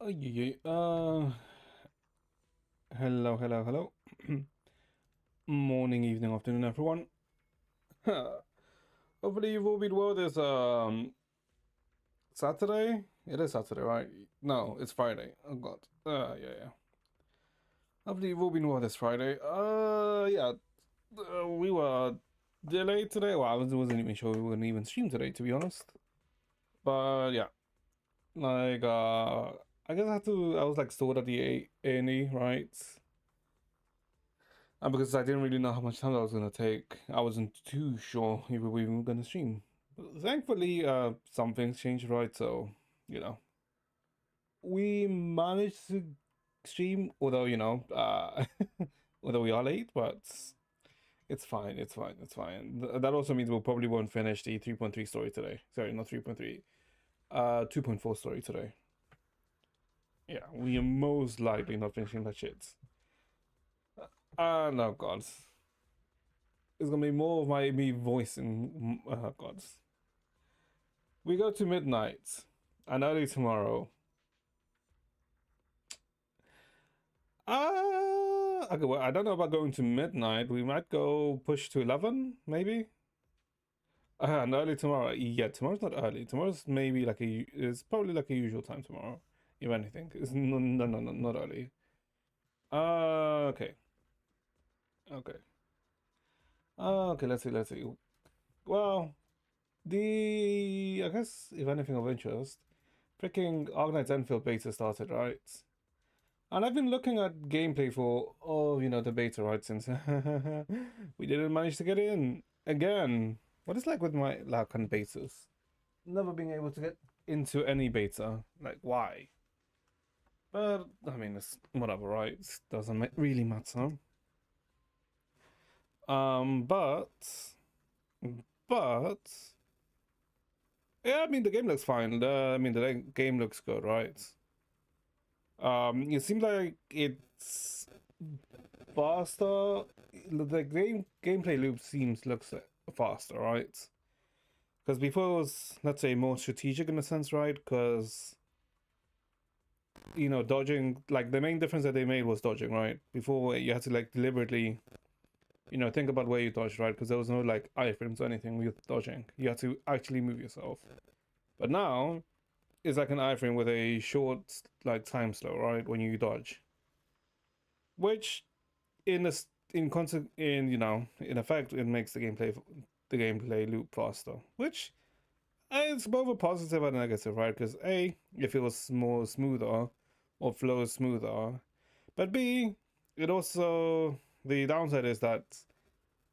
Yeah. Hello, hello, hello. Morning, evening, afternoon, everyone. Hopefully you've all been well this Saturday. It is Saturday, right? No, it's Friday. Oh God. Yeah. Hopefully you've all been well this Friday. Yeah. We were delayed today. Well, wasn't even sure we were gonna even stream today, to be honest. But yeah, like I guess I had to. I was like stored at the A&E, right? And because I didn't really know how much time that was gonna take, I wasn't too sure if we were even gonna stream. But thankfully, some things changed, right? So, you know, we managed to stream, although although we are late, but it's fine. It's fine. It's fine. That also means we'll probably won't finish the 3.3 story today. Sorry, not 3.3. 2.4 story today. Yeah, we are most likely not finishing that shit. No, God. It's gonna be more of me voicing. God. We go to midnight and early tomorrow. Okay, well, I don't know about going to midnight. We might go push to 11, maybe. And early tomorrow. Yeah, tomorrow's not early. Tomorrow's maybe it's probably like a usual time tomorrow, if anything. It's no, not early. Okay. Okay. Okay, let's see. Well, I guess, if anything of interest, freaking Arknights Enfield beta started, right? And I've been looking at gameplay for, the beta, right, since we didn't manage to get in. Again, what is like with my luck on betas? Never being able to get into any beta. Like, why? But, I mean, it's whatever, right? It doesn't really matter. Um, but, but, yeah, I mean, the game looks fine. The game looks good, right? It seems like it's faster. The gameplay loop looks faster, right? Because before it was, let's say, more strategic in a sense, right? Because dodging, like the main difference that they made was dodging, right? Before you had to like deliberately, think about where you dodge, right? Because there was no like iframes or anything with dodging. You had to actually move yourself. But now it's like an iframe with a short like time slow, right? When you dodge, which in a in concept in in effect it makes the gameplay loop faster, which it's both a positive and a negative, right? Because a, if it was more smoother or flows smoother, but b, it also, the downside is that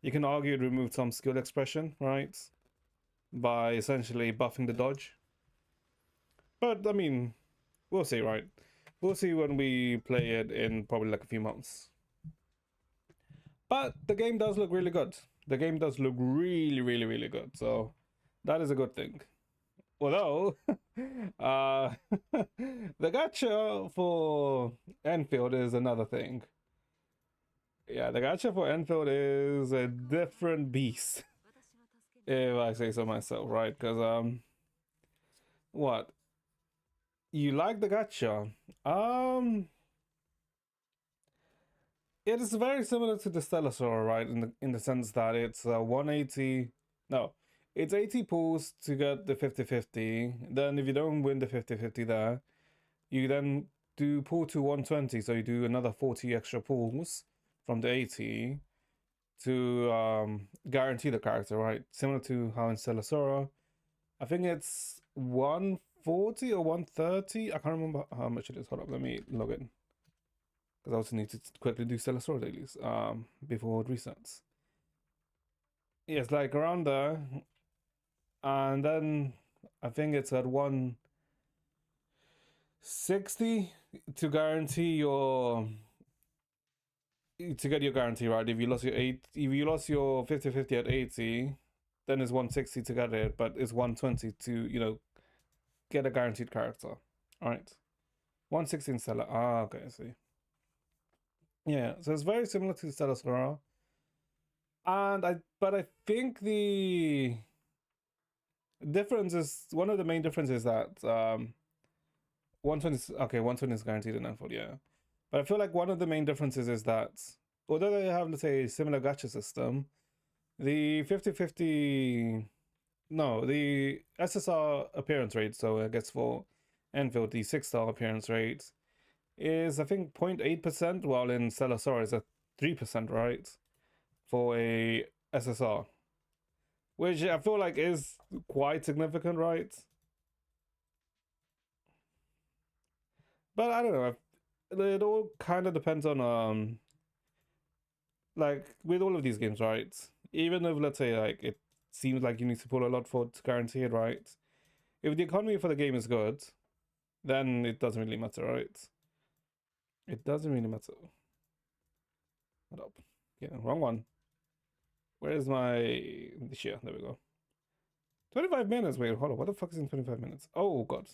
you can argue it removed some skill expression, right, by essentially buffing the dodge. But I mean, we'll see, right? We'll see when we play it in probably like a few months. But the game does look really good. The game does look really, really, really good. So that is a good thing. Although, the gacha for Enfield is another thing. Yeah, the gacha for Enfield is a different beast, if I say so myself, right? Because what, you like the gacha? It is very similar to the Stellasaur, right? In the sense that it's 180. No, it's 80 pulls to get the 50-50. Then if you don't win the 50-50 there, you then do pull to 120. So you do another 40 extra pulls from the 80 to guarantee the character, right? Similar to how in Stellasaur, I think it's 140 or 130. I can't remember how much it is. Hold up, let me log in, because I also need to quickly do Stellasaur dailies before it resets. Yeah, it's like around there, and then I think it's at 160 to guarantee to get your guarantee, right. If you lost your 50-50 at 80, then it's 160 to get it, but it's 120 to get a guaranteed character. All right, 160 in Stella. Okay, I see. Yeah, so it's very similar to Stella Sora, but I think the difference is, one of the main differences, that 120, okay, 120 is guaranteed in Enfield, yeah. But I feel like one of the main differences is that although they have, let's say, a similar gacha system, the 50-50, no, the SSR appearance rate, so I guess for Enfield, the 6-star appearance rate is, I think, 0.8%, while in Stellar is at 3%, right? For a SSR, which I feel like is quite significant, right? But I don't know. It all kind of depends on like with all of these games, right? Even if let's say like it seems like you need to pull a lot for it to guarantee it, right? If the economy for the game is good, then it doesn't really matter, right? It doesn't really matter. Hold up. Yeah, wrong one. Where is my share? There we go. 25 minutes. Wait, hold on. What the fuck is in 25 minutes? Oh god.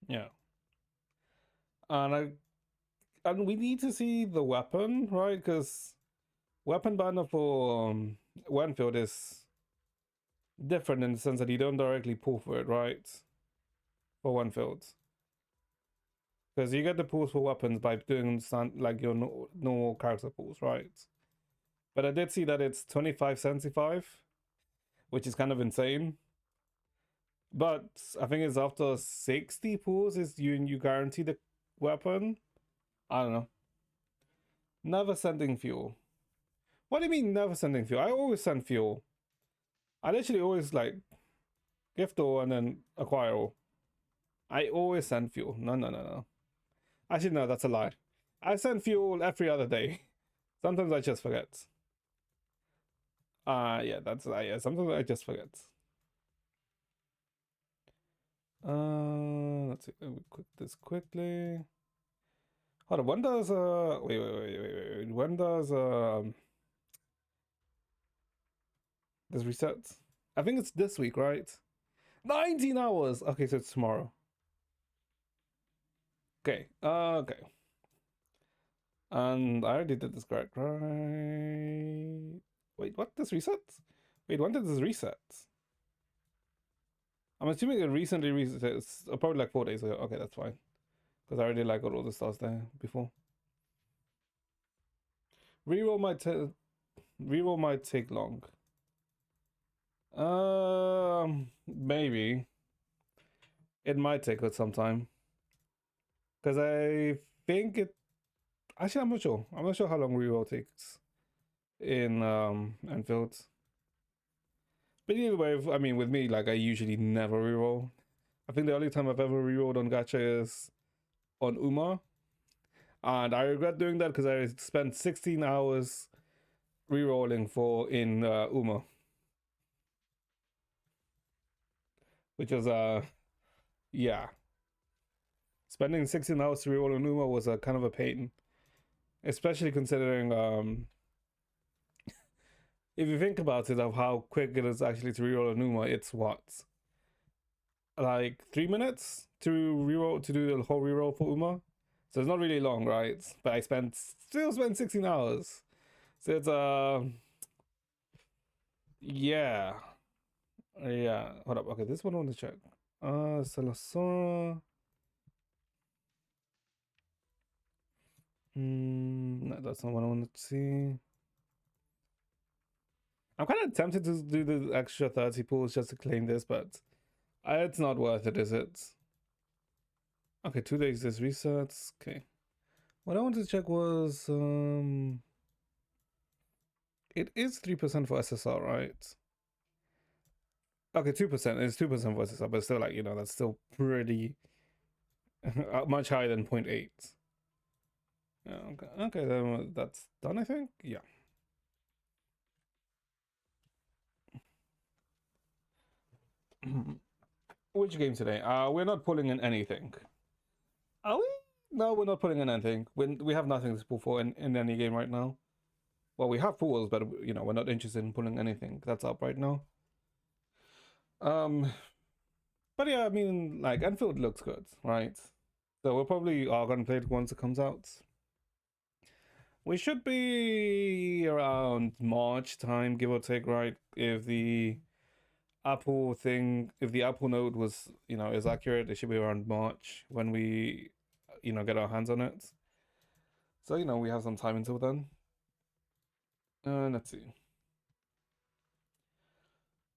Yeah. And we need to see the weapon, right? Because weapon banner for Wenfield is different in the sense that you don't directly pull for it, right? For Wenfield. Because you get the pulls for weapons by doing like your normal character pulls, right? But I did see that it's 25.75, which is kind of insane. But I think it's after 60 pulls is you guarantee the weapon. I don't know. Never sending fuel. What do you mean never sending fuel? I always send fuel. I literally always like gift all and then acquire all. I always send fuel. No, no, no, no. Actually, no, that's a lie. I send fuel every other day. Sometimes I just forget. Yeah, that's yeah. Sometimes I just forget. Let's see. We click this quickly. Hold on. When does wait. When does this reset? I think it's this week, right? 19 hours. Okay, so it's tomorrow. Okay. Okay. And I already did this correct, right? Wait, what? This reset? Wait, when did this reset? I'm assuming it recently reset. It's probably like 4 days ago. Okay, that's fine. Because I already like got all the stars there before. Reroll might take long. Maybe it might take us some time. Because I think it. Actually, I'm not sure. I'm not sure how long reroll takes in Enfield. But either way, I mean, with me, like I usually never reroll. I think the only time I've ever rerolled on gacha is on Uma, and I regret doing that because I spent 16 hours rerolling for in Uma, which was yeah, spending 16 hours to reroll on Uma was a kind of a pain, especially considering if you think about it of how quick it is actually to reroll a Numa, it's what, like 3 minutes to reroll to do the whole reroll for Uma. So it's not really long, right? But I still spent 16 hours. So it's yeah. Yeah. Hold up. Okay, this one I want to check. Salasora. No, that's not what I want to see. I'm kind of tempted to do the extra 30 pulls just to claim this, but it's not worth it, is it? Okay, 2 days this resets. Okay. What I wanted to check was it is 3% for SSR, right? Okay, 2%. It's 2% for SSR, but still like, that's still pretty much higher than 0.8. Yeah, okay, then that's done, I think. Yeah. Which game today? We're not pulling in anything. Are we? No, we're not pulling in anything. We have nothing to pull for in any game right now. Well, we have pools, but we're not interested in pulling anything that's up right now. But yeah, I mean, like Enfield looks good, right? So we're probably are gonna play it once it comes out. We should be around March time, give or take, right? If the Apple thing, if the Apple Note was, is accurate, it should be around March when we, get our hands on it. So, we have some time until then. Let's see.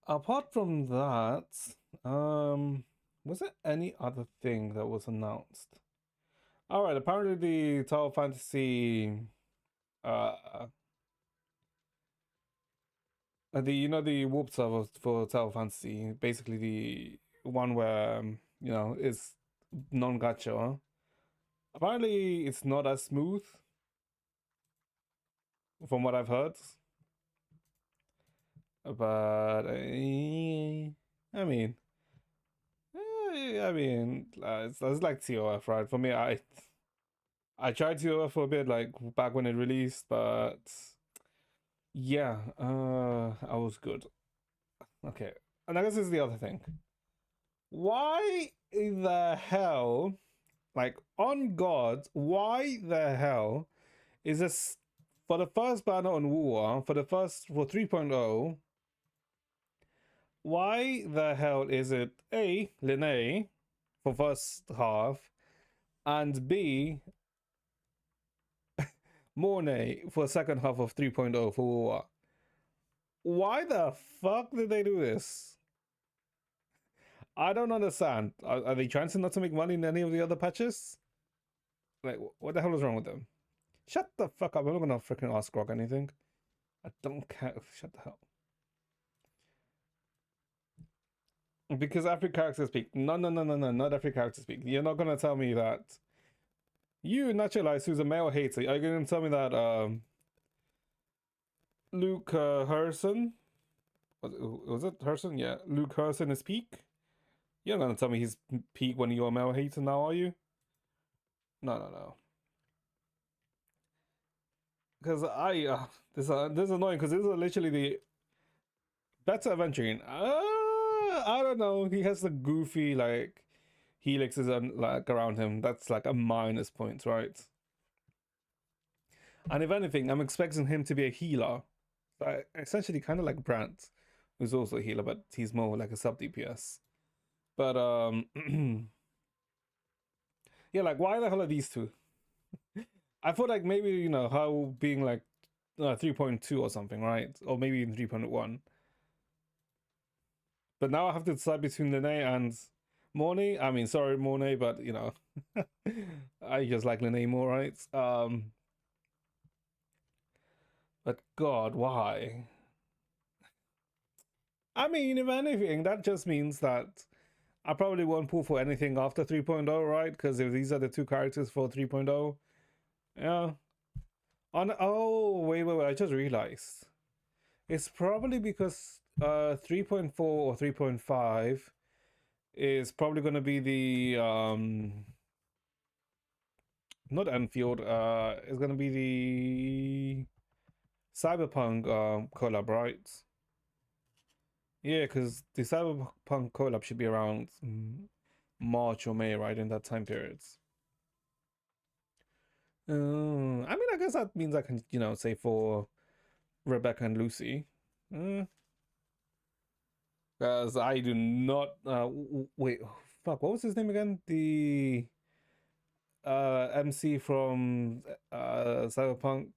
Apart from that, um, was there any other thing that was announced? All right, apparently the Tower Fantasy, uh, the warp server for Tower Fantasy, basically the one where is non-gacha. Apparently, it's not as smooth from what I've heard, but it's like TOF, right? For me, I tried TOF for a bit, like back when it released, but yeah, I was good. Okay, and I guess this is the other thing. Why the hell, like on God, why the hell is this for the first banner on War for 3.0? Why the hell is it A, Linnae for first half, and B, Mornay for second half of 3.0 for War? Why the fuck did they do this? I don't understand. Are they trying to not to make money in any of the other patches? Like, what the hell is wrong with them? Shut the fuck up. I'm not gonna freaking ask Grog anything. I don't care. Shut the hell. Because every character speak. No, no, no, no, no. Not every character speak. You're not gonna tell me that. You, Naturalize, who's a male hater, are you gonna tell me that Luke Harrison? Was it Harrison? Yeah. Luke Harrison is peak? You're not gonna tell me he's peak when you're a male hater now, are you? No, no, no. Because this is annoying because this is literally the better adventuring. I don't know. He has the goofy like helixes and like around him. That's like a minus point, right? And if anything, I'm expecting him to be a healer, essentially kind of like Brandt, who's also a healer, but he's more like a sub DPS. But yeah, like why the hell are these two? I thought like maybe how being like 3.2 or something, right? Or maybe even 3.1. But now I have to decide between Lene and Mornay. I mean, sorry, Mornay, but I just like Lene more, right? But God, why? I mean, if anything, that just means that I probably won't pull for anything after 3.0, right? Because if these are the two characters for 3.0, yeah. Wait, I just realized. It's probably because 3.4 or 3.5 is probably going to be the not Enfield, it's going to be the Cyberpunk collab, right? Yeah, because the Cyberpunk collab should be around March or May, right? In that time period. I mean, I guess that means I can, say for Rebecca and Lucy. Because I do not. Wait, fuck, what was his name again? The MC from Cyberpunk.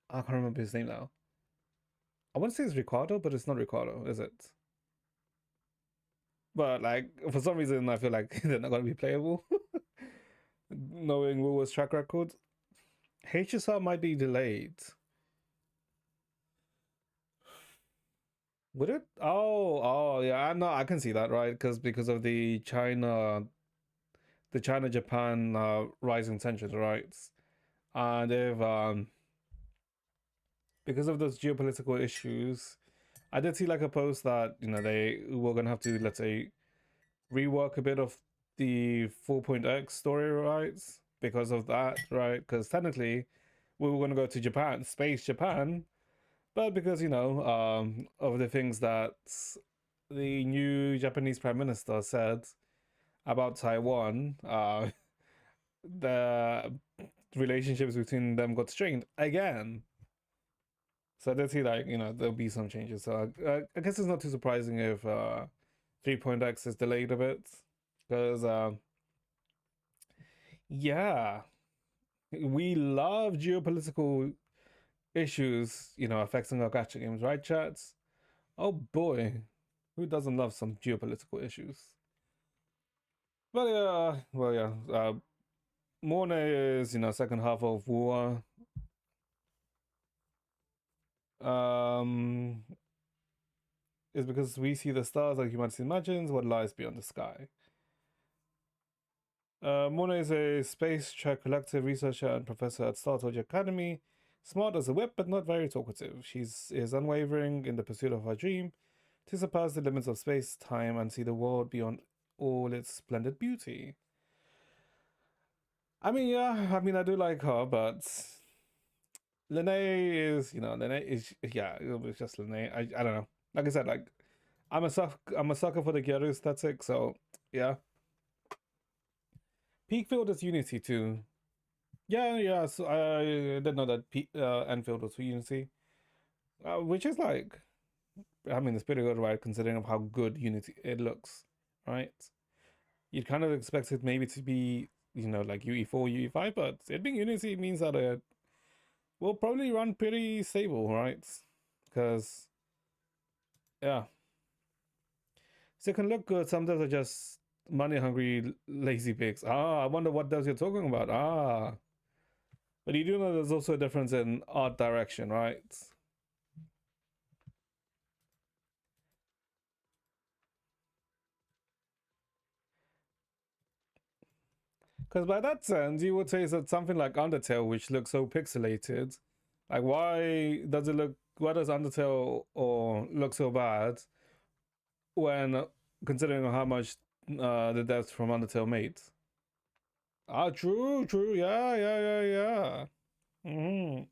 I can't remember his name now. I want to say it's Ricardo, but it's not Ricardo, is it? But like for some reason, I feel like they're not gonna be playable. Knowing Wu's track record, HSR might be delayed. Would it? Oh, yeah. I know. I can see that, right? Because of the China Japan rising tensions, right? And if because of those geopolitical issues, I did see like a post that they were gonna have to, let's say, rework a bit of the 4.x story, right? Because of that, right? Because technically we were gonna go to Japan, space Japan, but because of the things that the new Japanese Prime Minister said about Taiwan, the relationships between them got strained again. So I did see that, there'll be some changes. So I guess it's not too surprising if 3.x is delayed a bit. Because, yeah, we love geopolitical issues, affecting our gacha games, right, chats? Oh boy, who doesn't love some geopolitical issues? But yeah, well, yeah, Morne is, second half of war. Um, is because we see the stars like humanity imagines what lies beyond the sky. Morne is a space track collective researcher and professor at Star Torch Academy. Smart as a whip, but not very talkative. She is unwavering in the pursuit of her dream to surpass the limits of space, time, and see the world beyond all its splendid beauty. I mean, yeah, I mean, I do like her, but Lene is, yeah, it's just Lene. I don't know. Like I said, like I'm a sucker for the Gyaru aesthetic, so yeah. Peakfield is Unity too. Yeah, yeah. So I didn't know that Enfield was for Unity, which is like, I mean, it's pretty good, right? Considering of how good Unity it looks, right? You'd kind of expect it maybe to be, like UE4, UE5, but it being Unity means that it will probably run pretty stable, right? Because yeah, so it can look good. Sometimes are just money hungry, lazy pigs. I wonder what devs you're talking about. But you do know there's also a difference in art direction, right? Because by that sense, you would say that something like Undertale, which looks so pixelated, like why does Undertale or look so bad when considering how much the devs from Undertale made? True, true, yeah, yeah, yeah, yeah. Mm-hmm.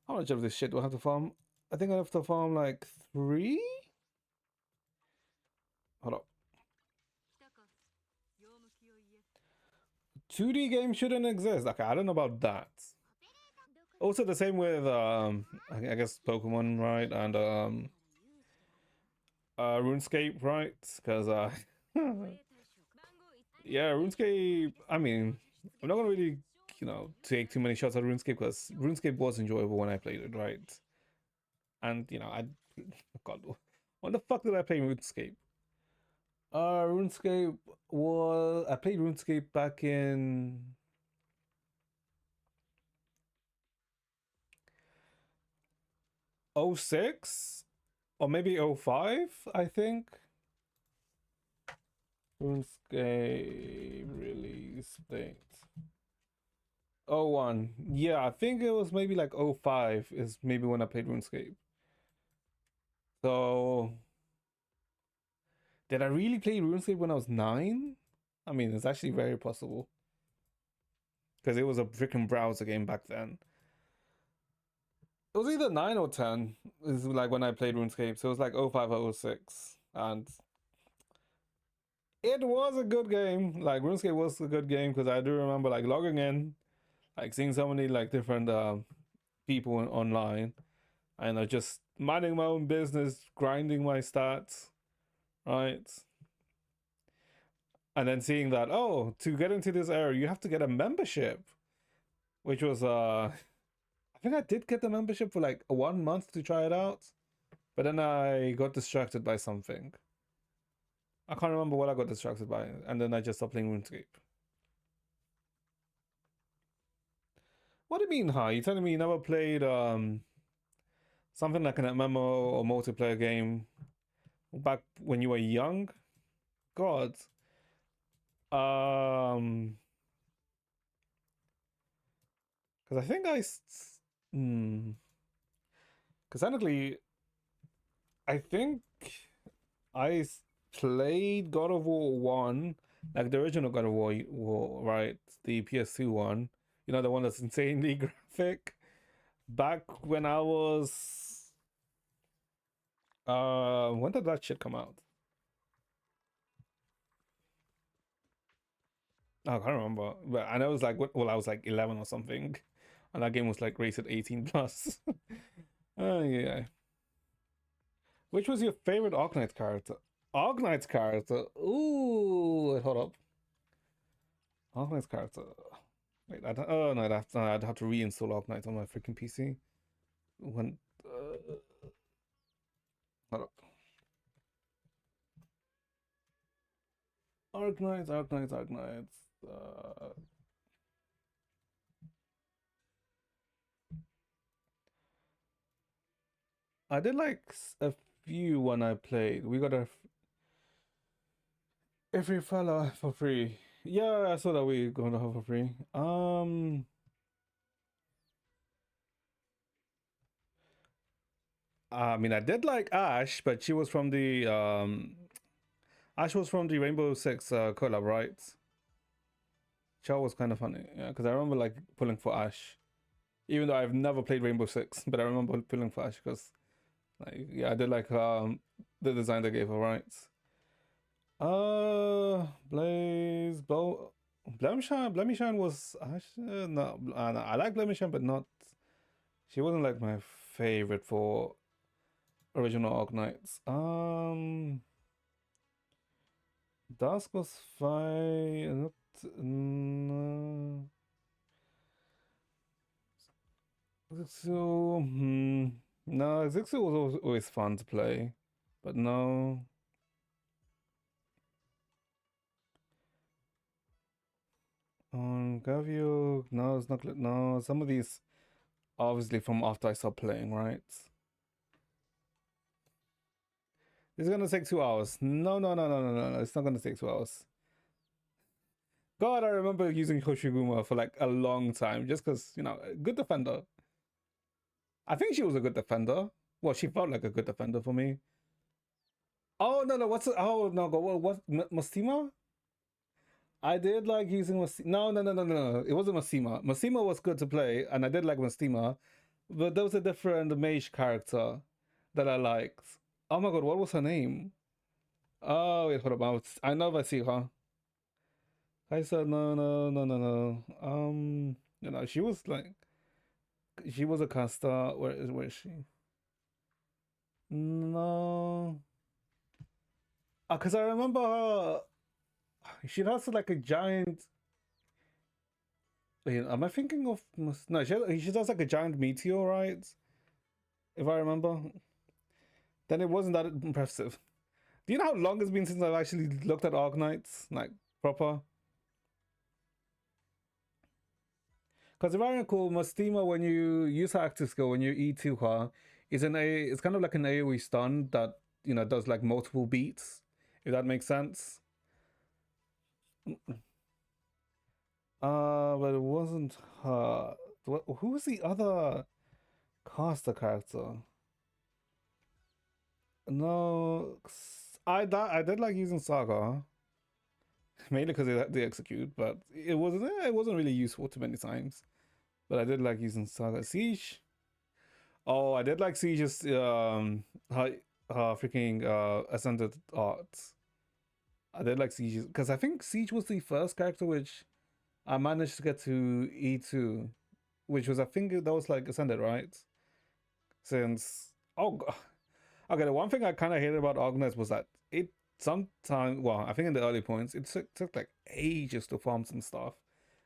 How much of this shit do I have to farm? I think I have to farm like three? Hold up. 2D games shouldn't exist. Okay, I don't know about that. Also, the same with I guess Pokemon, right? And RuneScape, right? Because yeah, RuneScape. I mean, I'm not gonna really, take too many shots at RuneScape because RuneScape was enjoyable when I played it, right? And God, when the fuck did I play RuneScape? RuneScape was I played RuneScape back in '06 or maybe '05, I think. RuneScape release date. '01. Yeah, I think it was maybe like '05 is maybe when I played RuneScape. So did I really play RuneScape when I was 9? I mean, it's actually very possible. Because it was a freaking browser game back then. It was either 9 or 10 is like when I played RuneScape. So it was like '05 or '06. And it was a good game. Like RuneScape was a good game because I do remember like logging in, like seeing so many like different people online, and I just minding my own business, grinding my stats, right? And then seeing that, oh, to get into this area, you have to get a membership, which was I think I did get the membership for like 1 month to try it out, but then I got distracted by something. I can't remember what I got distracted by, and then I just stopped playing RuneScape. What do you mean, huh? You telling me you never played something like an MMO or multiplayer game back when you were young? God. Um, because I think because technically, I think I played God of War 1, like the original God of War, right? The PS2 one. The one that's insanely graphic. Back when I was when did that shit come out? I can't remember. But I know it was like well, I was like 11 or something. And that game was like rated 18 plus. Oh yeah. Which was your favorite Arknight character? Arknight's character. Ooh, wait, hold up. Arknight's character. Wait, oh no, I'd have to reinstall Arknight on my freaking PC. When hold up. Arknights. I did like a few when I played. We got a every fella for free. Yeah, I saw that we going to have for free. I mean, I did like Ash, but she was from the Ash was from the Rainbow Six collab, right? Chow was kind of funny, yeah, because I remember like pulling for Ash, even though I've never played Rainbow Six, but I remember pulling for Ash because, like, yeah, I did like the design they gave her, right? Blaze, Blemishine was Ash. No, no, I like Blemishine, but not. She wasn't like my favorite for original Arknights. Dusk was fine. Not, no. Zixu, no, Zixu was always fun to play, but no. Gavio, no, it's not. No, some of these obviously from after I stopped playing, right? It's gonna take 2 hours. No. It's not gonna take 2 hours. God, I remember using Hoshiguma for like a long time just because, good defender. I think she was a good defender. Well, she felt like a good defender for me. Oh, no. Oh, no. Mastima? I did like using Mastima. No. It wasn't Mastima. Mastima was good to play, and I did like Mastima. But there was a different mage character that I liked. Oh my god, what was her name? Oh, wait, hold up. I know if I see her. I said no. She was like, she was a caster. Where is she? No, because I remember her. She has like a giant. Wait, am I thinking of? No, she does like a giant meteor, right? If I remember, then it wasn't that impressive. Do you know how long it's been since I've actually looked at Arknights, like proper? Because if I recall, Mastima, when you use her active skill, when you E2 her, it's kind of like an AoE stun that, does like multiple beats, if that makes sense. But it wasn't her. Who was the other caster character? No, I did like using Saga, mainly because they execute, but it wasn't really useful too many times. But I did like using Saga. Siege. Oh, I did like Siege's freaking ascended arts. I did like Siege because I think Siege was the first character which I managed to get to E2, which was, I think that was like ascended, right? Since okay, the one thing I kind of hated about Ognes was that it sometimes, well, I think in the early points it took like ages to farm some stuff,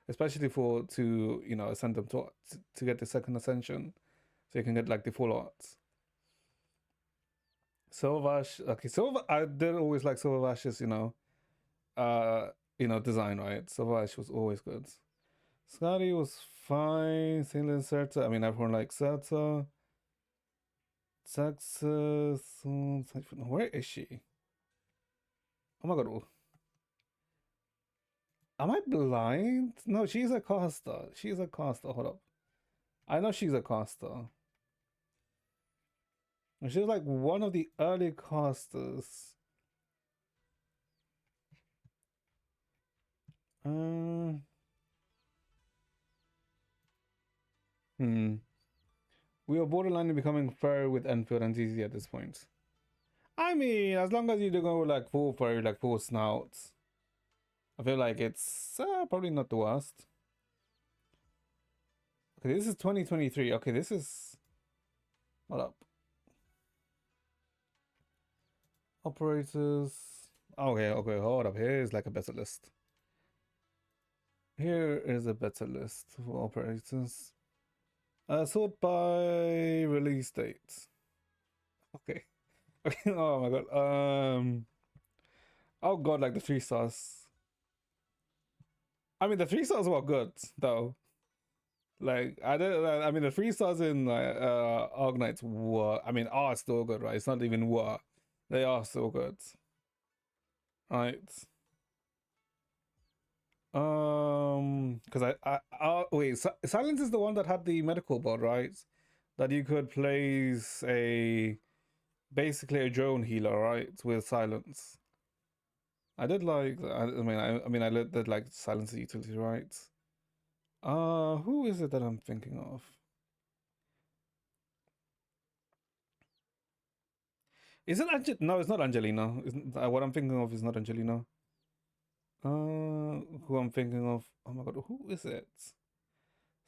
especially to ascend them to get the second ascension, so you can get like the full arts. Silvash, okay, I did always like Silvash's, design, right? Silvash was always good. Scotty was fine. Sailor Serta, I mean, everyone likes Serta. Texas, where is she? Oh my god, am I blind? No, she's a caster. She's a caster. Hold up, I know she's a caster. She's like one of the early casters. Uh, hmm. We are borderline becoming fair with Enfield and ZZ at this point. I mean, as long as you don't go like full furry, like full snouts, I feel like it's probably not the worst. Okay, this is 2023. Okay, this is. Hold up. Operators. Okay, okay, hold up. Here's like a better list. Here is a better list for operators. Sort by release dates. Okay. Okay. Oh my god. Oh god, like the 3 stars. I mean, the 3 stars were good though. Like I don't. I mean, the 3 stars in like Arknights were. I mean, are still good, right? It's not even were. They are still good, right? Because wait, Silence is the one that had the medical board, right? That you could place a basically a drone healer, right? With Silence. I did like. I did like Silence utility, right? Who is it that I'm thinking of? Is it Angel? No, it's not Angelina. What I'm thinking of is not Angelina. Who I'm thinking of? Oh my god, who is it?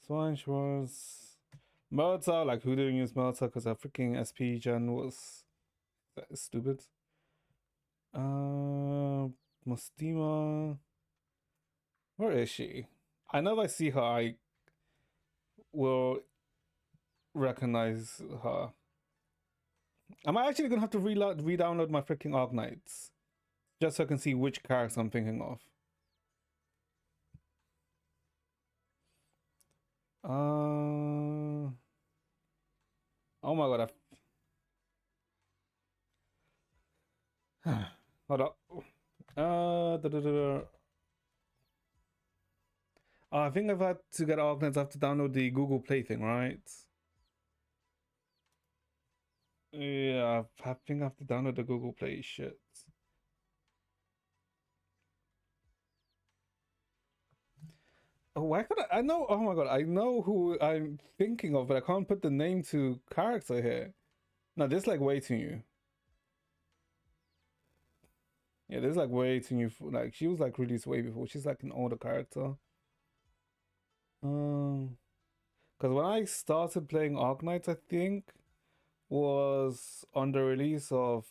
Swine Schwartz. Melta, like who didn't use Melta because her freaking SP gen was that is stupid. Mustima. Where is she? I know if I see her, I will recognize her. Am I actually gonna have to re-download my freaking Arknights just so I can see which character I'm thinking of? Oh my god, hold up. Da, da, da, da. I think I've had to get Arknights. I have to download the Google Play thing, right? Yeah, I think I have to download the Google Play shit. Oh, why could I know? Oh my god, I know who I'm thinking of, but I can't put the name to character here. No, this is like way too new. Yeah, this is like way too new. Like she was like released way before. She's like an older character. Um, because when I started playing Arknights, I think was on the release of.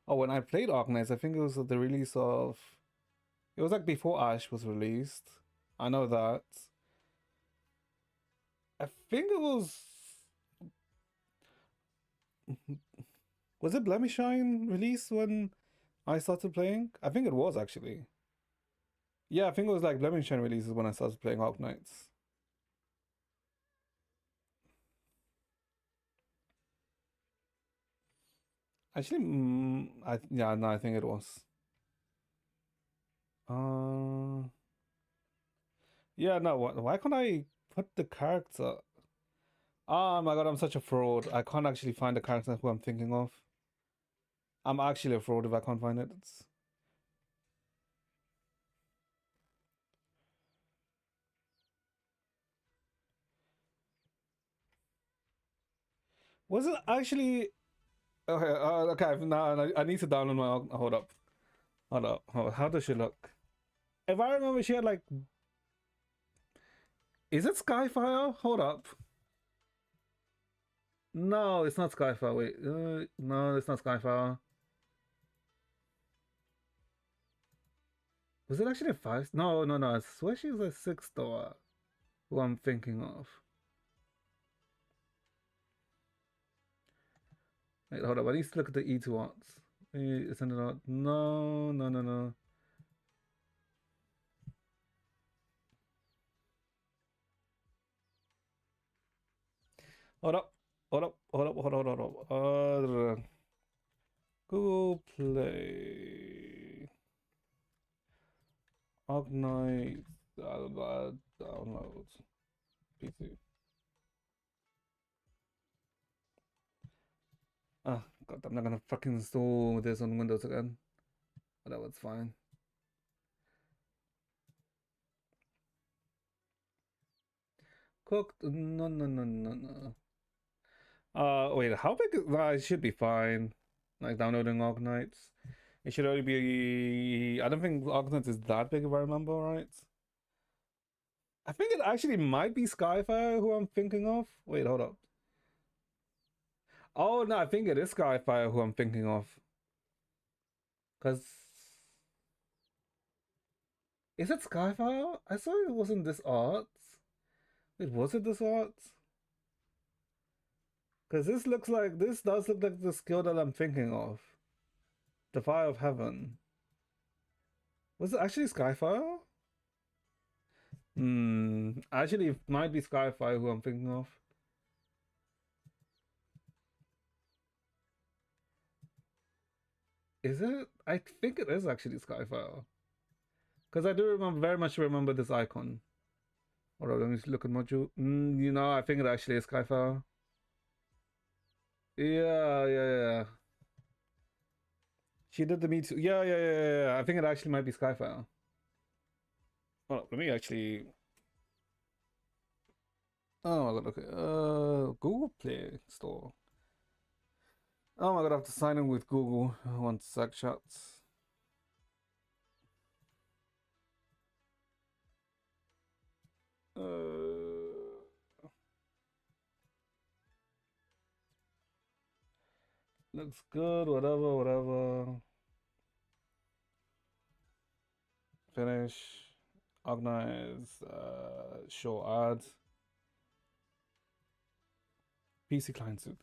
Oh, when I played Arknights, I think it was the release of. It was like before Ash was released. I know that. I think it was. Was it Blemishine released when I started playing? I think it was actually. Yeah, I think it was like Blemishine releases when I started playing Arc Knights. Actually, yeah, no, I think it was. Uh, yeah, no, why can't I put the character? Oh my god, I'm such a fraud. I can't actually find the character who I'm thinking of. I'm actually a fraud if I can't find it. Was it actually? Okay, okay. Now I need to download my. Hold up, hold up. How does she look? If I remember, she had like. Is it Skyfire? Hold up. No, it's not Skyfire. Wait, no, it's not Skyfire. Was it actually a 5? No, no, no. I swear she was a 6 star. Who I'm thinking of. Wait, hold up. I need to look at the E2 arts. Isn't it not? No, no, no, no. Hold up. Hold up. Hold up. Hold up. Hold up. Google Play. Organize. Download. PC. Ah, God, I'm not gonna fucking install this on Windows again. But that was fine. Cooked? No, no, no, no, no. Wait, how big? It should be fine. Like downloading Arknights. It should only be. I don't think Arknights is that big if I remember right. I think it actually might be Skyfire who I'm thinking of. Wait, hold up. Oh no, I think it is Skyfire who I'm thinking of. Cause is it Skyfire? I saw it wasn't this art. Wait, was it this art? Cause this does look like the skill that I'm thinking of. The Fire of Heaven. Was it actually Skyfire? Actually, it might be Skyfire who I'm thinking of. Is it? I think it is actually Skyfire. Because I do remember very much remember this icon. Alright, let me look at module. I think it actually is Skyfire. Yeah. She did the Me Too. Yeah. I think it actually might be Skyfire. Well, let me actually. Oh my god, okay. Google Play Store. Oh my god, I have to sign in with Google. One sec, shots. Looks good, whatever. Finish. Organize. Show ads. PC client soon.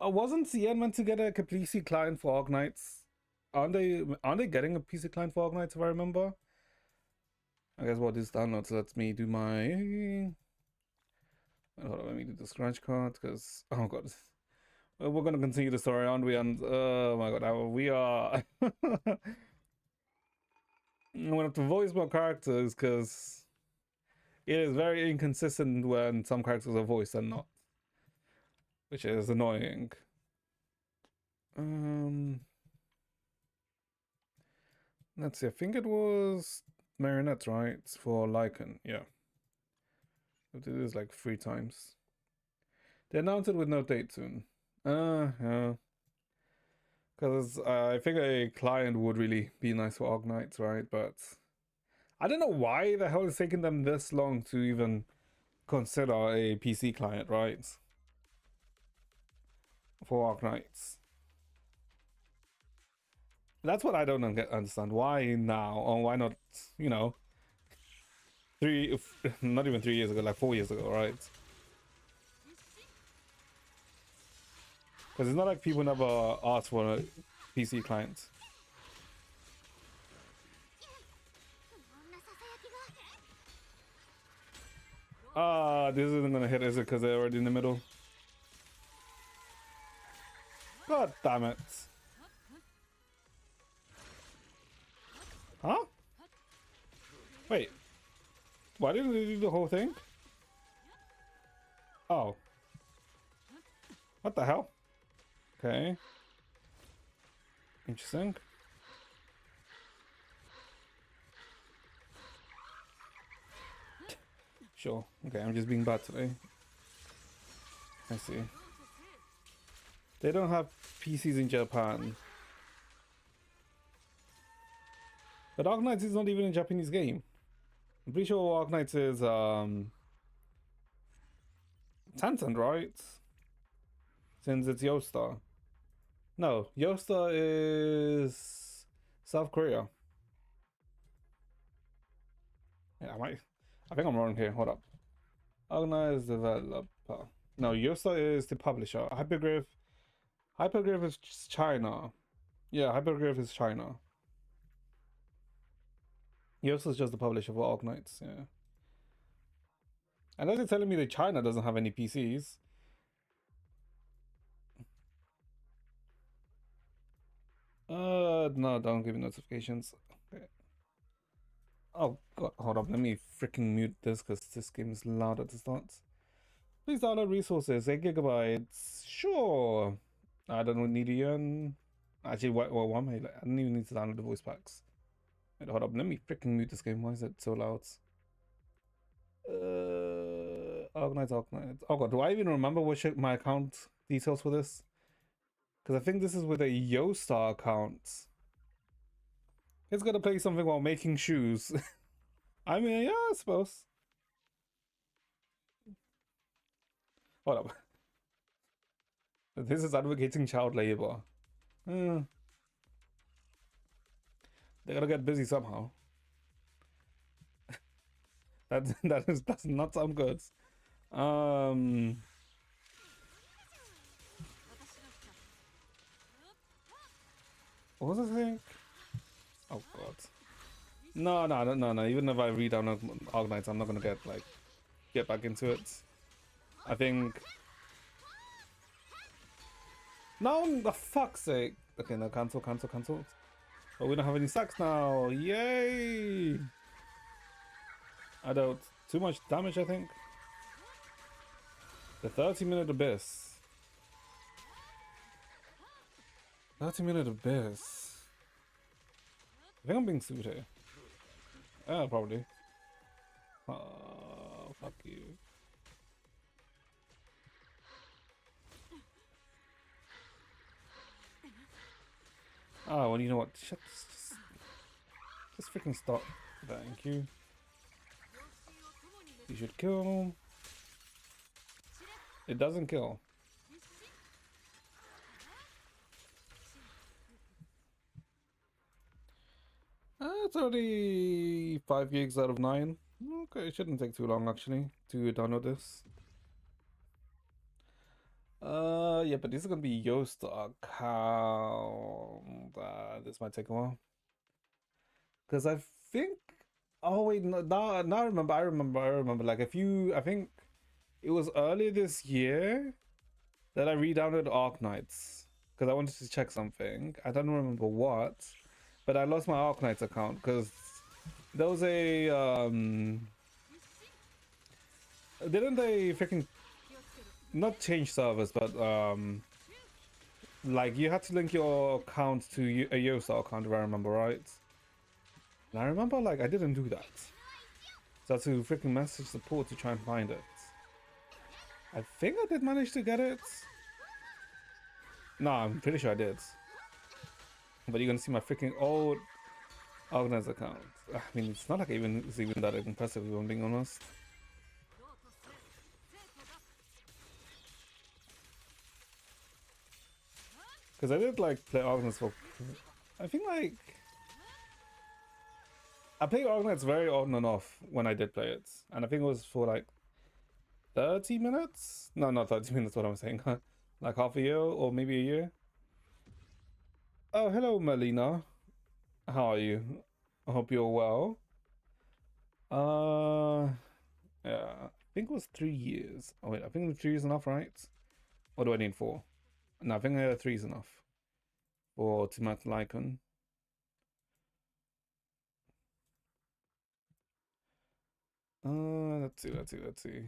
Wasn't CN meant to get a PC client for Organites? Aren't they getting a PC client for Organites if I remember? I guess what this downloads lets me do my hold on, let me do the scratch card because oh god. We're gonna continue the story, aren't we? And oh my god, we are I'm gonna have to voice more characters because it is very inconsistent when some characters are voiced and not. Which is annoying. Let's see, I think it was marionettes, right? For Lycan, yeah. It is like 3 times. They announced it with no date soon. Yeah. Because I think a client would really be nice for Ognites, right? But I don't know why the hell it's taking them this long to even consider a PC client, right? For Ognites. That's what I don't understand. Why now? Or why not, not even 3 years ago, like 4 years ago, right? Because it's not like people never asked for a PC client. This isn't gonna hit, is it? Because they're already in the middle. God damn it. Huh? Wait. Why didn't they do the whole thing? Oh. What the hell? Okay. Interesting. Sure. Okay, I'm just being bad today. I see. They don't have PCs in Japan. But Dark Knights is not even a Japanese game. I'm pretty sure Dark Knights is Tencent, right? Since it's Yosta. No, Yosta is South Korea. Yeah, I think I'm wrong here. Hold up. Organized developer. No, Yosta is the publisher. Hypergraph is China. Yeah, Hypergraph is China. Yosta is just the publisher for Arknights, yeah. Unless you're telling me that China doesn't have any PCs. No, don't give me notifications. Okay. Oh god, hold up, let me freaking mute this because this game is loud at the start. Please download resources, 8 gigabytes. Sure. I don't need to actually, why am I like, I don't even need to download the voice packs. Wait, hold up, let me freaking mute this game. Why is it so loud? Organize. Oh god, do I even remember what my account details for this? Because I think this is with a Yosta account. It's gonna play something while making shoes. I mean, yeah, I suppose. Hold up. This is advocating child labor. Hmm. They gotta get busy somehow. That's not sound good. Um. What was I saying? Oh god. No, no, no, no, no. Even if I read down Arknights, I'm not gonna get back into it. I think. No, the fuck's sake. Okay, no, cancel, cancel, cancel. But we don't have any sacks now. Yay! I dealt too much damage, I think. The 30-minute abyss. 30-minute abyss. I think I'm being sued here. Probably. Oh, fuck you. Oh, well, you know what? Just freaking stop. Thank you. You should kill. It doesn't kill. It's already 5 gigs out of 9. Okay, it shouldn't take too long actually to download this. Yeah, but this is gonna be Yoast account. This might take a while. Because I think. Oh wait, no, now I remember. I remember. Like I think it was earlier this year that I re-downloaded Arknights because I wanted to check something. I don't remember what, but I lost my Arknights account because there was a didn't they freaking not change servers, but like you had to link your account to a Yoast account if I remember right. And I remember like I didn't do that. So I had to freaking message support to try and find it. I think I did manage to get it. No, I'm pretty sure I did. But you're gonna see my freaking old organized account. I mean, it's not like it's even that impressive if I'm being honest. Because I did like play organized for, I think like I played organized very on and off when I did play it, and I think it was for like 30 minutes. No, not 30 minutes. What I'm saying, like half a year or maybe a year. Oh, hello, Melina. How are you? I hope you're well. Yeah, I think it was 3 years. Oh wait, I think 3 years enough, right? Or do I need 4? No, I think 3 is enough for Timat Lycon. Let's see.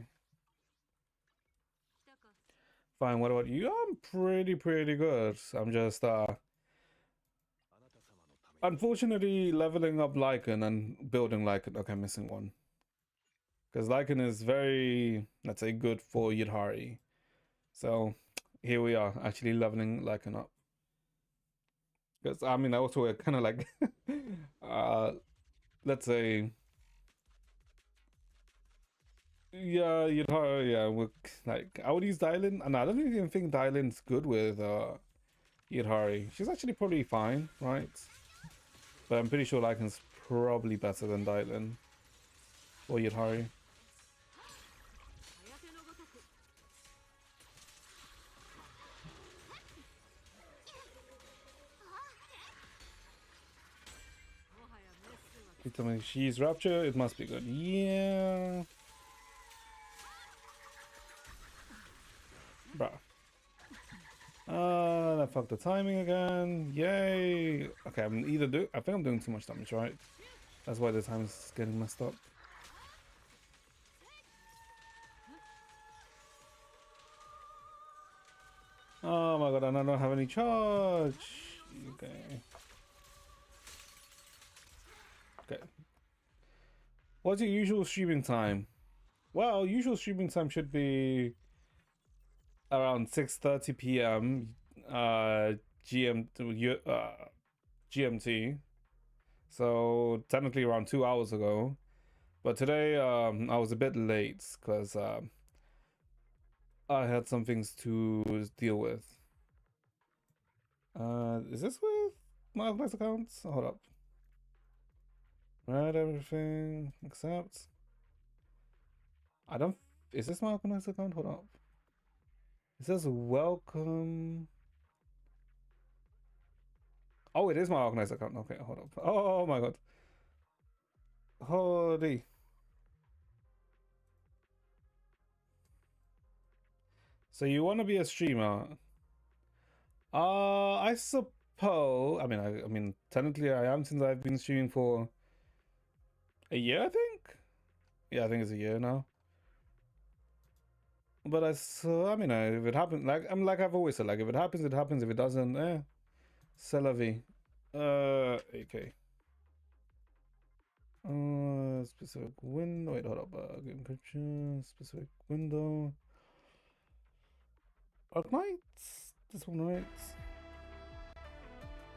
Fine, what about you? I'm pretty good. I'm just unfortunately leveling up Lycan and building Lycan. Okay, I'm missing one. Because Lycan is very, let's say, good for Yidhari. So here we are, actually leveling Lycan up. Because I mean, I also kind of like, let's say, yeah, Yidhari, yeah, with like, I would use Dylan, and I don't even think Dylan's good with Yidhari. She's actually probably fine, right? But I'm pretty sure Lycan's probably better than Dylan or Yidhari. You tell me she's Rapture, it must be good. Yeah. Bruh. I fucked the timing again. Yay. Okay, I think I'm doing too much damage, right? That's why the time is getting messed up. Oh my god, and I don't have any charge. Okay. Okay. What's your usual streaming time? Well, usual streaming time should be around 6:30 p.m. GMT. So technically around 2 hours ago. But today I was a bit late because I had some things to deal with. Is this with my organized accounts? Hold up. Right, everything. Accept. I don't. Is this my organized account? Hold up. It says welcome. Oh, it is my organized account. Okay, hold up. Oh my god. Holy. So you want to be a streamer? I suppose. I mean, technically, I am since I've been streaming for a year. I think. Yeah, I think it's a year now. But I mean, if it happens, like I've always said, like if it happens, it happens. If it doesn't, c'est la vie. AK. Specific window. Wait, hold up. Encryption. Specific window. Arknights. This one, right?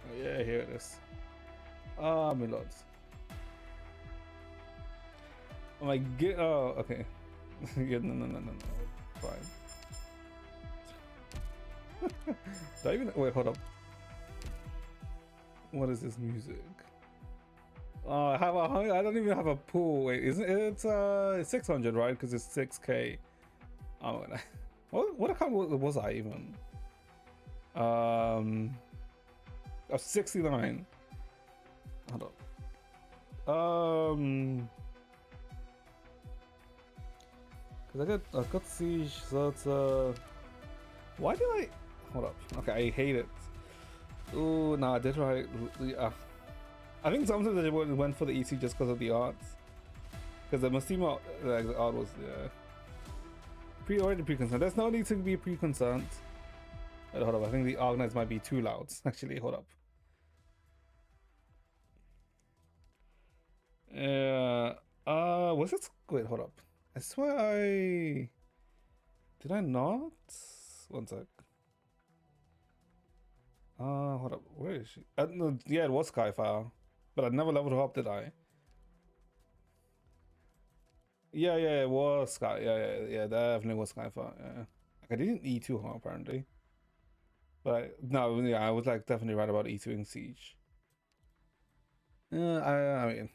Oh, yeah, here it is. Ah, my lords. Oh my god. Oh, okay. Yeah, no. Fine. Do I even wait? Hold up. What is this music? Oh, I don't even have a pool. Wait, isn't it's 600, right? Because it's 6K. Oh, what account was I even? Of 69. Hold up. Because I got siege, so it's why did I hold up? Okay, I hate it. Oh no, I did right. Yeah. I think sometimes I went for the EC just because of the arts. Because the Mastema, like the art was already pre-concerned. There's no need to be pre-concerned. Wait, hold up, I think the organized might be too loud. Actually, hold up. Yeah. Was it? Wait, hold up. I swear I did I not? One sec. Hold up. Where is she? No, yeah, it was Skyfire, but I never leveled her up, did I? Yeah, it was Sky. Yeah, definitely was Skyfire. Yeah, like, I didn't E2 her apparently, but no, yeah, I was like definitely right about E2ing Siege. I mean,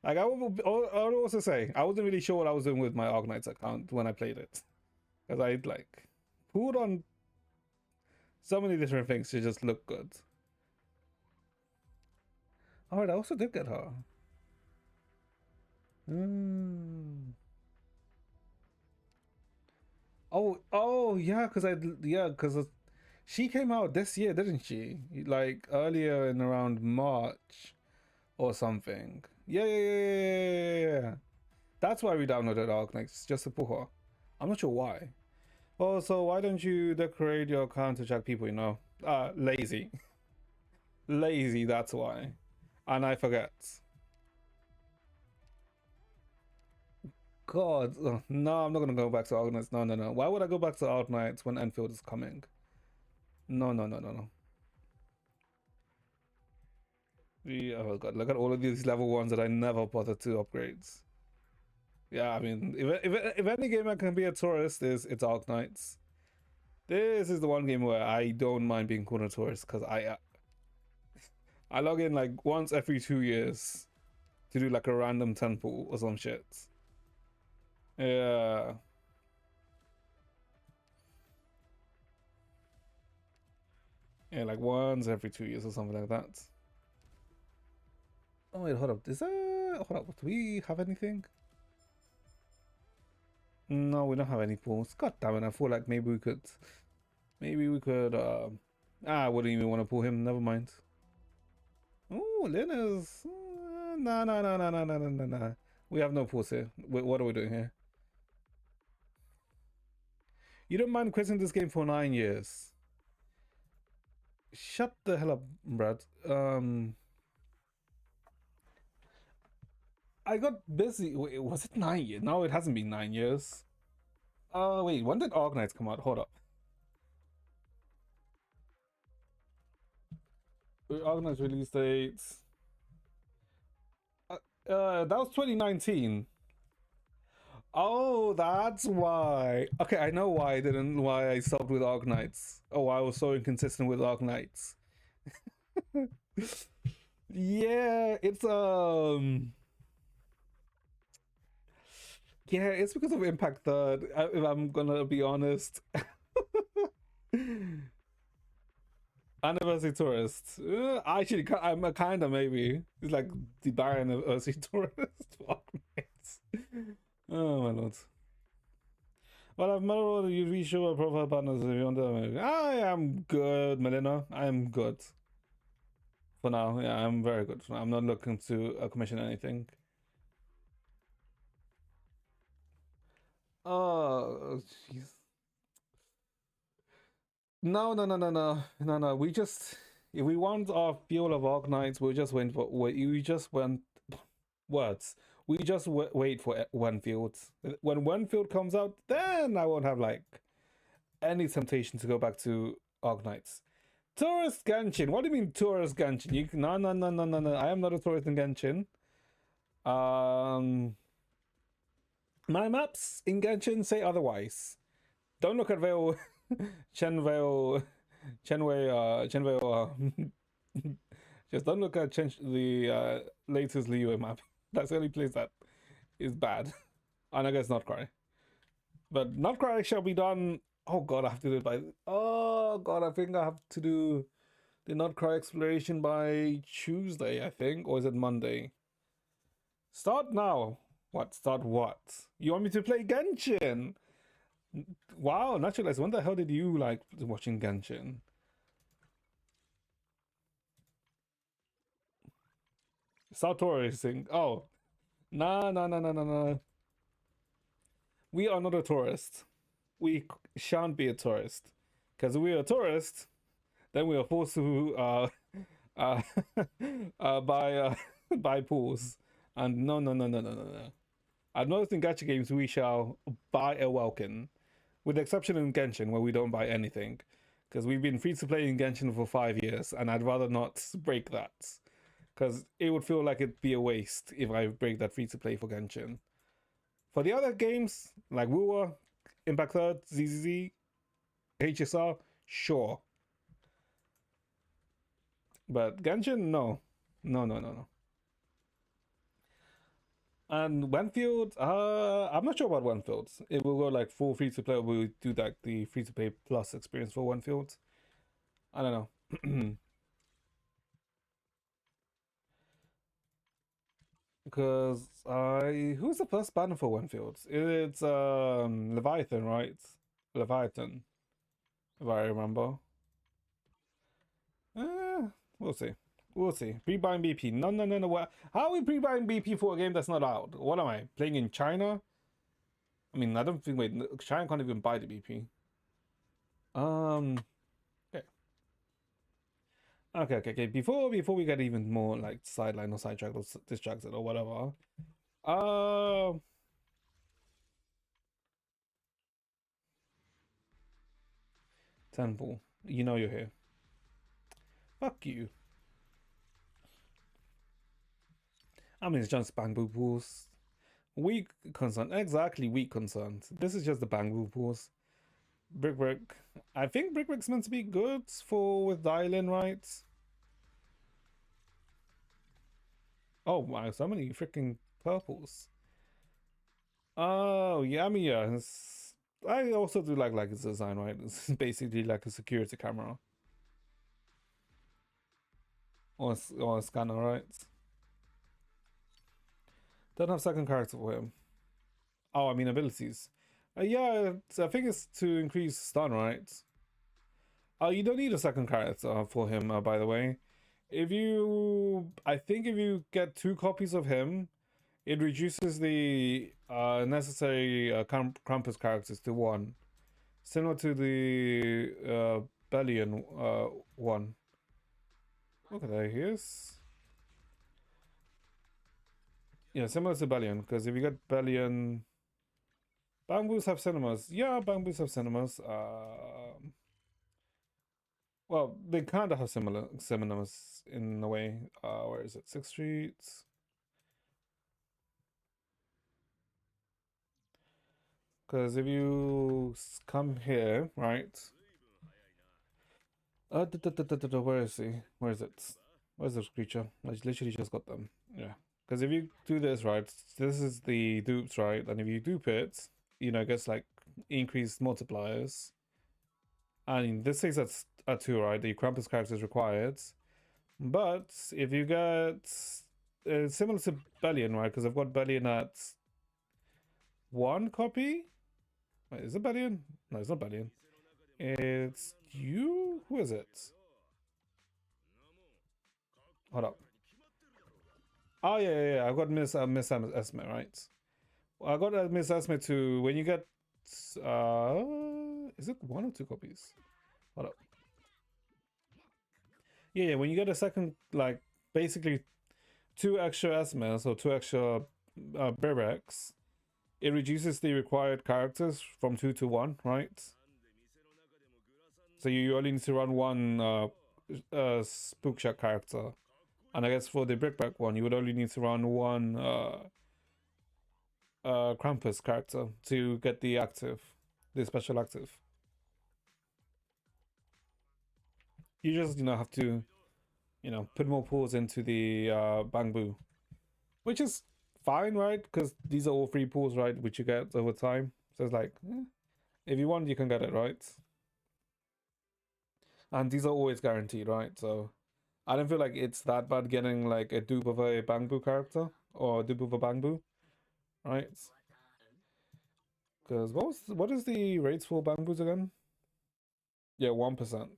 like I would also say I wasn't really sure what I was doing with my Arknights account when I played it, because I like pulled on so many different things to just look good. Alright, I also did get her. Oh yeah, because she came out this year, didn't she? Like earlier in around March or something. Yeah. That's why we downloaded Arknights, just to put her. I'm not sure why. Oh, so why don't you decorate your account to check people you know? Lazy. Lazy, that's why. And I forget. God, no, I'm not gonna go back to Arknights. No. Why would I go back to Arknights when Enfield is coming? No. Oh god, look at all of these level ones that I never bothered to upgrade. Yeah, I mean, if any game I can be a tourist, it's Arknights. This is the one game where I don't mind being called a tourist because I log in like once every 2 years to do like a random temple or some shit. Yeah. Yeah, like once every 2 years or something like that. Oh wait, hold up. Hold up, do we have anything? No, we don't have any pools. God damn it, I feel like maybe we could I wouldn't even want to pull him, never mind. Oh, Linus. No. We have no pools here. Wait, what are we doing here? You don't mind quitting this game for 9 years. Shut the hell up, Brad. I got busy. Wait, was it 9 years? No, it hasn't been 9 years. Wait, when did Arknights come out? Hold up. Arknights release dates. That was 2019. Oh, that's why. Okay, I know why I didn't. Why I stopped with Arc Knights. Oh, I was so inconsistent with Arc Knights. Yeah, yeah, it's because of Impact Third. If I'm gonna be honest, Anniversary Tourist. Actually, I'm a kinda maybe. It's like the Bar Anniversary Tourist. Fuck me. Oh my lord. Well, I've met all the UV show profile partners if you want to. I am good, Melina. I am good for now. Yeah, I'm very good. I'm not looking to commission anything. Oh, jeez. No, no, no, no, no, no, no. We just, if we want our fuel of Arknights, we just wait for. We just went words. We just wait for Wenfield. When Wenfield comes out, then I won't have like any temptation to go back to Arknights. Tourist Genshin. What do you mean tourist Genshin? No, no, no, no, no, no. I am not a tourist in Genshin. Um, my maps in Genshin say otherwise. Don't look at Vale, Chenvale, Chenwei. Just don't look at the latest Liyue map. That's the only place that is bad. And I guess not cry, but not cry shall be done. Oh god, I have to do it by. Oh god, I think I have to do the not cry exploration by Tuesday. I think, or is it Monday? Start now. What? Start what? You want me to play Genshin? Wow, Naturalize. When the hell did you like watching Genshin? Start touristing. Oh, no, no, no, no, no, no. We are not a tourist. We shan't be a tourist. Because if we are a tourist, then we are forced to uh, buy buy pools. And no, no, no, no, no, no, no. At most in gacha games, we shall buy a welcome, with the exception in Genshin, where we don't buy anything. Because we've been free to play in Genshin for 5 years, and I'd rather not break that. Because it would feel like it'd be a waste if I break that free to play for Genshin. For the other games, like Wuwa, Impact Third, ZZZ, HSR, sure. But Genshin, no. No, no, no, no. And Wenfield, I'm not sure about Wenfield. It will go like full free to play, or we'll do like the free to play plus experience for Wenfield. I don't know. Because who's the first banner for Wenfield? It's Leviathan, right? Leviathan, if I remember. We'll see. We'll see. Pre-buying BP. No, no, no, no. How are we pre-buying BP for a game that's not out? What am I playing in China? I mean, I don't think. Wait, China can't even buy the BP. Okay. Okay, okay, okay. Before we get even more like sidelined or sidetracked or distracted or whatever. Uh, Temple. You know you're here. Fuck you. I mean, it's just bamboo pools. Weak concern. Exactly, weak concerns. This is just the bamboo pools. Brick. I think Brick's meant to be good for with dial-in, right? Oh wow, so many freaking purples. Oh yeah, I mean yeah. I also do like its design, right? It's basically like a security camera or a scanner, right? Don't have second character for him. Oh, I mean abilities. Yeah, I think it's to increase stun, right? Oh, you don't need a second character for him, by the way. I think if you get 2 copies of him, it reduces the necessary Krampus characters to 1, similar to the Bellion one. Look at that, he is. Yeah, similar to Bellion, because if you get Bellion, Bamboos have cinemas. Yeah, Bamboos have cinemas. Well, they kind of have similar cinemas in a way. Where is it? 6th Street. Because if you come here, right? Where is he? Where is it? Where's this creature? I literally just got them. Yeah. Because if you do this, right, this is the dupes, right? And if you dupe it, it gets like increased multipliers. And this says that's a 2, right? The Krampus character is required. But if you get similar to Bellion, right? Because I've got Bellion at 1 copy. Wait, is it Bellion? No, it's not Bellion. It's you? Who is it? Hold up. Oh yeah. I got Miss Esme, right? I got a Miss Esme to when you get is it 1 or 2 copies? Hold up. Yeah, when you get a second, like basically 2 extra Esmes or 2 extra Berbecs, it reduces the required characters from 2 to 1, right? So you only need to run 1 Spookshack character. And I guess for the Brickback one, you would only need to run 1 Krampus character to get the special active. You just, have to, put more pools into the Bangbu, which is fine, right? Because these are all free pools, right? Which you get over time. So it's like, if you want, you can get it, right? And these are always guaranteed, right? So I don't feel like it's that bad getting like a dupe of a Bangbu character or a dupe of a Bangbu, right? Because what is the rates for Bangbus again? Yeah, 1%.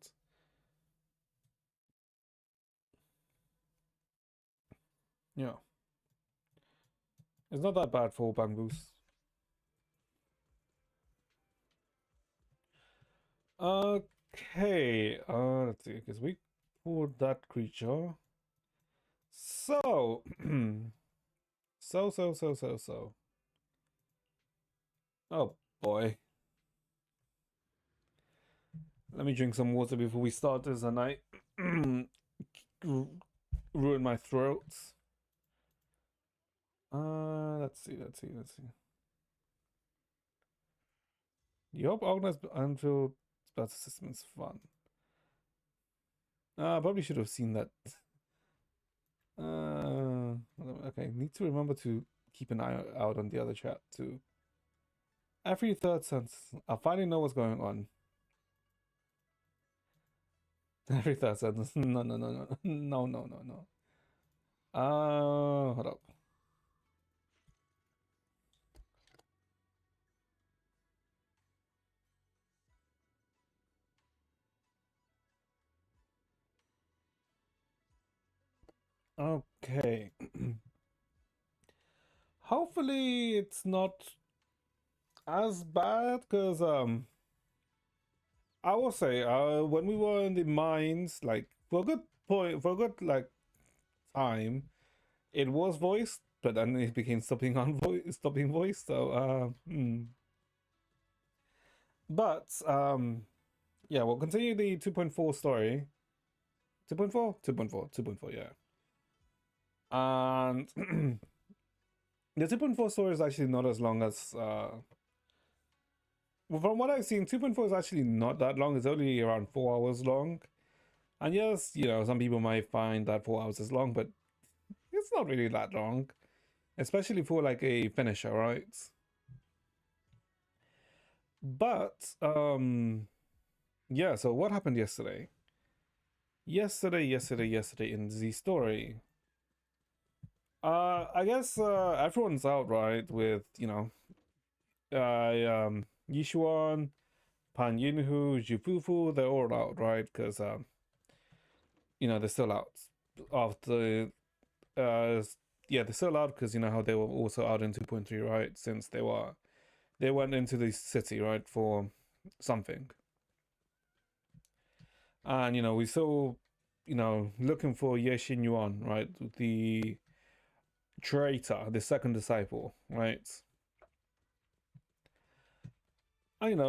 Yeah, it's not that bad for Bangbus. Okay, let's see, because we pulled that creature. So, so. Oh boy. Let me drink some water before we start this, and I ruin my throat. Let's see. You hope organized Anfield battle system is fun. I probably should have seen that. Okay, need to remember to keep an eye out on the other chat too. Every third sentence, I finally know what's going on. Every third sentence, no. Hold up. Okay. Hopefully it's not as bad, because I will say when we were in the mines, like for a good point, for a good like time, it was voiced, but then it became stopping voice. So but yeah, we'll continue the 2.4 story. 2.4, 2.4, 2.4, yeah. And the 2.4 story is actually not as long as well, from what I've seen, 2.4 is actually not that long. It's only around 4 hours long. And yes, some people might find that 4 hours is long, but it's not really that long, especially for like a finisher, right? But yeah, so what happened yesterday? Yesterday in the story. I guess everyone's out, right? With Yishuan, Pan Yinhu, Jufufu, they're all out, right? Because they're still out after yeah, they're still out because you know how they were also out in 2.3, right? Since they went into the city, right, for something. And we still looking for Ye Yuan, right? The traitor, the second disciple, right? And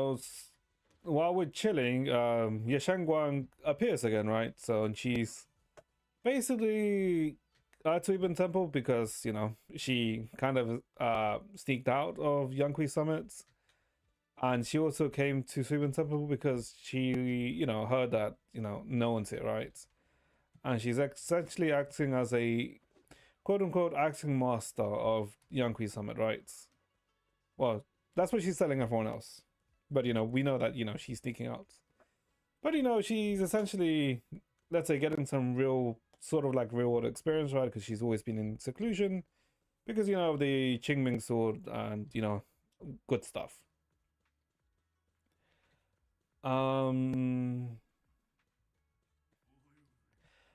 while we're chilling, Ye Guang appears again, right? So and she's basically to Ibn Temple because she kind of sneaked out of Yanqui Summit, And she also came to Suibun Temple because she, heard that, no one's here, right? And she's essentially acting as a quote unquote acting master of Yankee Summit, right? Well, that's what she's telling everyone else. But, we know that, she's sneaking out. But, she's essentially, let's say, getting some real, sort of like real world experience, right? Because she's always been in seclusion. Because, the Qingming sword and, good stuff. Um,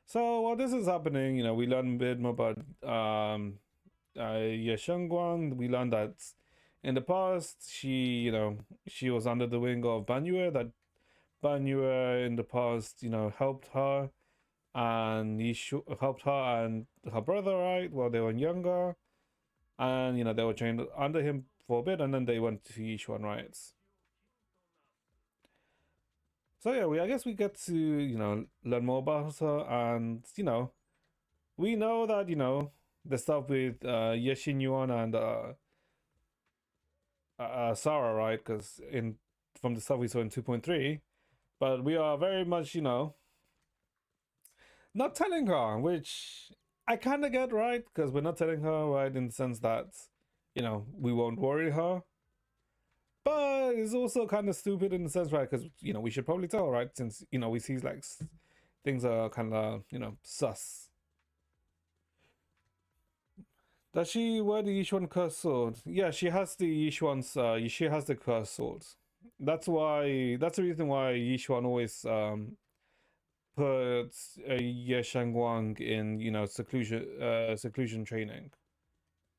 so while this is happening, we learn a bit more about Ye Shengguang. We learned that in the past, she was under the wing of Banyue. That Banyue in the past, helped her, and helped her and her brother, right, while they were younger, and they were trained under him for a bit, and then they went to Yishuan, right? So yeah, I guess we get to learn more about her, and we know that the stuff with Yeshin Yuan and Sarah, right? Because in from the stuff we saw in 2.3, but we are very much not telling her, which I kind of get, right? Because we're not telling her, right, in the sense that we won't worry her. But it's also kind of stupid in the sense, right? Because we should probably tell, right? Since we see like things are kind of sus. Does she wear the Yishuan curse sword? Yeah, she has the Yishuan's. She has the curse sword. That's why. That's the reason why Yishuan always puts Ye Shangguang in seclusion training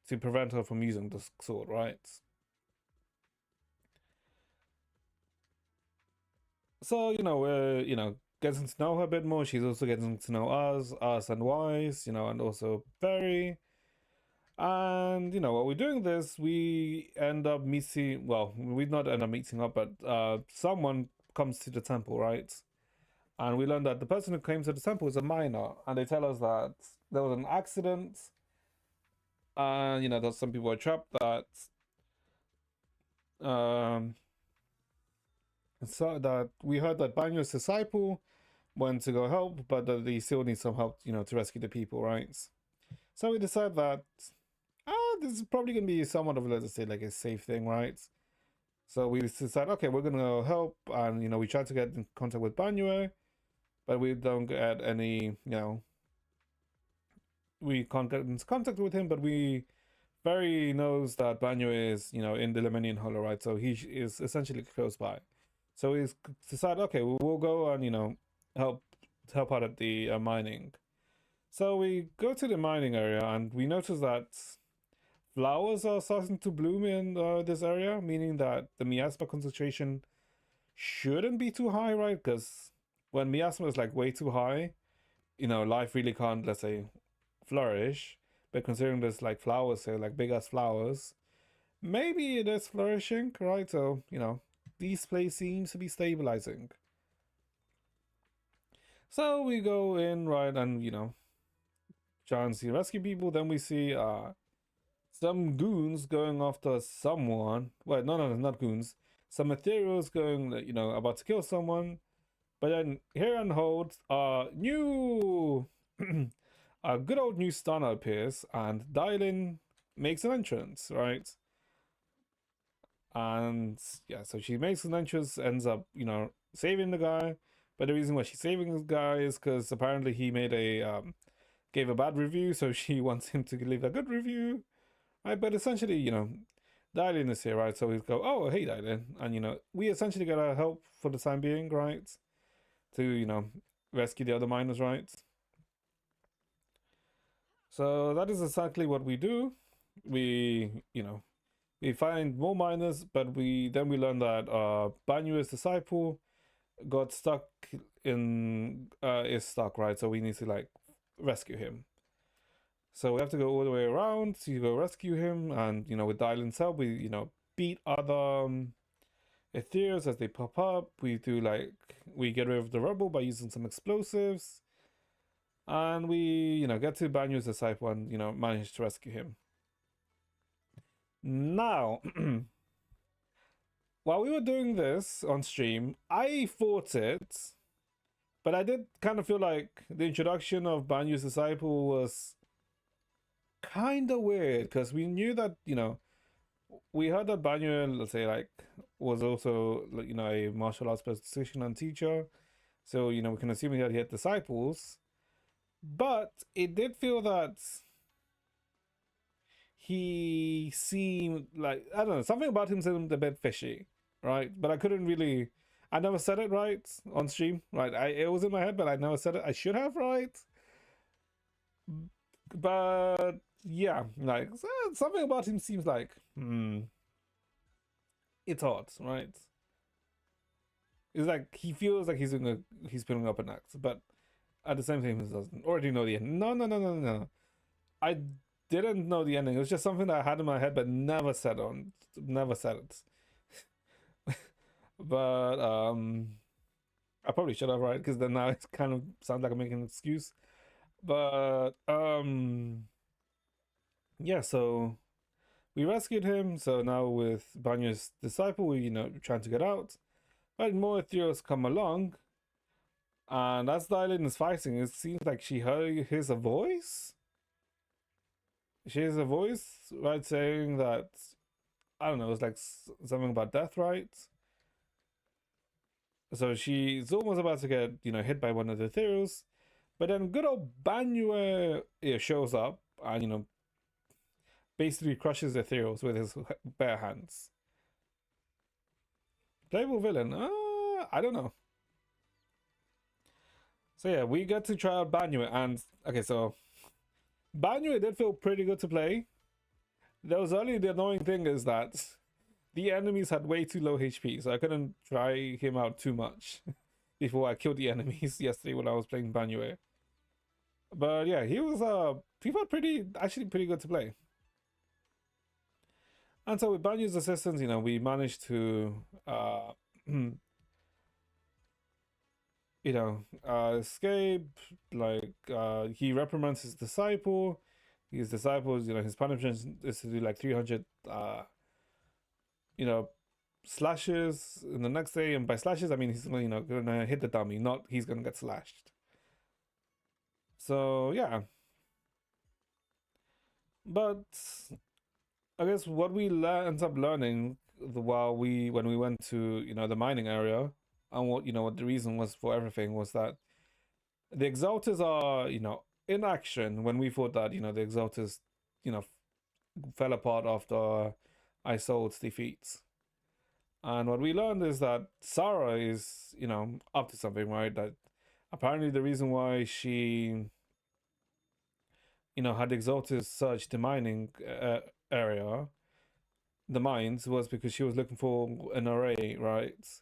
to prevent her from using the sword, right? So we're getting to know her a bit more. She's also getting to know us and Wise, and also Barry. And while we're doing this, we end up meeting. Well, we not end up meeting up, but someone comes to the temple, right? And we learn that the person who came to the temple is a miner, and they tell us that there was an accident, and that some people were trapped. Um, so that we heard that Banyo's disciple went to go help, but that they still need some help, to rescue the people, right? So we decide that this is probably gonna be somewhat of, let's say, like a safe thing, right? So we decide, okay, we're gonna go help, and we try to get in contact with Banyue, but we don't get any, we can't get in contact with him, but we very knows that Banyue is, in the Lemonian Hollow, right? So he is essentially close by. So we decide, okay, we'll go and help out at the mining. So we go to the mining area, and we notice that flowers are starting to bloom in this area, meaning that the miasma concentration shouldn't be too high, right? Because when miasma is like way too high, life really can't, let's say, flourish. But considering there's like flowers here, like big ass flowers, maybe it is flourishing, right? So, this place seems to be stabilizing. So we go in, right, and try and see rescue people. Then we see some goons going after someone. Well, no, not goons. Some ethereals going, about to kill someone. But then here on hold, new, a good old new stunner appears, and Dylan makes an entrance, right? And yeah, so she makes an entrance, ends up, saving the guy. But the reason why she's saving this guy is because apparently he made gave a bad review, so she wants him to leave a good review. Right, but essentially, Dylan is here, right? So we go, oh, hey, Dylan. And, we essentially got our help for the time being, right? To, rescue the other miners, right? So that is exactly what we do. We, we find more miners, but we learn that Banyu's disciple got stuck is stuck, right? So we need to like rescue him. So we have to go all the way around to go rescue him, and with Dylan's help, we beat other ethereals as they pop up. We do we get rid of the rubble by using some explosives, and we get to Banyu's disciple and manage to rescue him. Now, while we were doing this on stream, I fought it, but I did kind of feel like the introduction of Banyu's disciple was kind of weird because we knew that, we heard that Banyu, let's say, like, was also, like, a martial arts practitioner and teacher. So, we can assume that he had disciples. But it did feel that he seemed like, I don't know, something about him seemed a bit fishy, right? But I couldn't really, I never said it right on stream, right? It was in my head, but I never said it. I should have, right? But yeah, like, something about him seems like, it's odd, right? It's like he feels like he's putting up an act, but at the same time he doesn't already know the end. No, no, no, no, no. I didn't know the ending. It was just something that I had in my head, but never said it. But I probably should have, right? Because then now it kind of sounds like I'm making an excuse. But yeah. So we rescued him. So now with Banya's disciple, we trying to get out. But more ethereals come along, and as Dylan is fighting, it seems like she hears a voice. She hears a voice, right, saying that, I don't know, it's like something about death, right? So she's almost about to get, hit by one of the ethereals. But then good old Banue shows up and, basically crushes the ethereals with his bare hands. Playable villain? I don't know. So yeah, we get to try out Banue, and okay, so Banue did feel pretty good to play. There was only the annoying thing is that the enemies had way too low HP, so I couldn't try him out too much before I killed the enemies yesterday when I was playing Banue. But yeah, he felt actually pretty good to play. And so with Banyu's assistance, we managed to escape. Like, he reprimands his disciple. His disciples, his punishment is to do like 300 slashes in the next day, and by slashes I mean he's gonna hit the dummy, not he's gonna get slashed. So yeah, but I guess what we ends up learning when we went to the mining area, and what the reason was for everything was that the exalters are in action when we thought that the exalters fell apart after Isolde's defeat. And what we learned is that Sarah is, up to something, right? That apparently the reason why she, had Exalted search the mining area, the mines, was because she was looking for an array, right?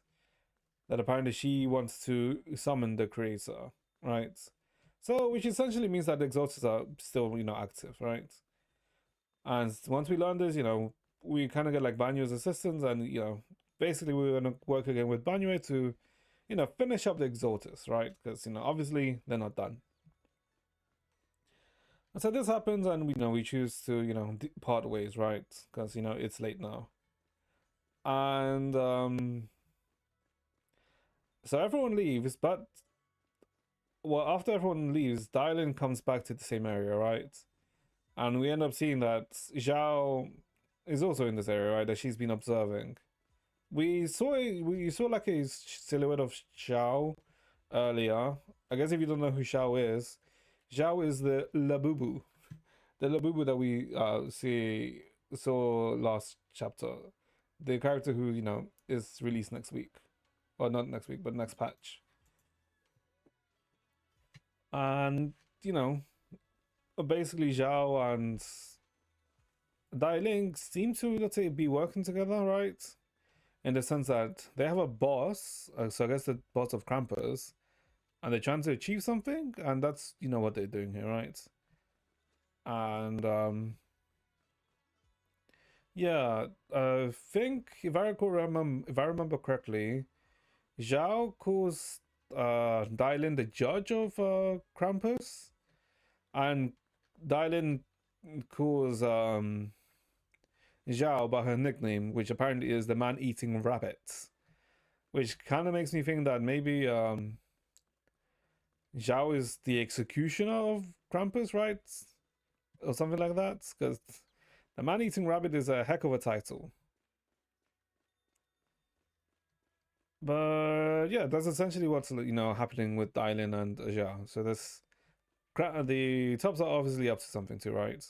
That apparently she wants to summon the creator, right? So, which essentially means that the Exalters are still, active, right? And once we learn this, we kind of get like Banyu's assistance, and basically we're gonna work again with Banue to, finish up the Exalters, right? Because obviously they're not done. And so this happens, and we choose to part ways, right? Because it's late now, and so everyone leaves, but well, after everyone leaves, Dylan comes back to the same area, right? And we end up seeing that Zhao is also in this area, right? That she's been observing. We saw like a silhouette of Xiao earlier. I guess if you don't know who Xiao is the Labubu, the Labubu that we saw last chapter, the character who is released next week, or not next week, but next patch. And basically Zhao and Dai Ling seem to, let's say, be working together, right? In the sense that they have a boss, so I guess the boss of Krampus, and they're trying to achieve something, and that's what they're doing here, right? And yeah, I think if I remember correctly, Zhao calls Dylan the judge of Krampus, and Dylan calls Zhao by her nickname, which apparently is the man-eating rabbit, which kind of makes me think that maybe Zhao is the executioner of Krampus, right? Or something like that, because the man-eating rabbit is a heck of a title. But yeah, that's essentially what's happening with Dylan and Zhao. So the tops are obviously up to something too, right?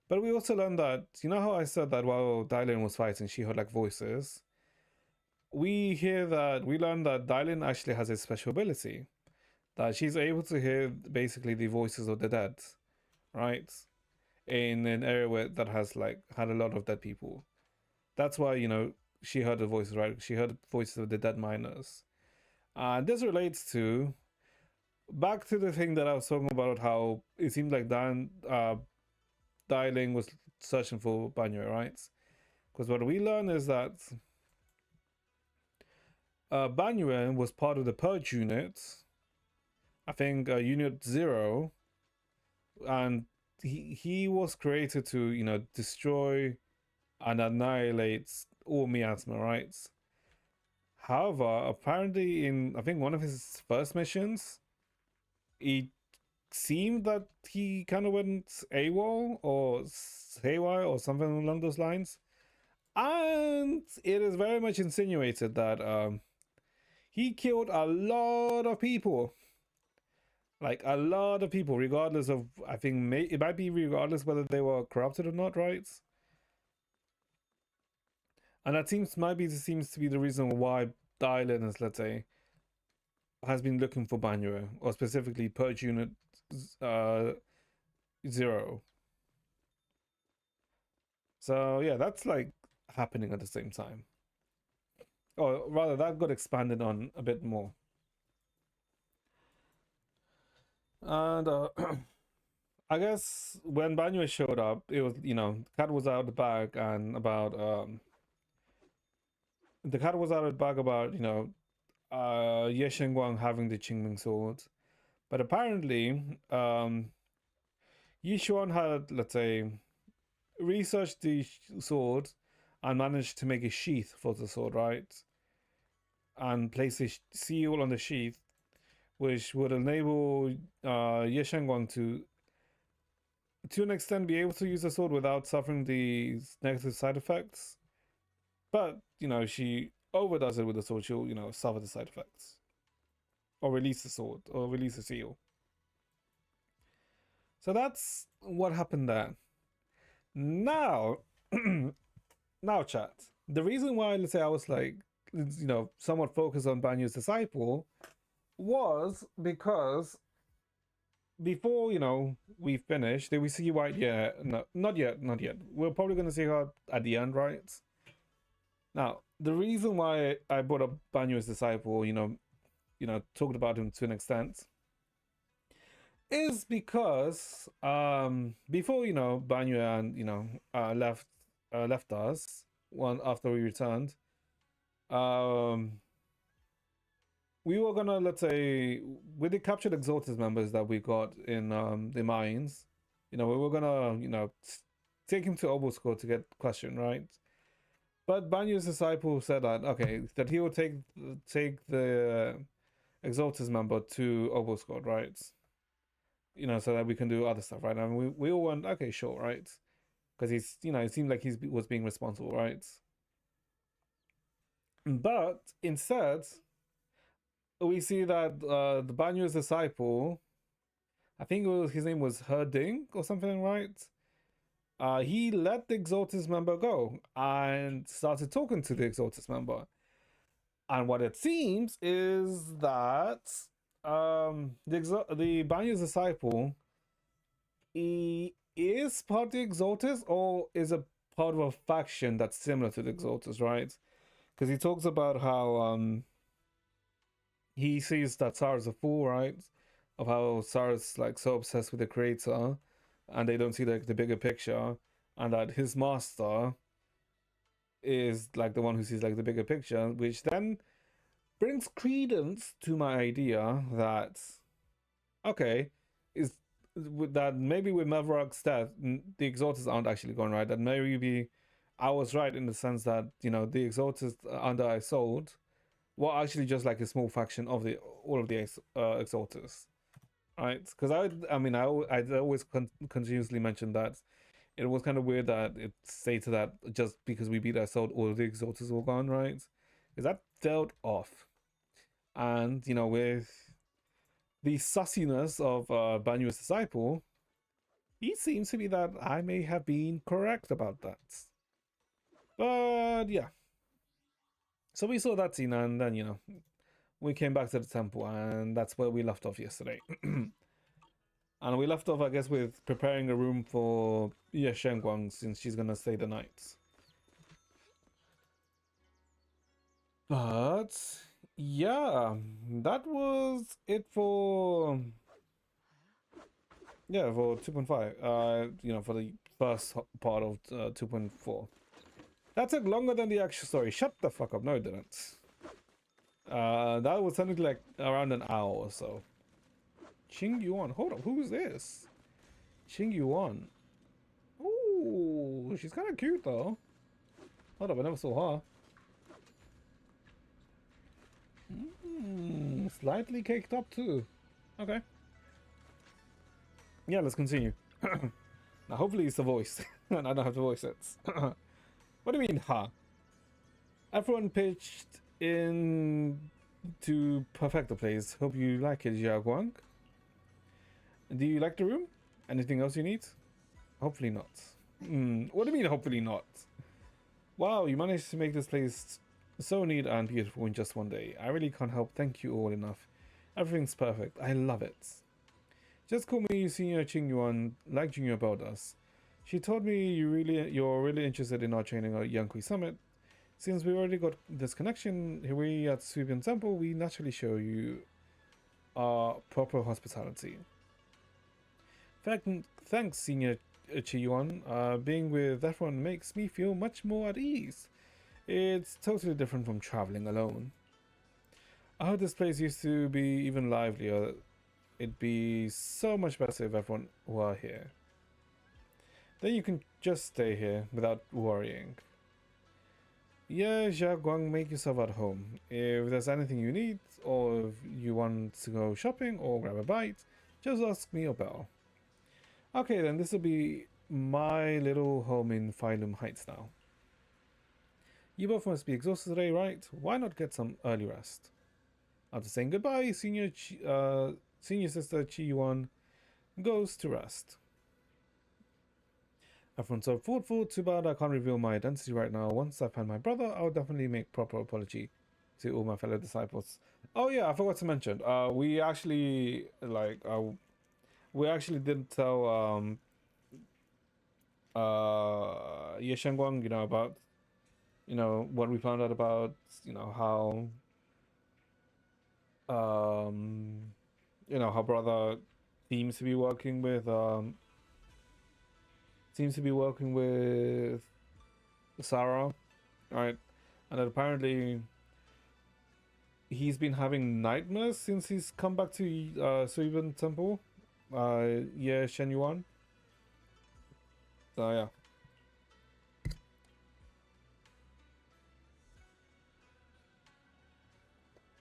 But we also learned that how I said that while Dylan was fighting, she heard like voices. We learned that Dylan actually has a special ability that she's able to hear basically the voices of the dead, right? In an area that has like had a lot of dead people. That's why she heard the voices, right? She heard the voices of the dead miners. This relates to back to the thing that I was talking about, how it seemed like Dailing was searching for Banyo, right? Because what we learn is that Banyue was part of the Purge unit, I think Unit 0, and he was created to, destroy and annihilate all miasma, right? However, apparently in, I think, one of his first missions, it seemed that he kind of went AWOL or haywire or something along those lines. And it is very much insinuated that he killed a lot of people. Like a lot of people, regardless of, I think it might be regardless whether they were corrupted or not, right? And that seems to be the reason why Dylan is, let's say, has been looking for Banyo, or specifically Purge Unit 0. So yeah, that's like happening at the same time. Or rather, that got expanded on a bit more. And I guess when Banyo showed up, it was, cat was out of the bag and about the cat was out of the bag about, Ye Shengguang having the Qingming sword. But apparently, Yi Xuan had, let's say, researched the sword and managed to make a sheath for the sword, right? And place a seal on the sheath, which would enable Ye Shengguang to an extent, be able to use the sword without suffering the negative side effects. But, she overdoes it with the sword, she'll, suffer the side effects. Or release the sword, or release the seal. So that's what happened there. Now, now, chat. The reason why, let's say, I was like, somewhat focused on Banyo's disciple was because before, we finish, did we see White yet? No, not yet. We're probably going to see her at the end, right? Now, the reason why I brought up Banyo's disciple, talked about him to an extent, is because before Banyo and left us after we returned, we were gonna, let's say, with the captured Exalted members that we got in the mines, we were gonna take him to Oboscore to get questioned, right? But Banyo's disciple said that he would take the Exalted member to Oboscore, right? So that we can do other stuff, right? I mean, we all went, okay, sure, right? Because he's, it seemed like he was being responsible, right? But instead, we see that the Banyo's disciple, I think his name was Herding or something, right? He let the Exaltus member go and started talking to the Exaltus member. And what it seems is that the Banyo's disciple, he is part of the Exaltus, or is a part of a faction that's similar to the Exaltus, right? Because he talks about how he sees that Sarah's a fool, right? Of how Sarah's like so obsessed with the creator, and they don't see like the bigger picture, and that his master is like the one who sees like the bigger picture, which then brings credence to my idea that okay, is that maybe with Maverick's death, the Exalters aren't actually gone, right? That maybe I was right in the sense that, you know, the exalters under I sold were actually just like a small faction of the all of the exalters, right? Because I mean, I always continuously mention that it was kind of weird that it stated that just because we beat I sold all of the exalters were gone, right? Because that felt off. And, you know, with the sussiness of Banua's disciple, it seems to be that I may have been correct about that. But yeah. So we saw that scene, and then, you know, we came back to the temple, and that's where we left off yesterday. And we left off, I guess, with preparing a room for Ye Shenguang since she's gonna stay the night. But yeah, that was it for for 2.5. You know, for the first part of 2.4. That took longer than the actual story. Shut the fuck up. No, it didn't. That was something like around an hour or so. Qing Yuan. Hold on. Who's this? Qing Yuan. Ooh, she's kind of cute though. Hold up, I never saw her. Slightly caked up too. Okay. Yeah, let's continue. Now, hopefully it's the voice, and I don't have to voice it. What do you mean, huh? Everyone pitched in to perfect the place. Hope you like it, Jiaguang. Do you like the room? Anything else you need? Hopefully not. What do you mean, hopefully not? Wow, you managed to make this place so neat and beautiful in just one day. I really can't help thank you all enough. Everything's perfect. I love it. Just call me Senior Qingyuan, like Junior about us. She told me you're really interested in our training at Yankui Summit. Since we already got this connection here at Subian Temple, we naturally show you our proper hospitality. Thanks, Senior Qiyuan. Being with everyone makes me feel much more at ease. It's totally different from traveling alone. I heard this place used to be even livelier. It'd be so much better if everyone were here. Then you can just stay here without worrying. Yeah, Jiaguang, make yourself at home. If there's anything you need, or if you want to go shopping or grab a bite, just ask me or Belle. Okay, then this will be my little home in Phylum Heights now. You both must be exhausted today, right? Why not get some early rest? After saying goodbye, Senior Sister Chi Yuan goes to rest. Everyone's so thoughtful, too bad I can't reveal my identity right now. Once I find my brother, I'll definitely make proper apology to all my fellow disciples. Oh yeah, I forgot to mention, we actually didn't tell Ye Shengguang, you know, about, you know, what we found out about, you know, how brother seems to be working with Sarah, right? And that apparently he's been having nightmares since he's come back to Suiban Temple, yeah, Shenyuan. So yeah.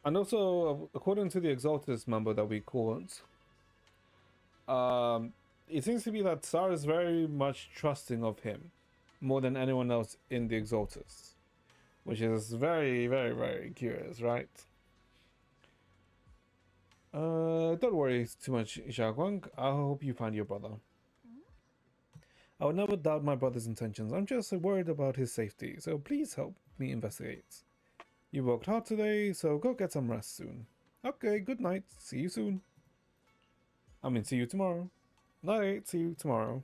And also, according to the Exaltus member that we caught, it seems to be that Sarah is very much trusting of him more than anyone else in the Exaltus, which is very, very, very curious, right? Don't worry too much, Xiaoguang. I hope you find your brother. I would never doubt my brother's intentions. I'm just worried about his safety, so please help me investigate. You worked hard today, so go get some rest soon. Okay, good night. See you soon. I mean, see you tomorrow. Night, see you tomorrow.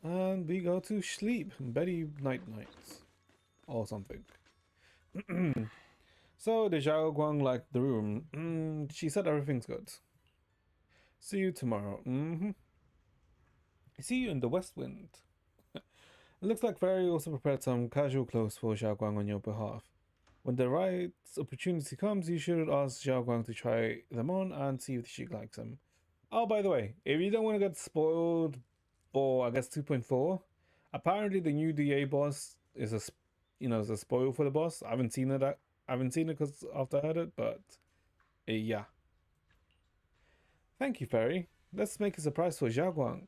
And we go to sleep. Betty night. Or something. So, the Zhao Guang liked the room. She said everything's good. See you tomorrow. See you in the West Wind. It looks like Fairy also prepared some casual clothes for Zhao Guang on your behalf. When the right opportunity comes, you should ask Zhao Guang to try them on and see if she likes them. Oh, by the way, if you don't want to get spoiled for I guess 2.4. Apparently, the new DA boss is is a spoil for the boss. I haven't seen it. I haven't seen it because after I heard it, but yeah. Thank you, Fairy. Let's make a surprise for Xiaoguang.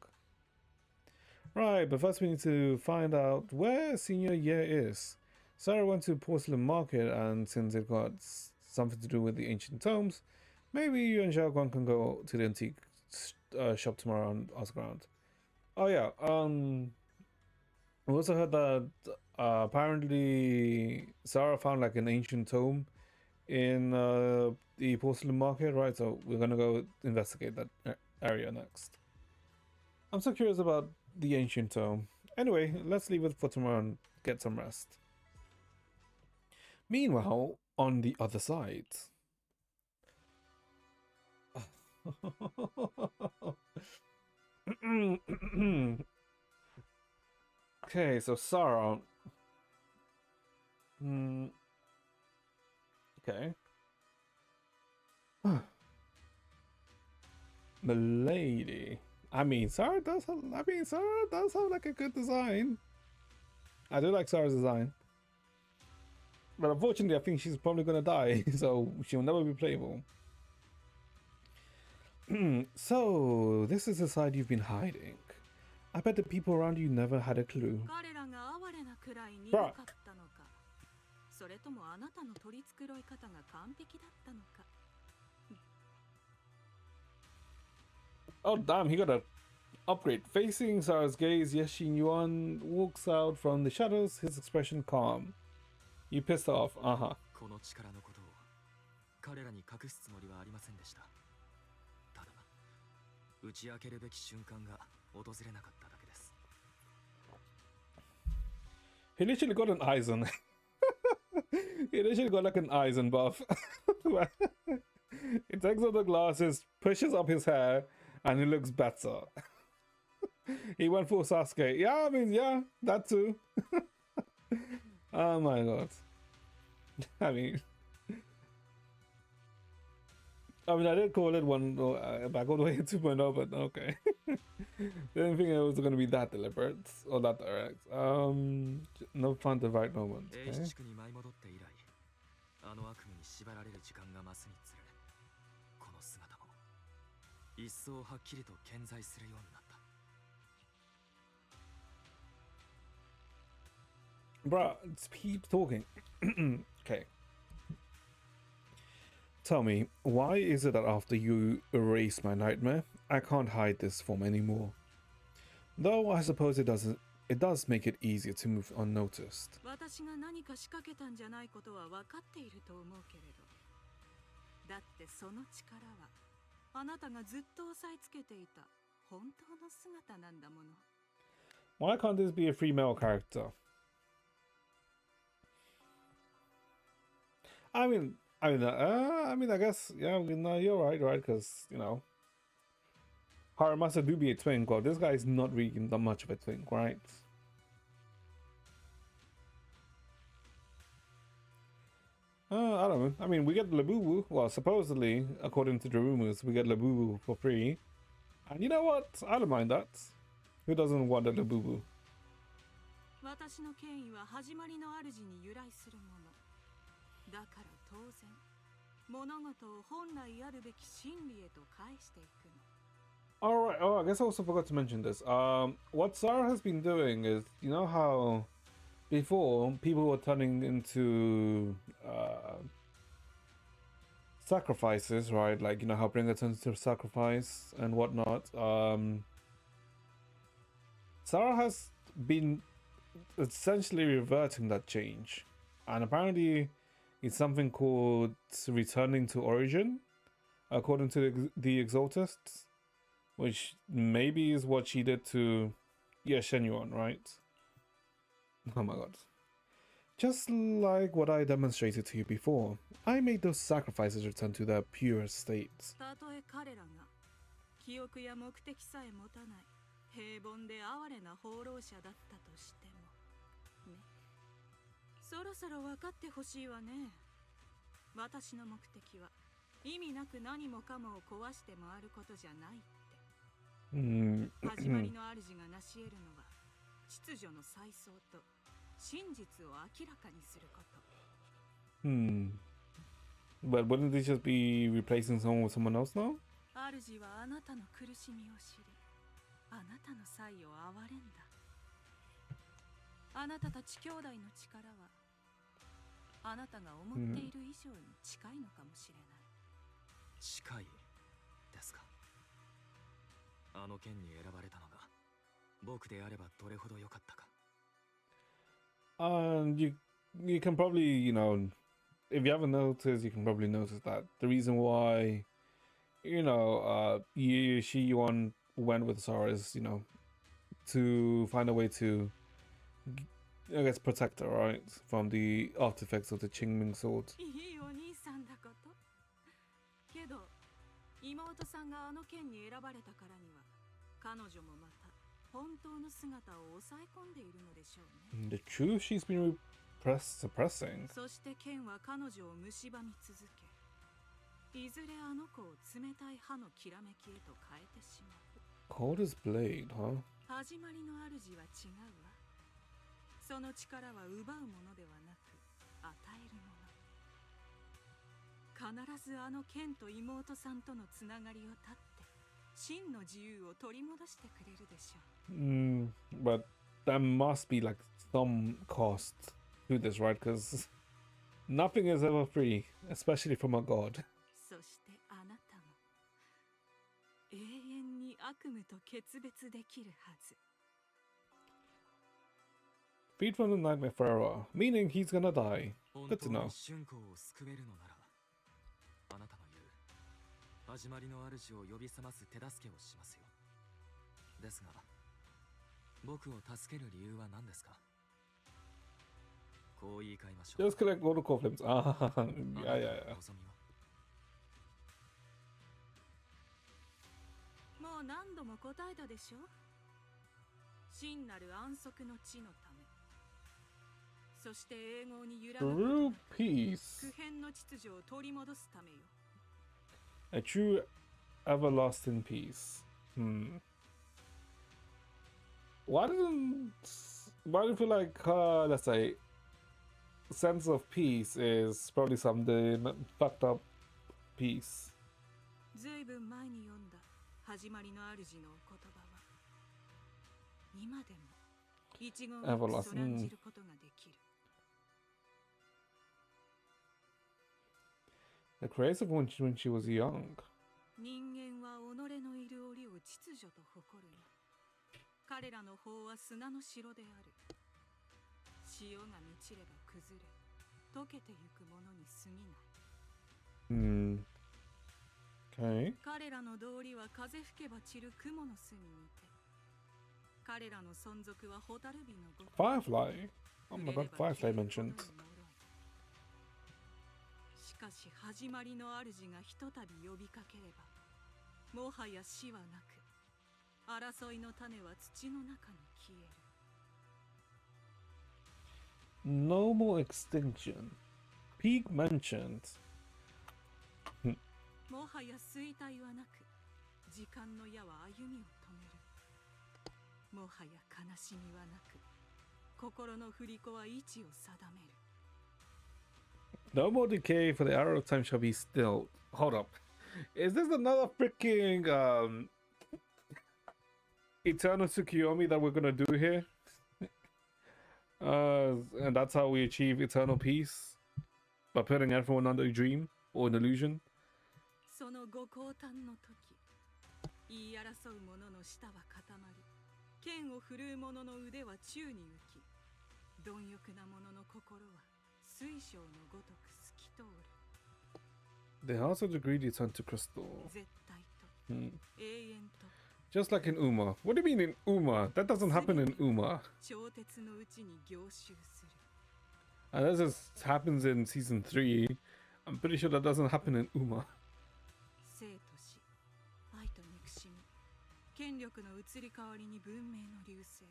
Right, but first we need to find out where Senior Ye is. Sarah went to Porcelain Market, and since it got something to do with the ancient tomes, maybe you and Xiaoguang can go to the antique shop tomorrow on Osground. Oh yeah, we also heard that apparently Sarah found like an ancient tome in the Porcelain Market, right? So we're gonna go investigate that area next. I'm so curious about the ancient tome. Anyway, let's leave it for tomorrow and get some rest. Meanwhile, on the other side. Okay, so Sarah. Okay. Milady. Sarah does have like a good design. I do like Sarah's design. But unfortunately, I think she's probably gonna die, so she'll never be playable. So, this is the side you've been hiding. I bet the people around you never had a clue. Bruh. Oh damn, he got a upgrade. Facing Sarah's gaze, Yeshin Yuan walks out from the shadows, his expression calm. You pissed off, uh-huh. He literally got an Eisen. He literally got like an Eisen buff. He takes off the glasses, pushes up his hair, and he looks better. He went full Sasuke. Yeah, yeah, that too. Oh my god. I did call it one back all the way to 2.0, but okay. Didn't think it was going to be that deliberate or that direct. No fun the right moment. Okay? Bruh, keep talking. Okay. Tell me, why is it that after you erase my nightmare, I can't hide this form anymore? Though I suppose it does make it easier to move unnoticed. Why can't this be a female character? I guess, yeah, no, you're right, because, Haramasa do be a twink. Well, this guy is not really that much of a twink, right? I don't know. We get Labubu. Well, supposedly, according to the rumors, we get Labubu for free. And you know what? I don't mind that. Who doesn't want a Labubu? Alright, I guess I also forgot to mention this. What Sarah has been doing is, you know how before people were turning into sacrifices, right? Like, how Bringer turns to sacrifice and whatnot. Sarah has been essentially reverting that change. And apparently it's something called returning to origin, according to the Exaltists. Which maybe is what she did to Shenyuan, right? Oh my god. Just like what I demonstrated to you before, I made those sacrifices return to their pure state. うん。始まりの主が成し得るのは秩序の再創と真実を明らかにすること。But wouldn't they just be replacing someone with someone else now? 主はあなたの苦しみを知り、あなたの才を憐れんだ。あなたたち兄弟の力はあなたが思っている以上に近いのかもしれない。近いですか。あの剣に選ばれたのが僕であればどれほど良かったか。You can probably, if you haven't noticed, you can probably notice that the reason why, she Yuan went with Sora is, to find a way to, I guess, protect her, right, from the after effects of the Qingming sword. いいお兄さんだこと。けど妹さんがあの剣に選ばれたからには彼女もまた本当の姿を抑え込んでいるのでしょうね。 The truth she's been suppressing. そして剣は彼女を蝕み続け、いずれあの子を冷たい刃のきらめきへと変えてしまう。 Cold as blade, huh? 始まりの主は違うわ。その力は奪うものではなく与えるもの。必ずあの剣と妹さんとのつながりを断って真の自由を取り戻してくれるでしょう。But there must be like some cost to this, right? Because nothing is ever free, especially from a god. そしてあなたも永遠に悪夢と決別できるはず。Freed from the nightmare forever, meaning he's gonna die. 本 Good 当 to know. に春光を救えるのなら、あなたの言う始まりの主を呼び覚ます手助けをしますよ。ですが僕を助ける理由は何ですか。こう言い換えましょう。 Just collect all the core flames. Ah, あなた yeah, の yeah, yeah. 望みは。もう何度も答えたでしょ。真なる安息の地のため、そして永劫に揺らぐことな True く peace. 不変の秩序を取り戻すためよ。 A true everlasting peace. Why do you feel like let's say sense of peace is probably something fucked up peace? ずいぶん前に読んだ始まりの主のお言葉は今でも一言一句そらんじることができる。 The creative when she was young. 人間は己のいる折を秩序と誇るが、彼らの法は砂の城である。潮が満ちれば崩れ、溶けてゆくものに過ぎない。Okay. 彼らの道理は風吹けば散る雲の巣に似て、彼らの存続は蛍火のごとく。 Firefly. Oh my god, Firefly mentioned. しかし始まりの主がひとたび呼びかければ、もはや死はなく、争いの種は土の中に消える。 No more extinction. Peak mentioned. もはや衰退はなく、時間の矢は歩みを止める。もはや悲しみはなく、心の振り子は位置を定める。 No more decay, for the arrow of time shall be still. Hold up. Is this another freaking Eternal Tsukiyomi that we're gonna do here? And that's how we achieve eternal peace? By putting everyone under a dream or an illusion? そのご降誕の時、言い争う者の舌は固まり、剣を振るう者の腕は宙に浮き、貪欲な者の心は水晶のごとく透き通る。 The hearts of the greedy turn to crystal. 絶対と、永遠と。 Just like in Uma. What do you mean in Uma? That doesn't happen in Uma. 超鉄のうちに凝集する。 And that just happens in season 3. I'm pretty sure that doesn't happen in Uma. 生と死、愛と憎しみ、権力の移り変わりに文明の隆盛。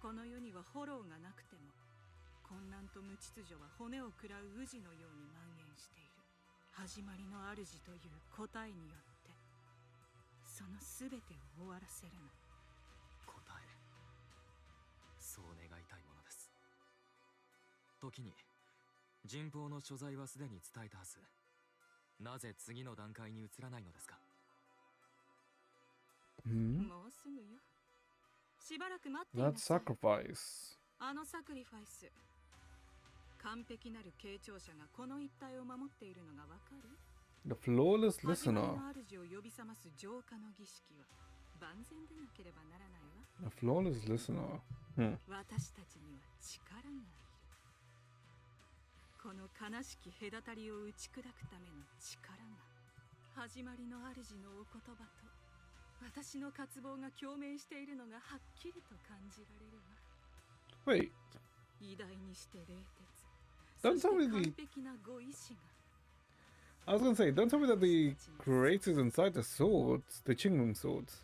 この世には炎がなくても、混乱と無秩序は骨を食らう宇治のように蔓延している。始まりの主という答えによって、その全てを終わらせるの。答え、そう願いたいものです。時に人痘の所在はすでに伝えたはず。なぜ次の段階に移らないのですか。もうすぐよ。しばらく待っていな That さい。 sacrifice. あのサクリファイス、完璧なる継承者がこの一帯を守っているのがわかる？ The flawless 始まり listener. の主を呼び覚ます浄化の儀式は万全でなければならないわ。 The flawless listener. 私たちには力がいる。この悲しき隔たりを打ち砕くための力が、始まりの主のお言葉と私の渇望が共鳴しているのがはっきりと感じられるわ。 Wait, 偉大にして冷徹、 don't そして tell me 完 the. 璧なご意志が。 I was gonna say, don't tell me that the creators inside the swords, the Qingming swords.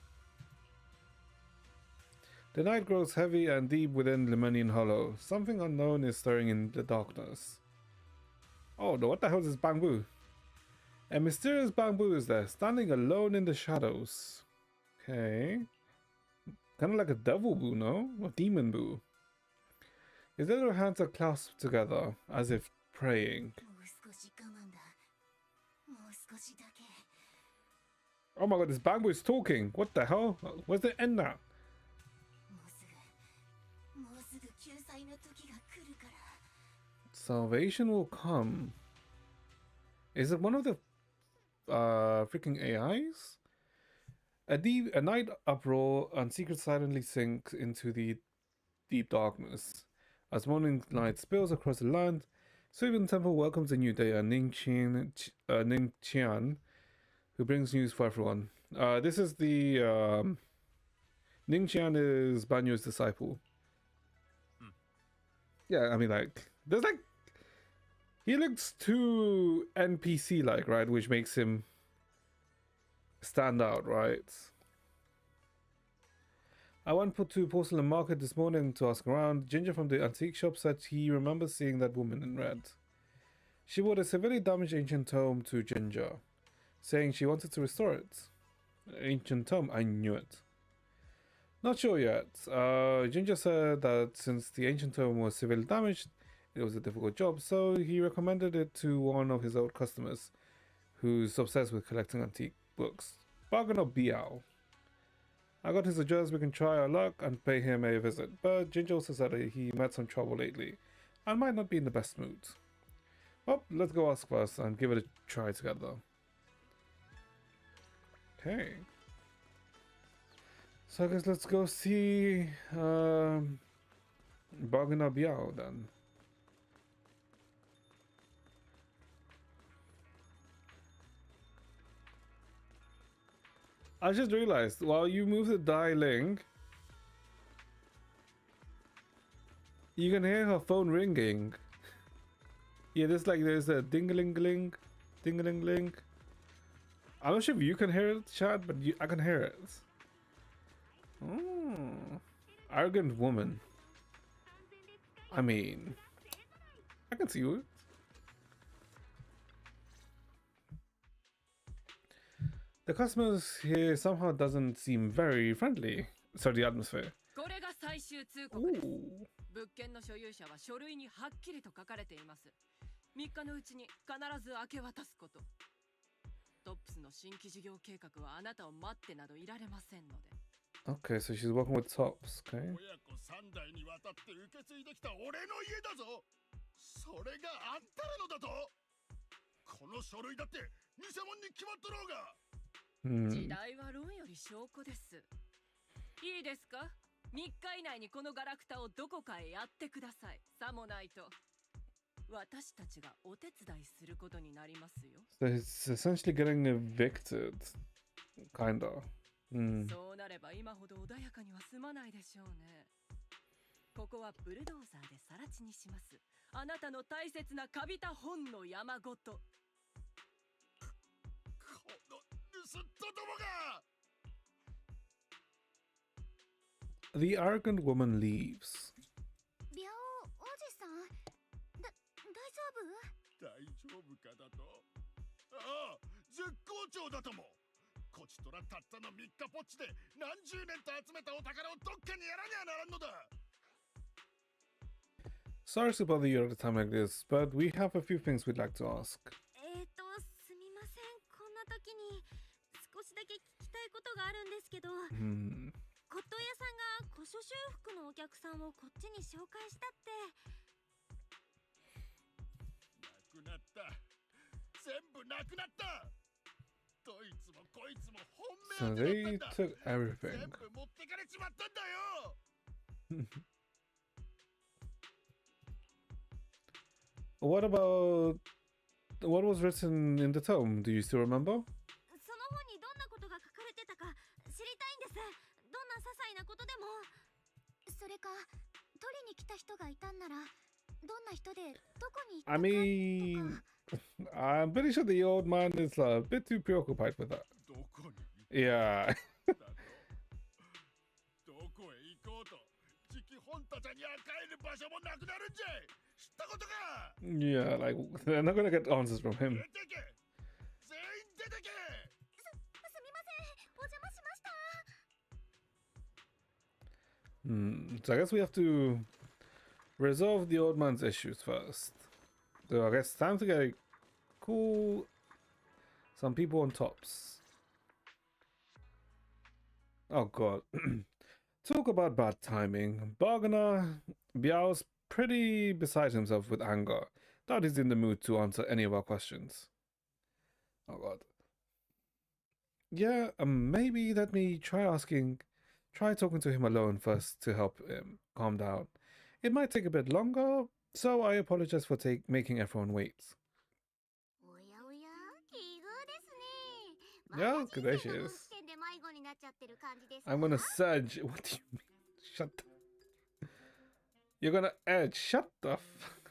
The night grows heavy and deep within Lemonian Hollow. Something unknown is stirring in the darkness. Oh, what the hell is this bamboo? A mysterious bamboo is there, standing alone in the shadows. Okay. Kind of like a devil boo, no? Or demon boo. His little hands are clasped together, as if praying. Oh my god, this bamboo is talking. What the hell? Where's the end now? Salvation will come. Is it one of the freaking AIs? A night uproar and secret silently sinks into the deep darkness. As morning light spills across the land, Suibin Temple welcomes a new day, and Ning Qian, who brings news for everyone. This is the Ning Qian is Banyo's disciple. Yeah, I mean, like, there's like, he looks too NPC like, right, which makes him stand out, right? I went to Porcelain Market this morning to ask around. Ginger from the antique shop said he remembers seeing that woman in red. She brought a severely damaged ancient tome to Ginger, saying she wanted to restore it. Ancient tome, I knew it. Not sure yet. Ginger said that since the ancient tome was severely damaged, it was a difficult job, so he recommended it to one of his old customers, who's obsessed with collecting antique books. Bargain or Biao. I got his address, we can try our luck and pay him a visit, but Ginger also said that he met some trouble lately and might not be in the best mood. Well, let's go ask first and give it a try together. Okay. So I guess let's go see Bargain or Biao then. I just realized while you move the dialing, you can hear her phone ringing. Yeah, there's a ding-a-ling-a-ling, ding-a-ling-ling. I'm not sure if you can hear it, Chad, but I can hear it. Oh, arrogant woman. I mean, I can see it. The customers here somehow doesn't seem very friendly. So the atmosphere. これが最終通告です。 Ooh. 物件の所有者は書類にはっきりと書かれています。3日のうちに必ず明け渡すこと。トップスの新規事業計画はあなたを待ってなどいられませんので。 Okay, so she's working with Tops, okay? 親子3代にわたって受け継いできた俺の家だぞ。それがあんたらのだと。この書類だって偽物に決まっとろうが。時代は論より証拠です。いいですか？3日以内にこのガラクタをどこかへやってください。さもないと私たちがお手伝いすることになりますよ。 So it's essentially getting evicted, kinda. そうなれば今ほど穏やかには済まないでしょうね。ここはブルドーザーで更地にします。あなたの大切なカビた本の山ごと。この盗っ人どもが。 The arrogant woman leaves. ビャオおじさん、大丈夫？大丈夫かだと。ああ、絶好調だとも。こちとらたったの3日ぽっちで何十年と集めたお宝をどっかにやらにゃならんのだ。 Sorry to bother you at a time like this, but we have a few things we'd like to ask. すみません。こんな時に少しだけ聞きたいことがあるんですけど、 Hmm. 骨董屋さんが古書修復のお客さんをこっちに紹介したって。なくなった。全部なくなった。どいつもこいつも本 So 命 they だったんだ。 took 全 everything. 部持ってかれちまったんだよ。 What about what was written in the tome? Do you still remember? その本にどんなことが書かれてたか知りたいんです。どんな些細なことでも。それか取りに来た人がいたんなら、どんな人でどこに行ったか I mean, I'm pretty sure the old man is a bit too preoccupied with that. どこに Yeah. 行ったの？どこへ行こうと、次期本たちには帰る場所もなくなるんじゃい。知ったことか。 Yeah, like they're not gonna get answers from 出 him. てけ。全員出てけ。すみません。お邪魔しました。 So I guess we have to resolve the old man's issues first. So I guess time to get cool some people on tops. Oh god. Talk about bad timing. Bargainer Biao's pretty beside himself with anger. Doubt he's in the mood to answer any of our questions. Oh god. Yeah, maybe let me try talking to him alone first to help him calm down. It might take a bit longer, so I apologize for making everyone wait. おやおや、奇遇ですね。 Yeah, good day she is. で迷子になっちゃってる感じですか？ I'm gonna surge. What do you mean? Shut up. You're gonna edge. Shut the fuck.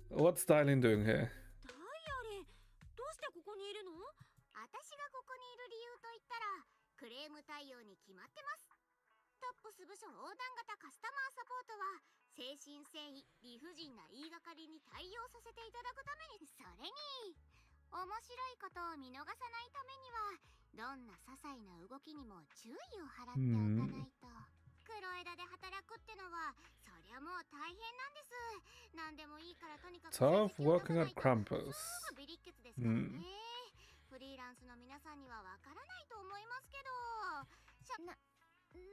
What's Styling doing here? ダイアリー、どうしてここにいるの？私がここにいる理由と言ったら、クレーム対応に決まってます。トップス部署横断型カスタマーサポートは、誠心誠意理不尽な言いがかりに対応させていただくために、それに面白いことを見逃さないためには、どんな些細な動きにも注意を払っておかないと。黒枝で働くってのは、そりゃもう大変なんです。何でもいいからとにかく Tough working at Krampus. ビリッケツですからね。フリーランスの皆さんにはわからないと思いますけど、な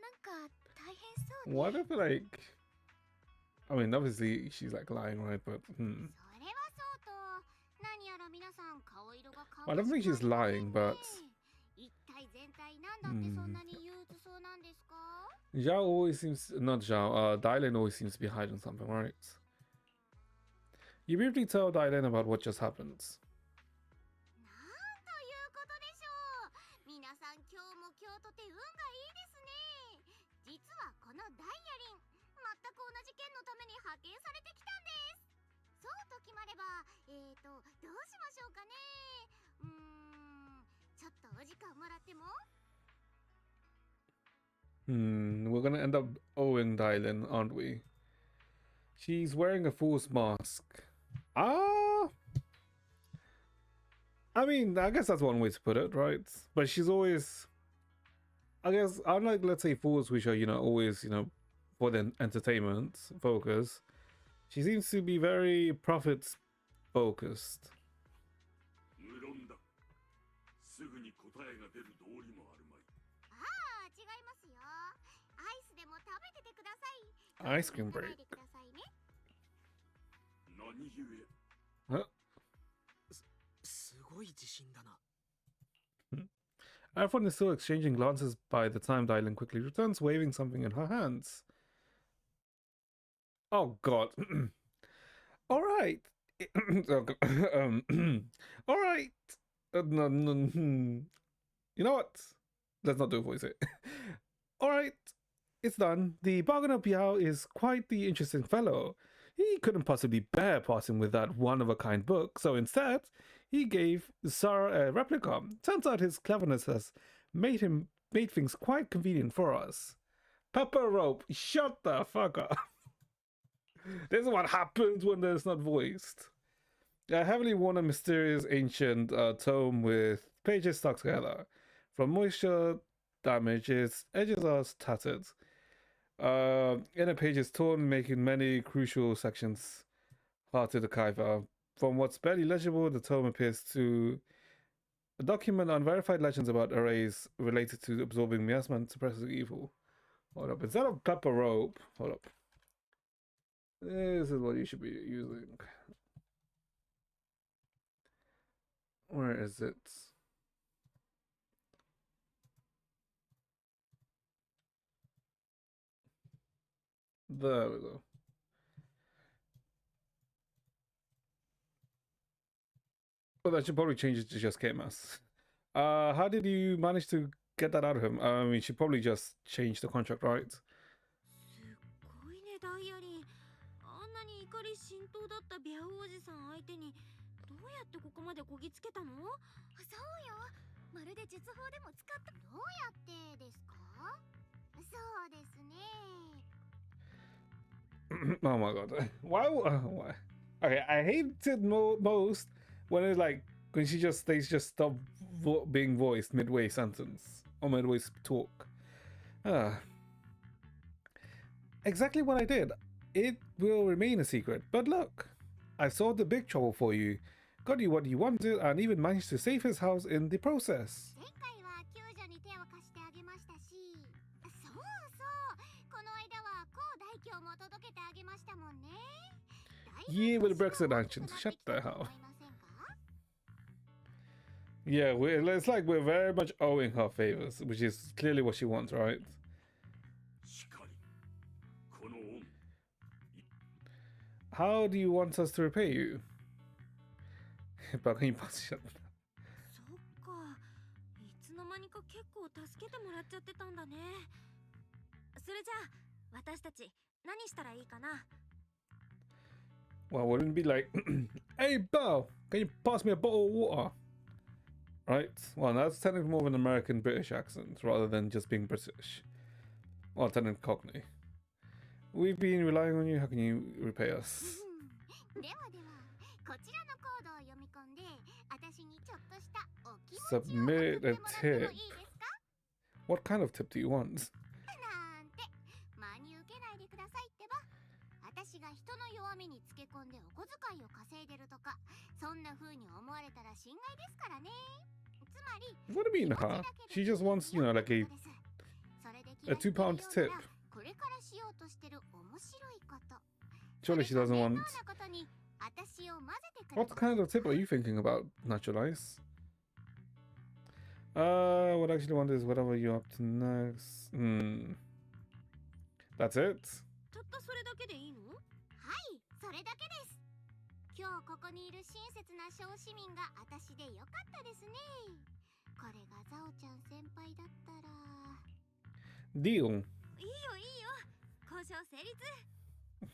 んか大変そうね。 What if like I mean obviously she's like lying, right? But それはそうと、何やら皆さん顔色が変 I わ don't think she's lying, but 一体全体なんだってそんなに憂鬱そうなんですか？ Zhao always seems not Zhao, Dylan always seems to be hiding something, right? You briefly tell Dylan about what just happened. なんということでしょう。皆さん今日も今日とて運がいいですね。実はこのダイヤリン、全く同じ件のために派遣されてきたんです。そうと決まれば、どうしましょうかね。ちょっとお時間もらっても？ We're gonna end up owing Dylan, aren't we? She's wearing a fool's mask. I mean, I guess that's one way to put it, right? But she's always, I guess, unlike, let's say, fools, which are, always, for the entertainment focus, she seems to be very profit focused. 無論だ。すぐに答えが出る道理もあるまい。ああ、違いますよ。アイスでも食べててください。 Ice cream break. くださいね。何故？ Huh? すごい自信だな。 Everyone is still exchanging glances by the time Dylan quickly returns, waving something in her hands. Oh god. Alright. Alright. No. You know what? Let's not do a voice it. Alright. It's done. The bargainer Biao is quite the interesting fellow. He couldn't possibly bear parting with that one-of-a-kind book, so instead, he gave Sarah a replica. Turns out his cleverness has made things quite convenient for us. Pepper Rope, shut the fuck up. This is what happens when there's not voiced. A heavily worn and mysterious ancient tome with pages stuck together. From moisture damage, its edges are tattered. Inner page is torn, making many crucial sections hard to decipher. From what's barely legible, the tome appears to document unverified legends about arrays related to absorbing miasma and suppressing evil. Hold up. Instead of pepper rope, hold up. This is what you should be using. Where is it? There we go. Well, I should probably change it to just KMS. How did you manage to get that out of him? I mean, she probably just changed the contract, right? すごいね、ダイアリー。あんなに怒り心頭だったビア王子さん相手にどうやってここまでこぎつけたの？そうよ。まるで術法でも使った。どうやってですか？そうですね。Oh my god. Why? Why? Okay, I hate it most when it's like when she just stays just stop being voiced midway sentence or midway talk. Exactly what I did. It will remain a secret. But look, I solved the big trouble for you, got you what you wanted, and even managed to save his house in the process. 前回は救助に手を貸してあげましたし、そうそう。この間は高大凶も届けてあげましたもんね。Yeah, with the Brexit actions. Shut the hell. Yeah, it's like we're very much owing her favors, which is clearly what she wants, right? しかりこの恩 How do you want us to repay you? バカにパスしちゃった。そっか。いつの間にか結構助けてもらっちゃってたんだね。それじゃあ私たち何したらいいかな。Well, wouldn't it be like, hey, Belle, can you pass me a bottle of water? Right? Well, that's technically more of an American British accent rather than just being British. Well, technically Cockney. We've been relying on you. How can you repay us? ではでは、こちらのコードを読み込んで、私にちょっとしたお気持ちを送ってもらってもいいですか？ What kind of tip do you want? なんて、真に受けないでくださいってば。私が人の弱みにつけ込んでお小遣いを稼いでるとか、そんな風に思われたら心外ですからね。つまり、 What do you mean, huh? She just wants, you know, like a £2 tip. これからしようとしてる面白いこと。 Surely she doesn't want. What kind of tip are you thinking about, Natural Ice? What I actually want is whatever you're up to next. That's it? たったそれだけでいいの？はい、それだけです。今日ここにいる親切な小市民が私でよかったですね。これがザオちゃん先輩だったら。Deal. いいよいいよ。交渉成立。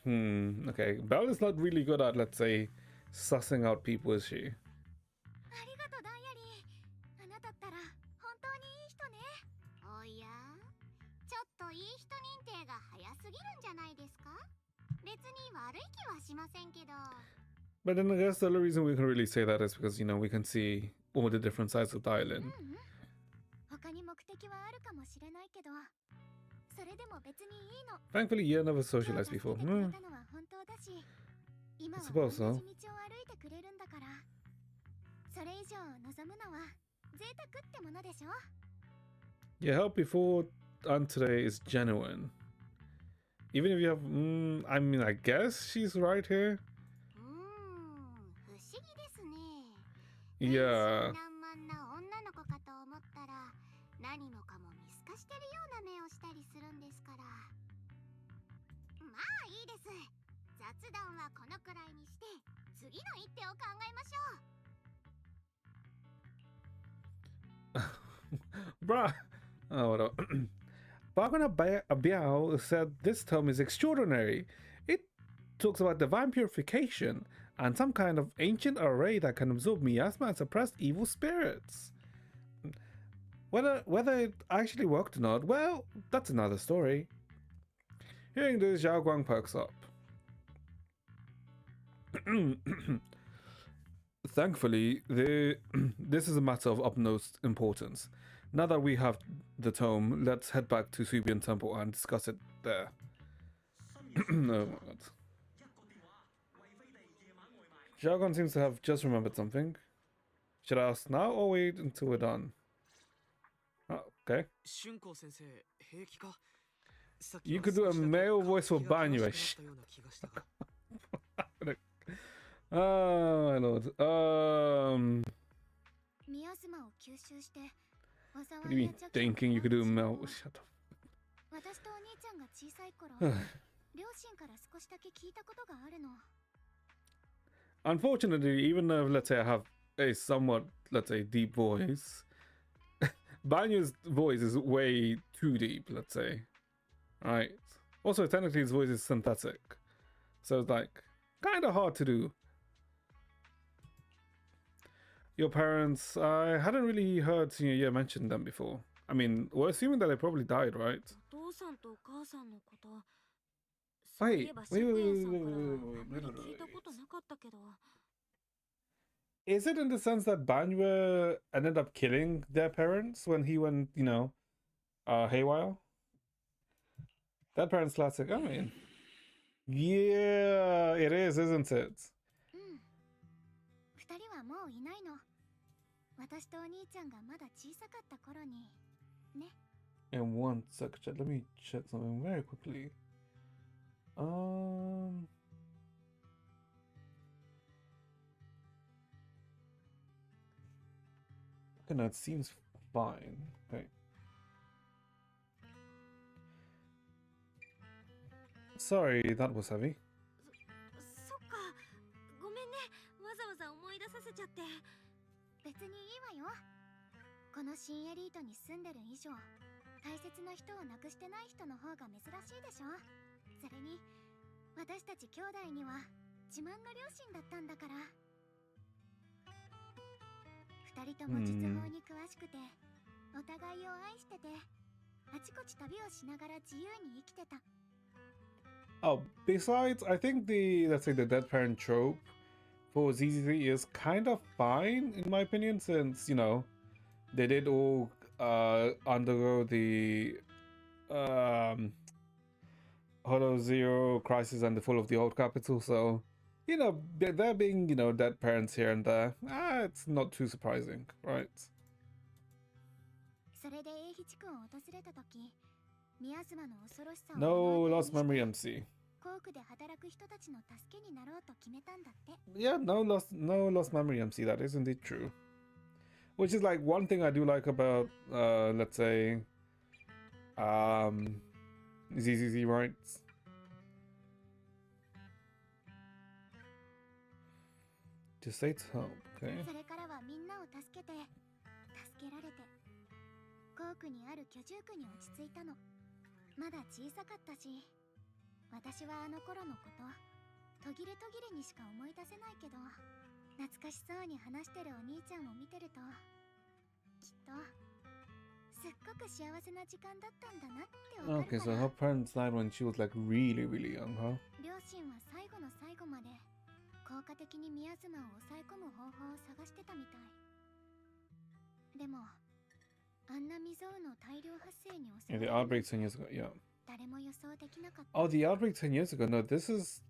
Okay. Belle is not really good at, let's say, sussing out people, is she? ありがとうダイアリー。あなたったら本当にいい人ね。おや、ちょっといい人認定が早すぎるんじゃないですか？別に悪い気はしませんけど。 But then I guess the only reason we can really say that is because, you know, we can see all the different sides of the island. 他に目的はあるかもしれないけど、それでも別にいいの。 Thankfully, you never socialized before. 今日助けてくれたのは本当だし、今は I 同 suppose じ道 so. を歩いてくれるんだから、それ以上望むのは贅沢ってものでしょ。 Your help before and today is genuine. Even if you have, I mean, I guess she's right here. 不思議ですね。 Yeah. 天真爛漫な女の子かと思ったら、何もかも見透かしてるような目をしたりするんですから。まあいいです。雑談はこのくらいにして、次の一手を考えましょう。Bruh. Oh, what up? Bagana Biao said this tome is extraordinary. It talks about divine purification and some kind of ancient array that can absorb miasma and suppress evil spirits. Whether it actually worked or not, well, that's another story. Hearing this, Zhao Guang perks up. thankfully, this is a matter of utmost importance. Now that we have the tome, let's head back to Subian Temple and discuss it there. Oh my god. Jargon seems to have just remembered something. Should I ask now or wait until we're done? Oh, okay. You could do a male voice for Banyu. Oh my lord. What do you mean thinking you could do a male? Shut up. 私とお兄ちゃんが小さい頃両親から少しだけ聞いたことがあるの Unfortunately, even though, let's say, I have a somewhat, let's say, deep voice, Banyu's voice is way too deep, let's say. Right? Also, technically, his voice is synthetic. So it's like, kind of hard to do. Your parents, I hadn't really heard you mention them before. I mean, we're assuming that they probably died, right? お父さんとお母さんのこと Wait, wait, wait, wait, wait, wait, wait, wait, 聞い wait, たことなかったけど Is it in the sense that Banyu ended up killing their parents when he went, haywire? That parent's classic. I mean, yeah, it is, isn't it? 2人はもういないの私とお兄ちゃんがまだ小さかった頃にね In one sec, chat. Let me check something very quickly. Okay, no, it seems fine. Okay. Sorry, that was heavy. そっかごめんねわざわざ思い出させちゃって別にいいわよこの新エリートに住んでる以上大切な人を亡くしてない人の方が珍しいでしょそれに私たち兄弟には自慢の両親だったんだから二人とも実法に詳しくてお互いを愛しててあちこち旅をしながら自由に生きてた Oh, besides, I think let's say the dead parent trope for ZZZ is kind of fine, in my opinion, since, they did all undergo the Hollow Zero crisis and the fall of the old capital, so, there being, dead parents here and there, it's not too surprising, right? それで英吉君を訪れた時宮妻の恐ろしさを No lost memory MC. 校区で働く人たちの助けになろうと決めたんだって Yeah, no lost memory MC. That is indeed true. Which is like one thing I do like about, let's say, ZZZ, right? To say to help, okay. それからはみんなを助けて助けられて校区にある居住区に落ち着いたのまだ小さかったし私はあの頃のこと途切れ途切れにしか思い出せないけど懐かしそうに話してるお兄ちゃんを見てるときっとすっごく幸せな時間だったんだなってわか Okay, る so から her parents died when she was like really, really young, huh? 両親は最後の最後まで効果的に宮妻を抑え込む方法を探してたみたいでもあんな未曾有の大量発生に Yeah, 襲 the わ outbreak れ 10 years ago, yeah. 誰も予想できなかった Oh, the outbreak 10 years ago. No, this is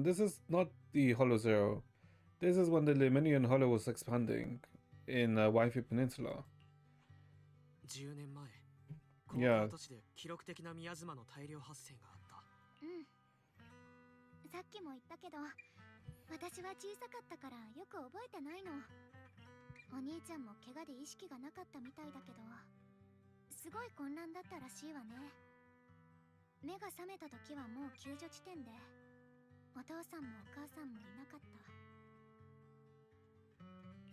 this is not the Hollow Zero. This is when the Lemnian Hollow was expanding in Waifu Peninsula. 10年前 Yeah. この都市で記録的な宮妻の大量発生があった。さっきも言ったけど私は小さかったからよく覚えてないのお兄ちゃんも怪我で意識がなかったみたいだけどすごい混乱だったらしいわね目が覚めた時はもう救助地点でお父さんもお母さんもいなかった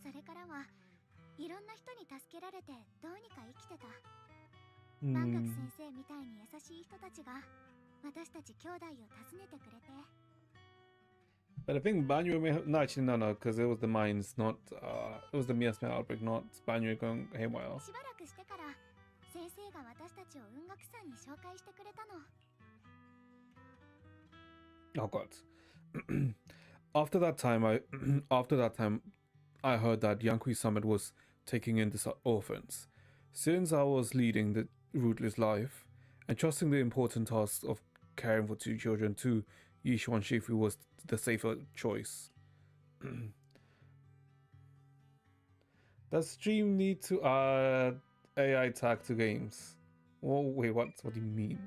それからはいろんな人に助けられてどうにか生きてた万学先生みたいに優しい人たちが私たち兄弟を訪ねてくれて But I think Banyu may have... No, actually, no, because it was the mines, not... it was the miasma outbreak, not Banyu going haywire. しばらくしてから先生が私たちを雲岳山に紹介してくれたの Oh god. After that time, I heard that Yankui Summit was taking in the orphans. Since I was leading the rootless life and trusting the important task of caring for two children to Yishuan Shifu was the safer choice. Does Stream need to add AI tag to games? Oh, wait, what? What do you mean?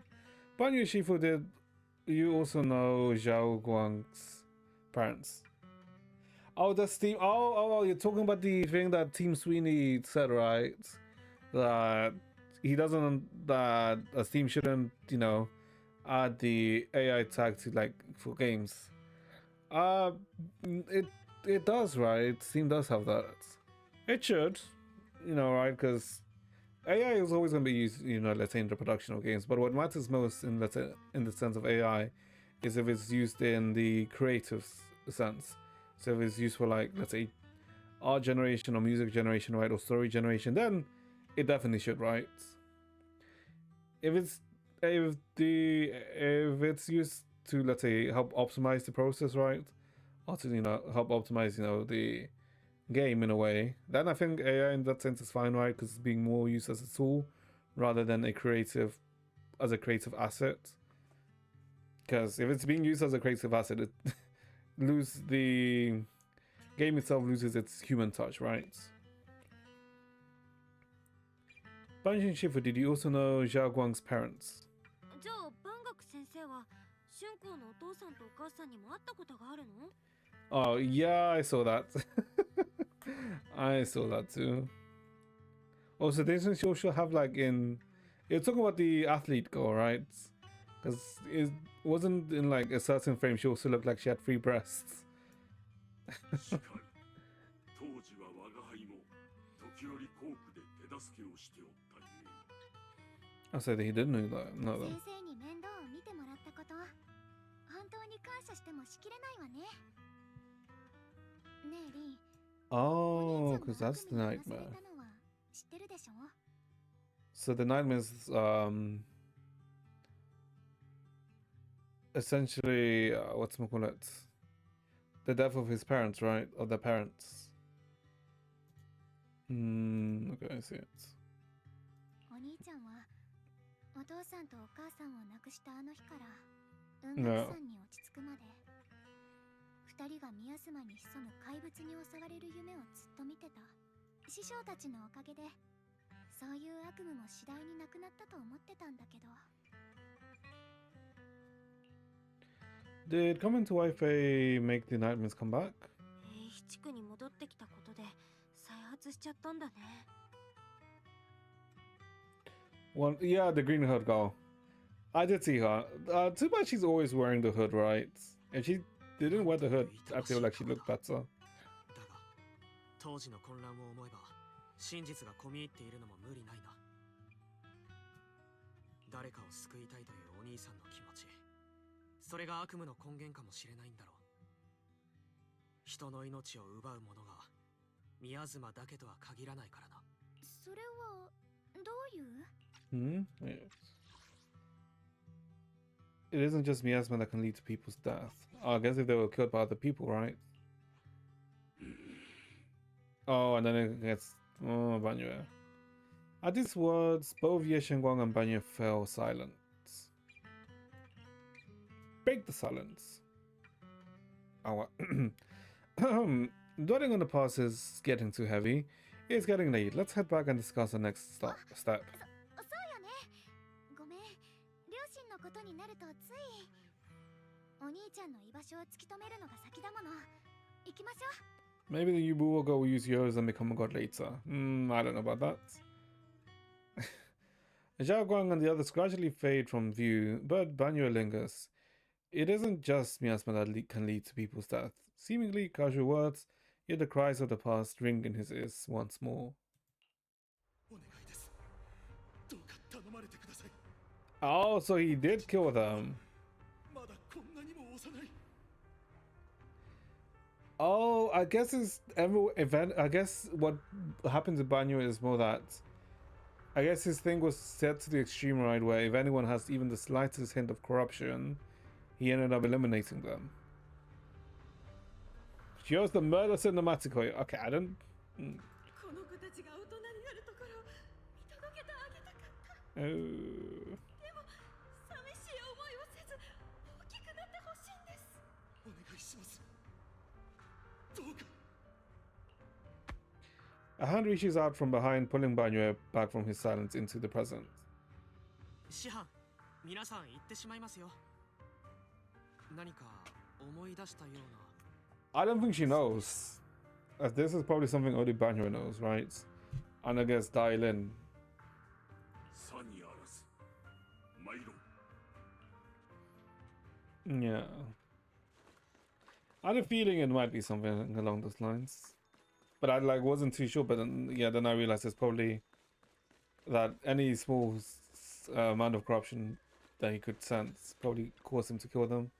Banyu Shifu, did you also know Zhao Guang's parents? Oh, that's Team. Oh, you're talking about the thing that Team Sweeney said, right? That he doesn't. That a team shouldn't, add the AI tag to like for games. It does, right? Steam does have that. It should, right? Because AI is always going to be used, let's say in the production of games. But what matters most in the sense of AI is if it's used in the creative sense. So if it's used for like, let's say, art generation or music generation, right, or story generation, then it definitely should, right? If it's used to, let's say, help optimize the process, right, or to help optimize the game in a way, then I think AI in that sense is fine, right? Because it's being more used as a tool rather than a creative asset. Because if it's being used as a creative asset, it the game itself loses its human touch, right? Banjin Shifu, did you also know Zhao Guang's parents? じゃあ万学先生は春光のお父さんとお母さんにも会ったことがあるの？ Oh, yeah, I saw that. I saw that too. Also, doesn't she also have like in... You're talking about the athlete girl, right? Because it wasn't in like a certain frame she also looked like she had 3 breasts. I said he didn't know that. No, though. 先生に面倒を見てもらったこと、本当に感謝してもしきれないわね。ねえリン、 Oh, because that's the nightmare. So the nightmare is essentially what's call it? The death of his parents, right? Or their parents. Okay, I see it. お兄ちゃんはお父さんとお母さんを亡くしたあの日から雲岳山に落ち着くまで二人が宮島に潜む怪物に襲われる夢をずっと見てた。師匠たちのおかげでそういう悪夢も次第になくなったと思ってたんだけど。 Did coming to Wi-Fi make the nightmares come back? 地区に戻ってきたことで再発しちゃったんだね。 Well, yeah, the green hood girl. I did see her. Too bad she's always wearing the hood, right? And she didn't wear the hood. I feel like she looked better. だが当時の混乱を思えば真実が込み入っているのも無理ないな。誰かを救いたいというお兄さんの気持ち、それが悪夢の根源かもしれないんだろう。人の命を奪うものが宮島だけとは限らないからな。それはどういう？ Yes. It isn't just miasma that can lead to people's death. I guess if they were killed by other people, right? Oh, and then it gets... Oh, Banyu. At these words, both Ye Shenguang and Banyu fell silent. Break the silence. Oh, dwelling on the past is getting too heavy. It's getting late. Let's head back and discuss the next step. そうよね。ごめん、両親のことになるとつい。お兄ちゃんの居場所を突き止めるのが先だもの。行きましょう。 Maybe the Yubu will go use yours and become a god later. I don't know about that. Zhao Guang and the others gradually fade from view, but Banyu lingers. It isn't just miasma that can lead to people's death. Seemingly casual words, yet the cries of the past ring in his ears once more. Oh, so he did kill them. Oh, I guess it's every event. I guess what happened to Banyu is more that I guess his thing was set to the extreme, right, where if anyone has even the slightest hint of corruption, he ended up eliminating them. Shows the murder cinematic. Okay, I don't. この子たちが大人になるところを見届けてあげたかった。 Oh. でも寂しい思いをせず大きくなってほしいんです。お願いします。どうか。 A hand reaches out from behind, pulling Banyo back from his silence into the present. 師範、皆さん言ってしまいますよ。何か思い出したような。 I don't think she knows. As this is probably something only Banyo knows, right? And I guess dial in. さにあらず。参ろう。 Yeah. I had a feeling it might be something along those lines. But I wasn't too sure, but then I realized it's probably that any small amount of corruption that he could sense probably caused him to kill them.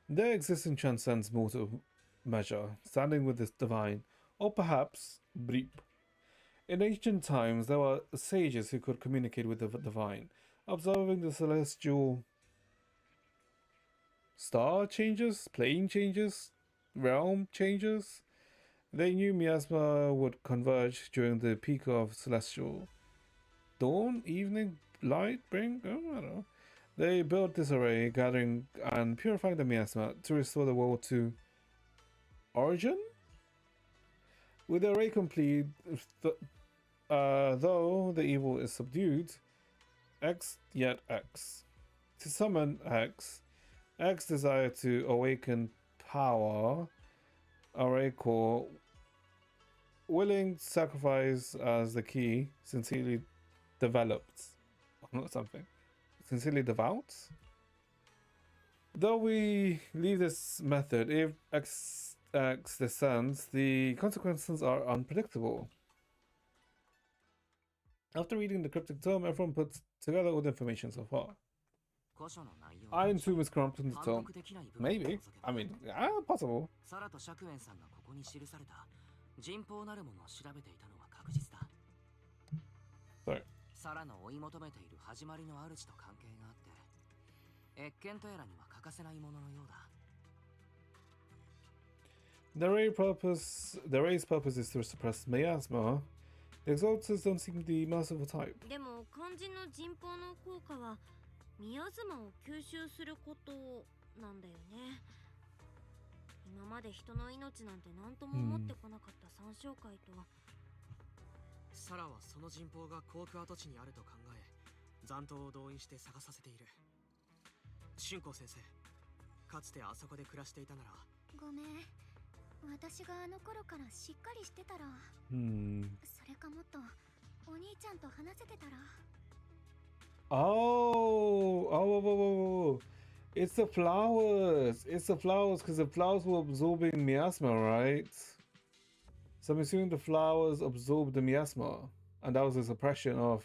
Their existence transcends mortal measure, standing with this divine, or perhaps Breep. In ancient times, there were sages who could communicate with the divine, observing the celestial star changes, plane changes, realm changes. They knew miasma would converge during the peak of celestial dawn, evening, light, bring. I don't know. They built this array, gathering and purifying the miasma to restore the world to origin. With the array complete, though the evil is subdued, X yet X. To summon X desire to awaken power. Array core, willing sacrifice as the key, sincerely developed, or something. Sincerely devout? Though we leave this method, if X descends, the consequences are unpredictable. After reading the cryptic tome, everyone puts together all the information so far. Iron Tomb is corrupted in the tome. Maybe. I mean, possible. サラと釈園さんがここに記された人望なるものを調べていたのは確実だ。 Sorry. サラの追い求めている始まりの主と関係があって、越見とやらには欠かせないもののようだ。The ray's purpose is to suppress miasma. The exalters don't seem the merciful type. でも肝心の人望の効果はミアズマを吸収することなんだよね。今まで人の命なんて何とも思ってこなかった参照会と、サラはその人望が航空跡地にあると考え、残党を動員して探させている。春光先生、かつてあそこで暮らしていたなら。ごめん、私があの頃からしっかりしてたら、それかもっとお兄ちゃんと話せてたら。Oh, it's the flowers. It's the flowers because the flowers were absorbing miasma, right? So I'm assuming the flowers absorbed the miasma, and that was a suppression of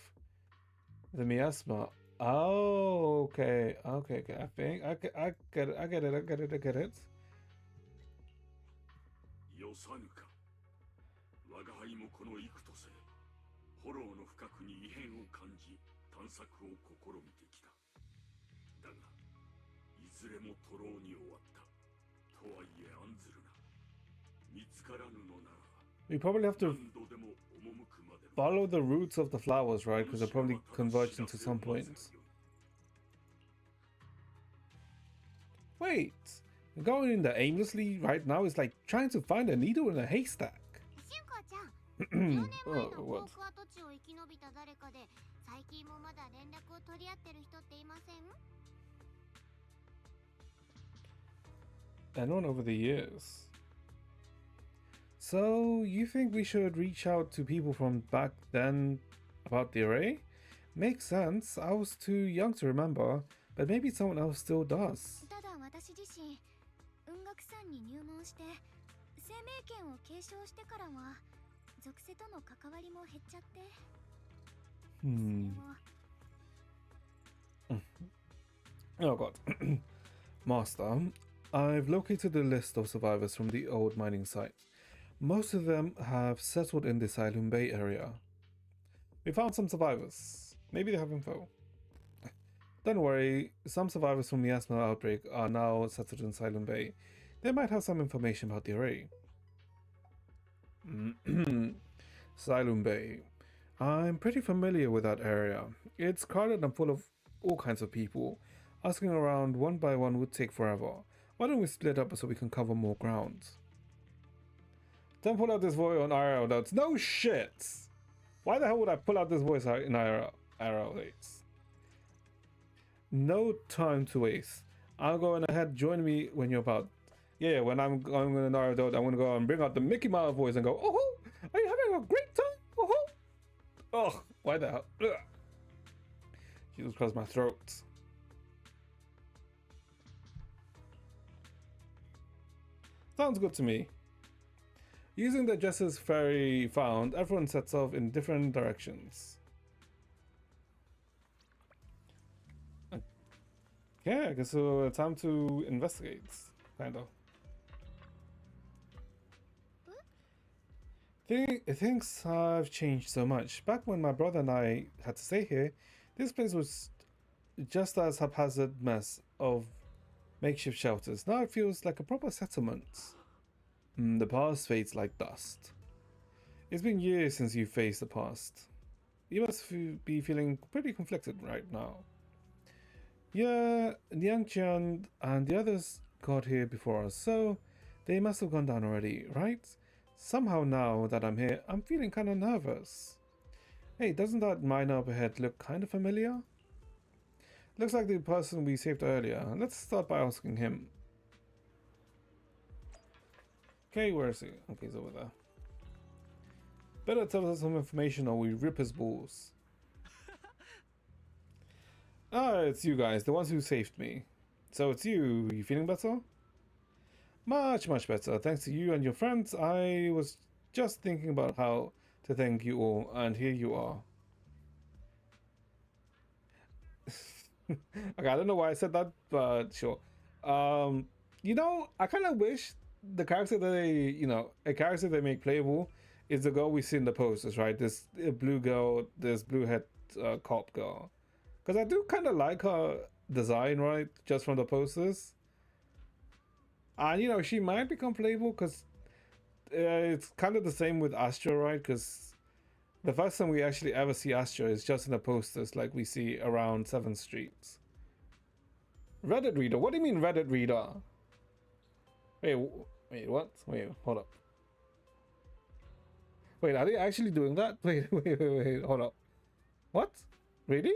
the miasma. Oh, okay. I think I get it. よさぬか。我が輩もこの幾とせ、フォローの深くに異変を感じ、探索を試みてきた。だが、いずれも徒労に終わった。とはいえ案ずるな。見つからぬのなら、 We probably have to 何度でも赴くまで。 follow the roots of the flowers, right? Because they're probably converged into some points. Wait, going in there aimlessly right now is like trying to find a needle in a haystack. しゅんこちゃん、10年前の Oh, 航 what? 空跡地を生き延びた誰かで、最近もまだ連絡を取り合ってる人っていません？ Anyone over the years. So, you think we should reach out to people from back then about the array? Makes sense. I was too young to remember, but maybe someone else still does. ただ私自身、雲岳山に入門して生命権を継承してからは属性との関わりも減っちゃって、Oh god. Master, I've located a list of survivors from the old mining site. Most of them have settled in the Silent Bay area. We found some survivors. Maybe they have info. Don't worry, some survivors from the asthma outbreak are now settled in Silent Bay. They might have some information about the array. Silum Bay. I'm pretty familiar with that area. It's crowded and full of all kinds of people. Asking around one by one would take forever. Why don't we split up so we can cover more ground? Don't pull out this voice on IRL notes. No shit! Why the hell would I pull out this voice in IRL dates? No time to waste. I'll go on ahead. Join me when you're about. Yeah, when I'm going to an IRL date, I'm going to go and bring out the Mickey Mouse voice and go, oh, are you having a great time? Oh, why the hell? Ugh. Jesus Christ, my throat. Sounds good to me. Using the addresses Ferry found, everyone sets off in different directions. Yeah, I guess time to investigate, kind of. Things have changed so much. Back when my brother and I had to stay here, this place was just as haphazard mess of makeshift shelters. Now it feels like a proper settlement. The past fades like dust. It's been years since you faced the past. You must be feeling pretty conflicted right now. Yeah, Liangqian and the others got here before us, so they must have gone down already, right? Somehow now that I'm here, I'm feeling kind of nervous. Hey, doesn't that miner up ahead look kind of familiar? Looks like the person we saved earlier. Let's start by asking him. Okay, where is he? Okay, he's over there. Better tell us some information or we rip his balls. Ah, it's you guys, the ones who saved me. So it's you. You feeling better? Much, much better. Thanks to you and your friends, I was just thinking about how to thank you all, and here you are. Okay, I don't know why I said that, but sure. You know, I kind of wish the character that a character they make playable is the girl we see in the posters, right? This blue girl, this blue head cop girl. Because I do kind of like her design, right? Just from the posters. And, you know, she might become playable because it's kind of the same with Astra, right? Because the first time we actually ever see Astra is just in the posters like we see around 7th Street. Reddit reader? What do you mean Reddit reader? Wait, what? Wait, hold up. Wait, are they actually doing that? Wait, hold up. What? Really?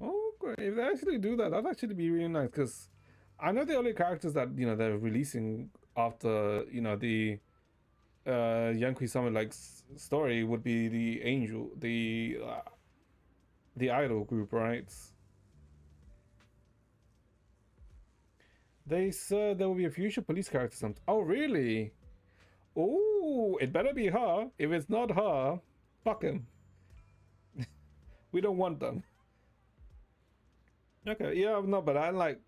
Okay, if they actually do that, that'd actually be really nice, because I know the only characters that, you know, they're releasing after, you know, the Yankee Summit like story would be the Angel, the idol group, right? They said there will be a future police character. Oh, really? Oh, it better be her. If it's not her, fuck him. We don't want them. Okay, yeah, no, but I like,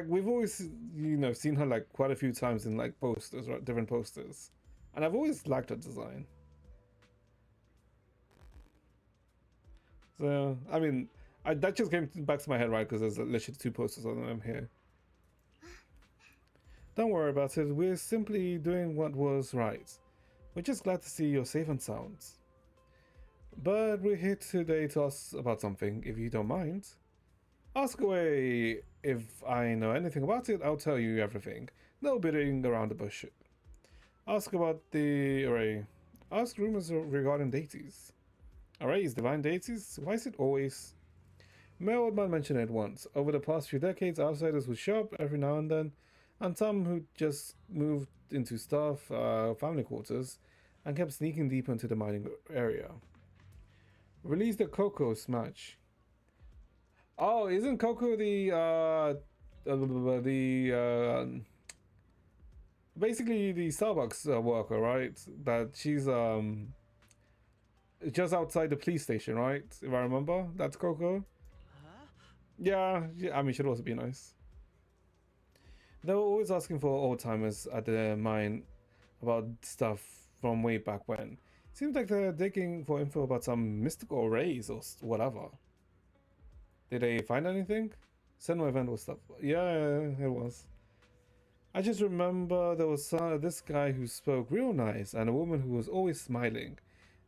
we've always, you know, seen her like quite a few times in like posters, right? Different posters. And I've always liked her design. So, I mean, that just came back to my head, right? Because there's literally 2 posters of them here. Don't worry about it. We're simply doing what was right. We're just glad to see you're safe and sound. But we're here today to ask about something, if you don't mind. Ask away. If I know anything about it, I'll tell you everything. No beating around the bush. Ask about the array. Ask rumors regarding deities. Arrays, divine deities? Why is it always? My old man mentioned it once. Over the past few decades, outsiders would show up every now and then, and some who just moved into staff family quarters and kept sneaking deeper into the mining area. Release the Coco Smash. Oh, isn't Coco basically the Starbucks worker, right? That she's just outside the police station, right? If I remember, that's Coco. Yeah, I mean, she'd also be nice. They were always asking for old timers at the mine about stuff from way back when. Seems like they're digging for info about some mystical rays or whatever. Did they find anything? Senwa event was stuff. Yeah, it was. I just remember there was this guy who spoke real nice and a woman who was always smiling.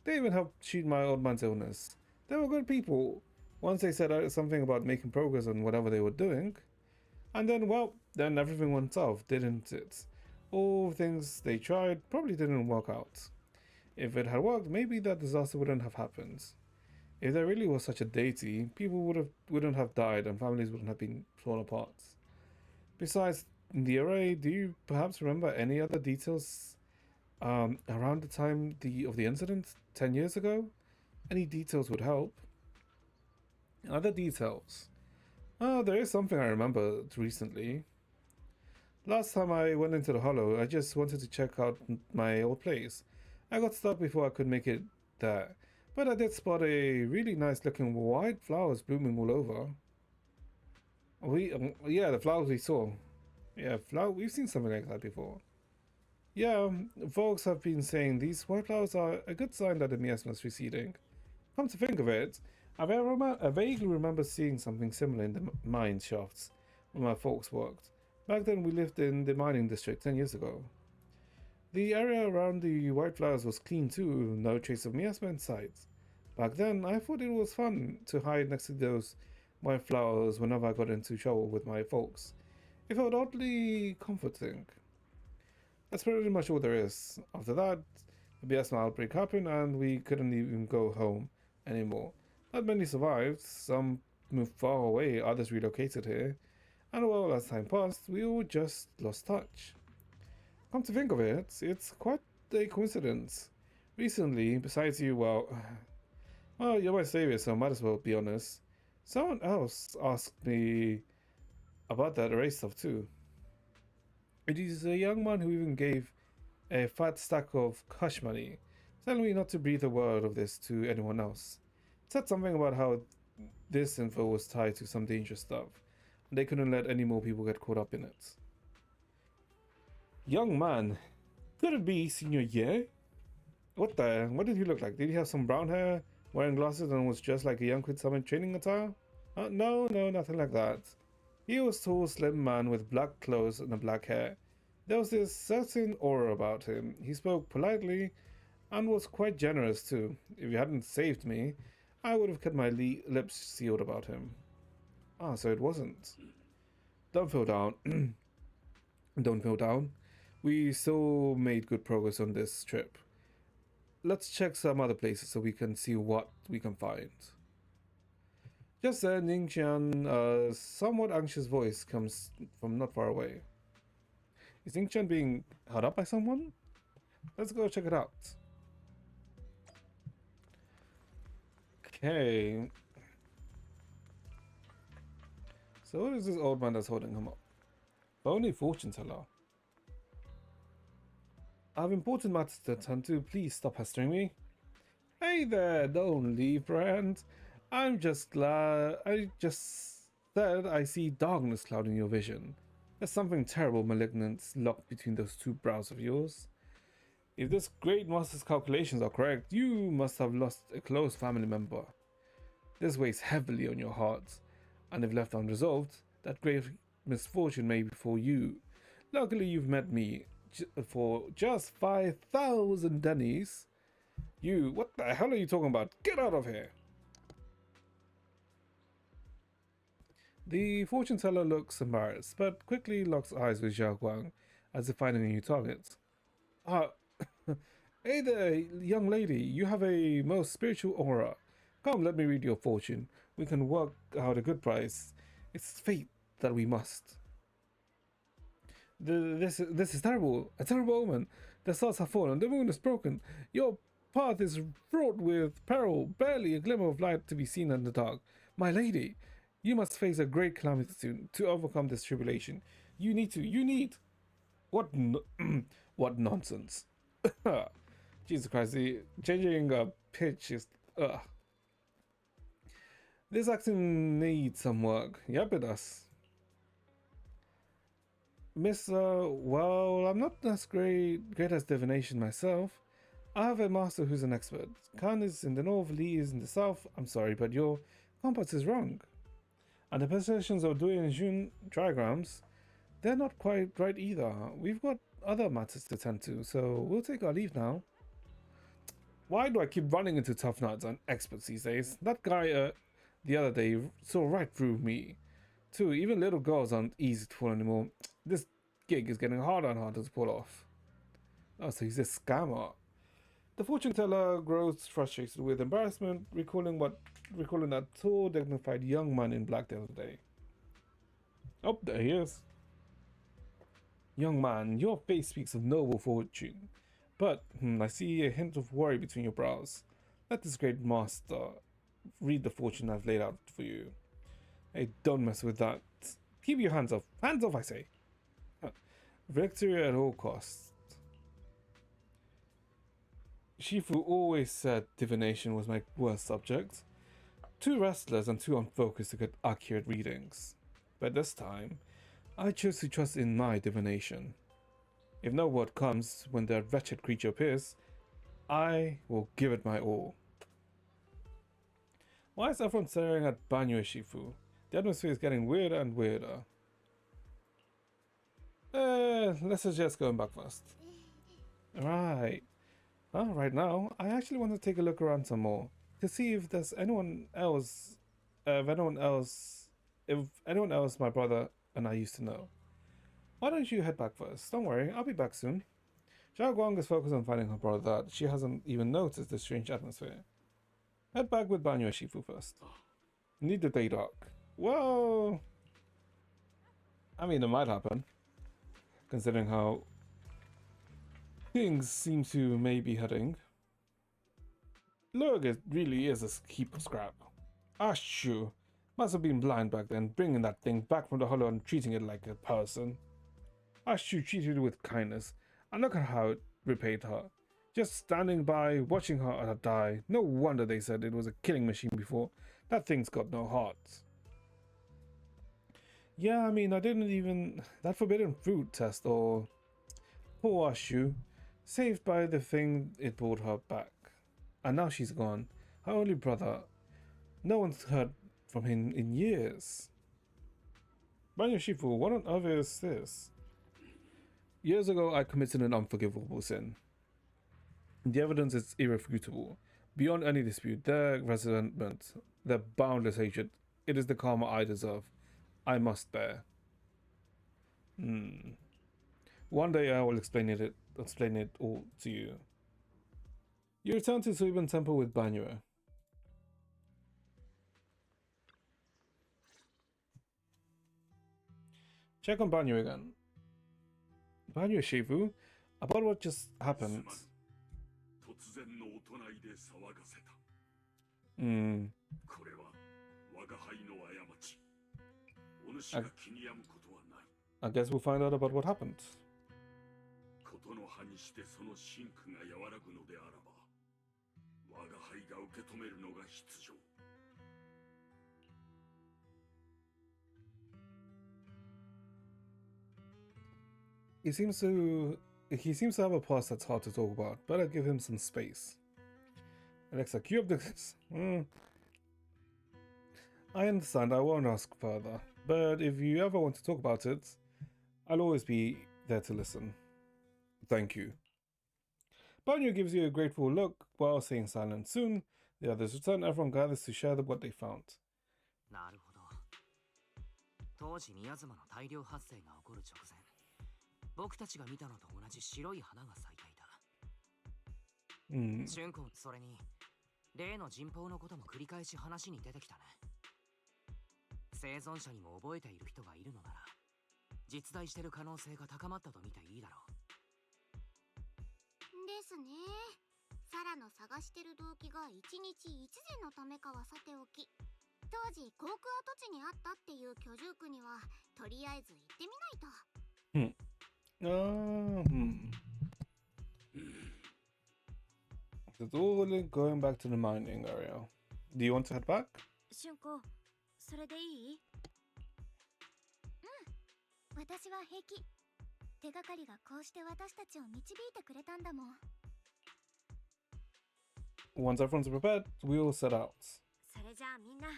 They even helped treat my old man's illness. They were good people. Once they said something about making progress on whatever they were doing. And then, well, then everything went south, didn't it? All things they tried probably didn't work out. If it had worked, maybe that disaster wouldn't have happened. If there really was such a deity, people wouldn't have died and families wouldn't have been torn apart. Besides the array, do you perhaps remember any other details around the time of the incident 10 years ago? Any details would help. Other details. Oh, there is something I remembered recently. Last time I went into the hollow, I just wanted to check out my old place. I got stuck before I could make it there, but I did spot a really nice looking white flowers blooming all over. Yeah, the flowers we saw. Yeah, we've seen something like that before. Yeah, folks have been saying these white flowers are a good sign that the miasma is receding. Come to think of it, I vaguely remember seeing something similar in the mine shafts where my folks worked. Back then we lived in the mining district 10 years ago. The area around the white flowers was clean too, no trace of miasma in sight. Back then I thought it was fun to hide next to those white flowers whenever I got into trouble with my folks. It felt oddly comforting. That's pretty much all there is. After that, the miasma outbreak happened and we couldn't even go home anymore. Not many survived, some moved far away, others relocated here, and well, as time passed, we all just lost touch. Come to think of it, it's quite a coincidence. Recently, besides you, well, you're my savior, so I might as well be honest. Someone else asked me about that array stuff too. It is a young man who even gave a fat stack of cash money, telling me not to breathe a word of this to anyone else. Said something about how this info was tied to some dangerous stuff, and they couldn't let any more people get caught up in it. Young man, could it be senior year? What did he look like? Did he have some brown hair, wearing glasses, and was just like a young kid summoned training attire? No, nothing like that. He was a tall, slim man with black clothes and a black hair. There was this certain aura about him. He spoke politely and was quite generous too. If you hadn't saved me, I would have kept my lips sealed about him. Ah, so it wasn't. Don't feel down. Don't feel down. We still made good progress on this trip. Let's check some other places so we can see what we can find. Just then, Ningqian, a somewhat anxious voice comes from not far away. Is Ningqian being held up by someone? Let's go check it out. Okay. So what is this old man that's holding him up? Only fortune teller. I have important matters to attend to. Please stop pestering me. Hey there, don't leave, friend. I'm just glad. I just said I see darkness clouding your vision. There's something terrible, malignant, locked between those two brows of yours. If this great master's calculations are correct, you must have lost a close family member. This weighs heavily on your heart, and if left unresolved, that grave misfortune may befall you. Luckily, you've met me for just 5,000 dennies. You, what the hell are you talking about? Get out of here! The fortune teller looks embarrassed, but quickly locks eyes with Zhao Guang as if finding a new target. Hey there, young lady, you have a most spiritual aura. Come, let me read your fortune. We can work out a good price. It's fate that we must. This is terrible. A terrible omen. The stars have fallen. The moon is broken. Your path is fraught with peril. Barely a glimmer of light to be seen in the dark. My lady, you must face a great calamity soon to overcome this tribulation. You need. What what nonsense. Jesus Christ, the changing pitch is... This accent needs some work. Yep, it does. Miss, well, I'm not as great as divination myself. I have a master who's an expert. Khan is in the north, Lee is in the south. I'm sorry, but your compass is wrong. And the positions of Dui and Jun diagrams, they're not quite right either. We've got other matters to tend to, so we'll take our leave now. Why do I keep running into tough nuts and experts these days? That guy the other day saw right through me. Too, even little girls aren't easy to pull anymore. This gig is getting harder and harder to pull off. Oh, so he's a scammer. The fortune teller grows frustrated with embarrassment, recalling that tall, dignified young man in black the other day. Oh, there he is. Young man, your face speaks of noble fortune. But, I see a hint of worry between your brows. Let this great master read the fortune I've laid out for you. Hey, don't mess with that. Keep your hands off. Hands off, I say. Victory at all costs. Shifu always said divination was my worst subject. Too restless and too unfocused to get accurate readings. But this time, I chose to trust in my divination. If no word comes when that wretched creature appears, I will give it my all. Why is everyone staring at Banyu Shifu? The atmosphere is getting weirder and weirder. Let's suggest going back first. Right. Well, right now, I actually want to take a look around some more to see if there's anyone else my brother and I used to know. Why don't you head back first? Don't worry, I'll be back soon. Xiao Guang is focused on finding her brother that she hasn't even noticed the strange atmosphere. Head back with Banyu Shifu first. Need the day dark. Whoa! I mean, it might happen, considering how things seem to may be heading. Look, it really is a heap of scrap. Ah, shoo. Must have been blind back then, bringing that thing back from the hollow and treating it like a person. Ah, shoo treated it with kindness, and look at how it repaid her. Just standing by, watching her die. No wonder they said it was a killing machine before. That thing's got no heart. Yeah, I mean, I didn't even... That forbidden fruit test, or... Poor Ashu. Saved by the thing it brought her back. And now she's gone. Her only brother. No one's heard from him in years. Banyu Shifu, what on earth is this? Years ago, I committed an unforgivable sin. The evidence is irrefutable. Beyond any dispute, their resentment, their boundless hatred, it is the karma I deserve. I must bear. One day I will explain it all to you. You return to Suiban Temple with Banyu. Check on Banyu again. Banyu Shifu, about what just happened. I guess we'll find out about what happened. He seems to have a past that's hard to talk about. Better give him some space. Alexa, cue up this. I understand, I won't ask further. But if you ever want to talk about it, I'll always be there to listen. Thank you. Banyu gives you a grateful look while staying silent. Soon, the others return. Everyone gathers to share what they found. なるほど。当時宮妻の大量発生が起こる直前、僕たちが見たのと同じ白い花が咲いていた。春光、それに例の人痘のことも繰り返し話に出てきたね。生存者にも覚えている人がいるのなら、実在している可能性が高まったと見ていいだろう。ですね。サラの探してる動機が一日一善のためかはさておき、当時航空跡地にあったっていう居住区にはとりあえず行ってみないと。It's all going back to the mining area. Do you want to head back? 春子、それでいい？私は平気。手がかりがこうして私たちを導いてくれたんだもん。Once everyone's prepared, we'll set out. それじゃあみんな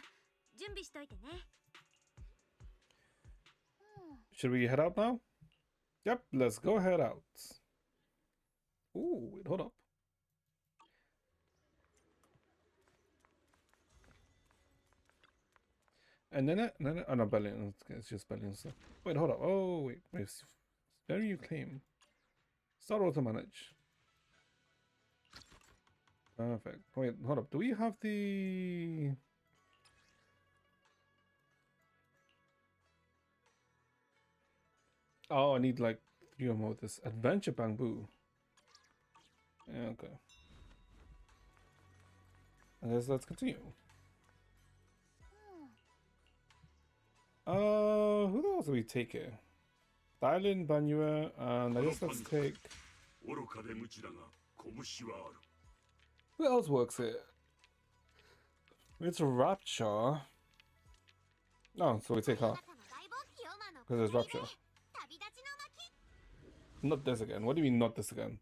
準備しといてね。 Should we head out now? Yep, let's go head out. Ooh, wait, hold up. And then oh no, Bellion. It's just Bellion stuff. Wait, hold up. Oh, wait. Where you claim? Start auto manage. Perfect. Wait, hold up. Do we have the... Oh, I need like 3 or more of this. Adventure Bamboo. Yeah, okay. I guess let's continue. Who else do we take here? Thailand, Banua, and I guess let's take... 愚かで無知だが拳はある。 Who else works here? It's Rapture. Oh, so we take her. あなたの大冒険ヨマの Because there's 下りで Rapture. 旅立ちの巻。 Not this again. What do you mean not this again?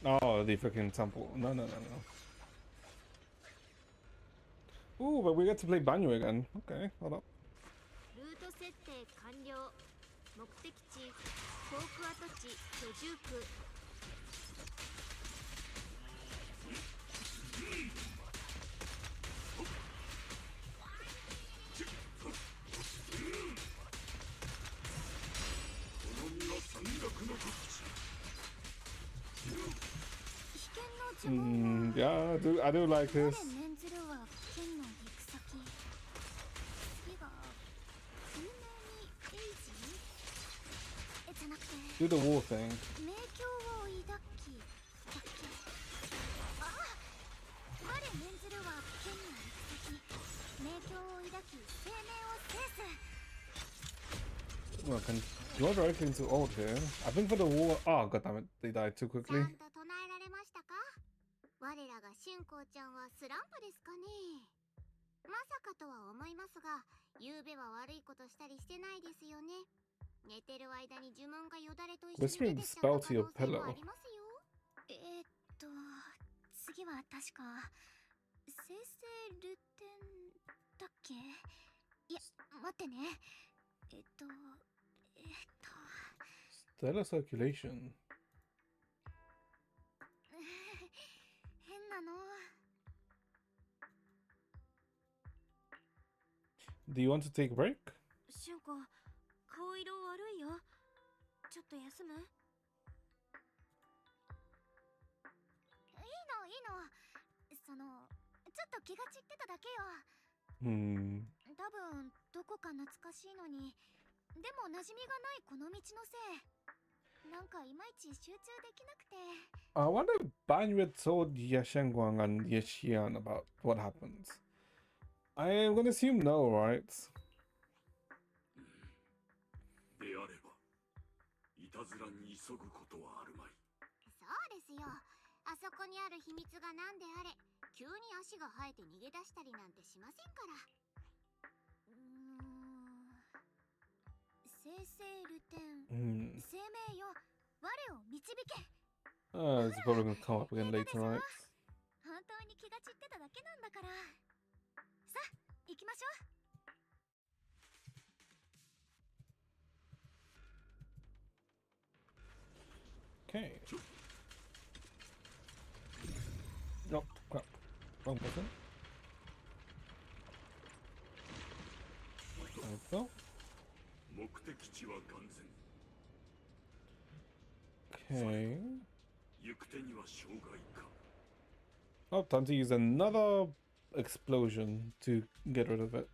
Oh, the freaking temple. No, no, no, no. Ooh, but we get to play Banyu again. Okay, hold up. ルート設定完了。目的地フォーク跡地居住区。 この身は山岳の極地。 危険の呪文は Yeah, I do like 我 this. 念ずるは剣の行く先。次が有名にエイジじゃなくて Do the war thing. 名教を抱きだっけ。ああ、我念ずるは剣の行く先。名教を抱き生命を制す。 Well, can go directly into old here. I think for the war. Oh, god damn it. They died too ちゃ quickly. んと唱えられましたか。我らが春光ちゃんはスランプですかね。まさかとは思いますが、昨べは悪いことしたりしてないですよね。寝てる間に呪文がよだれと一緒に出てきちゃった可能性もありますよ。次は確か生成ルテンだっけ。いや、待ってね。Stellar circulation. 変なの。 Do you want to take a break? 春子、顔色悪いよ。ちょっと休む？いいの、いいの。その、ちょっと気が散ってただけよ。Hmm. 多分、どこか懐かしいのに。でも馴染みがないこの道のせい。なんかいまいち集中できなくて。 I wonder if Banyu told Yashengwang and Yeshian about what happens. I'm gonna assume no, right? であれば、いたずらに急ぐことはあるまい。そうですよ。あそこにある秘密が何であれ、急に足が生えて逃げ出したりなんてしませんから。生成ルテン、生命よ、我を導け。It's probably gonna come up again later, right? 本当に気が散ってただけなんだから。さあ、行きましょう。 Okay. Nope, crap. Wrong button. There we go. 目的地は完全。 Okay. 行く手には障害か。 Oh, time to use another explosion to get rid of it.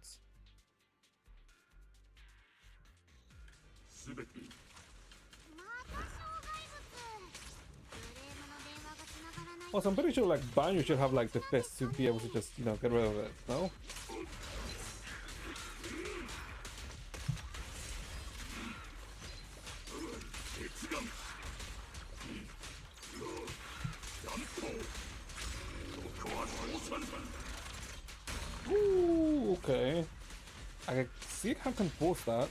すべて Also, I'm pretty sure like Banyu should have like the fist to be able to just, you know, get rid of it, no? Ooh, okay. I can see how I can force that.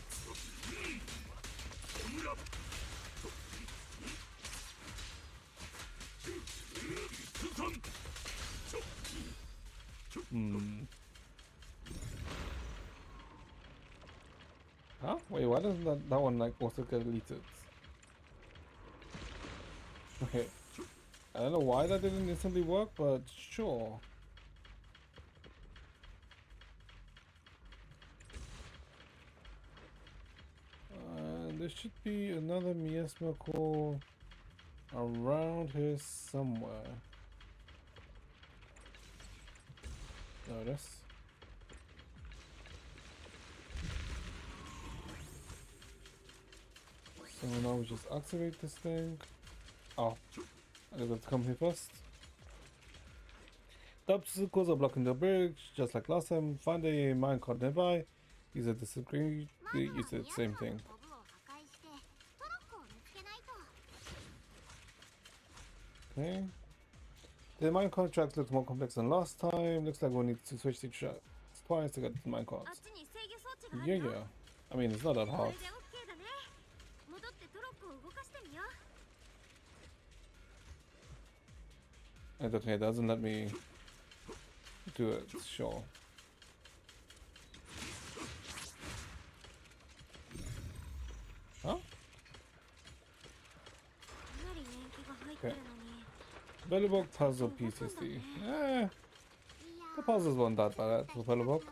Huh? Wait, why doesn't that one like also get deleted? Okay. I don't know why that didn't instantly work, but sure. There should be another miasma core around here somewhere. Notice. So now we just activate this thing. Oh, I got to come here first. The obstacles are blocking the bridge, just like last time. Find a minecart nearby. Use a disagree. Use the same thing. Okay. The minecart tracks look more complex than last time. Looks like we'll need to switch the tracks twice to get the minecart. Yeah. I mean, it's not that hard. And okay, it doesn't let me do it, sure. Huh? Okay. Bellybog puzzle PTSD. The puzzles weren't that bad for Bellybog.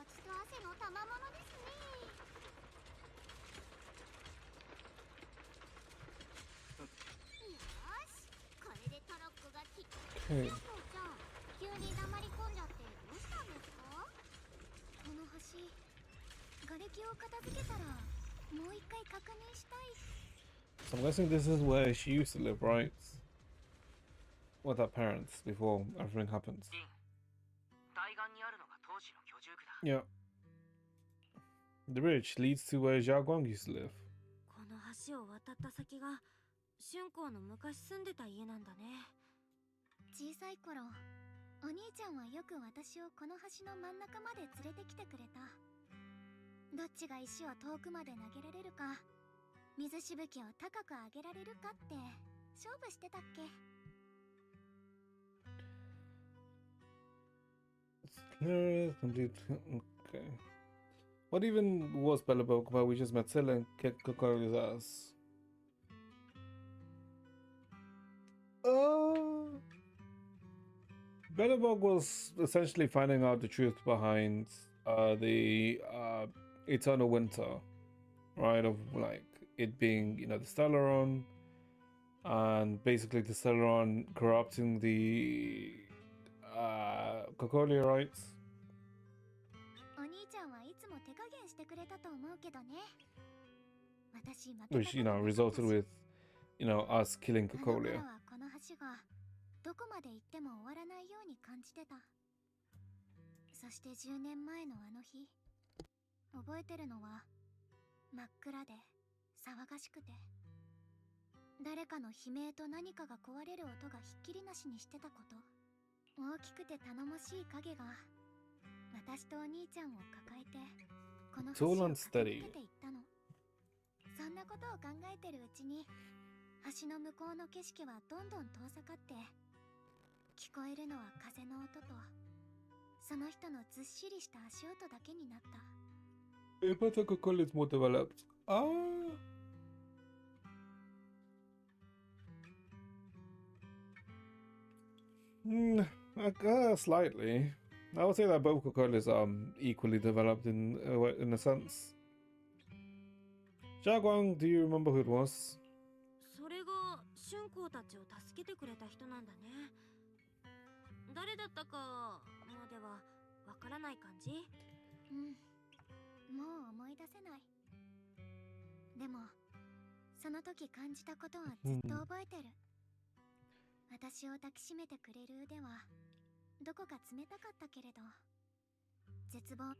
Okay. So I'm guessing this is where she used to live, right? With her parents before everything happens. Yeah. The bridge leads to where Jiaguang used to live. この橋を渡った先が春光の昔住んでた家なんだね。小さい頃、お兄ちゃんはよく私をこの橋の真ん中まで連れてきてくれた。どっちが石を遠くまで投げられるか、水しぶきを高く上げられるかって勝負してたっけ。Complete. Okay. What even was Bellybog while we just met Scylla and kicked Kokori's ass? Bellybog was essentially finding out the truth behind the Eternal Winter, right? Of like it being, you know, the Stellaron, and basically the Stellaron corrupting the Kokori, right? Which, you know, resulted with, you know, us killing Kokolia. どこまで行っても終わらないように感じてた。そして10年前のあの日、覚えてるのは真っ暗で騒がしくて、誰かの悲鳴と何かが壊れる音がひっきりなしにしてたこと。大きくて頼もしい影が私とお兄ちゃんを抱えてこの橋を駆け抜けていったの。そんなことを考えてるうちに橋の向こうの景色はどんどん遠ざかって、聞こえるのは風の音とその人のずっしりした足音だけになった。But Kokoli is more developed. Slightly. I would say that both Kokolis are equally developed in a sense. Jiaguang, do you remember who it was? それが春光たちを助けてくれた人なんだね。誰だったかまではわからない感じ？うん。もう思い出せない。でもその時感じたことはずっと覚えてる。私を抱きしめてくれる腕はどこか冷たかったけれど、絶望。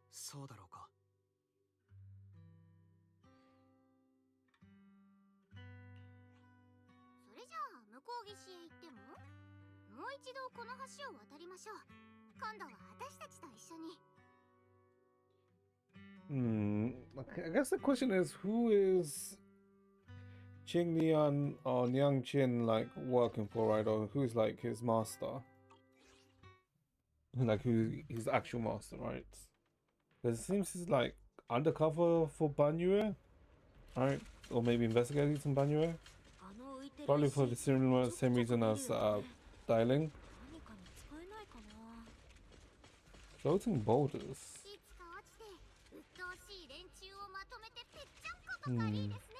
そうだろうか。それじゃあ向こう岸へ行っても、もう一度この橋を渡りましょう。今度は私たちと一緒に。I guess the question is, who is Qing Nian or Niang Qin like working for, right? Or who's like his master? like who he's the actual master, right? Because it seems he's like undercover for Banyue, right? Or maybe investigating some Banyue. あの浮いてる Probably 石 for the similar same reason as ちょくちょく見るよね Dialing. 何かに使えないかな Floating boulders. いつか落ちて鬱陶しい連中をまとめてぺっちゃんことがいいですね、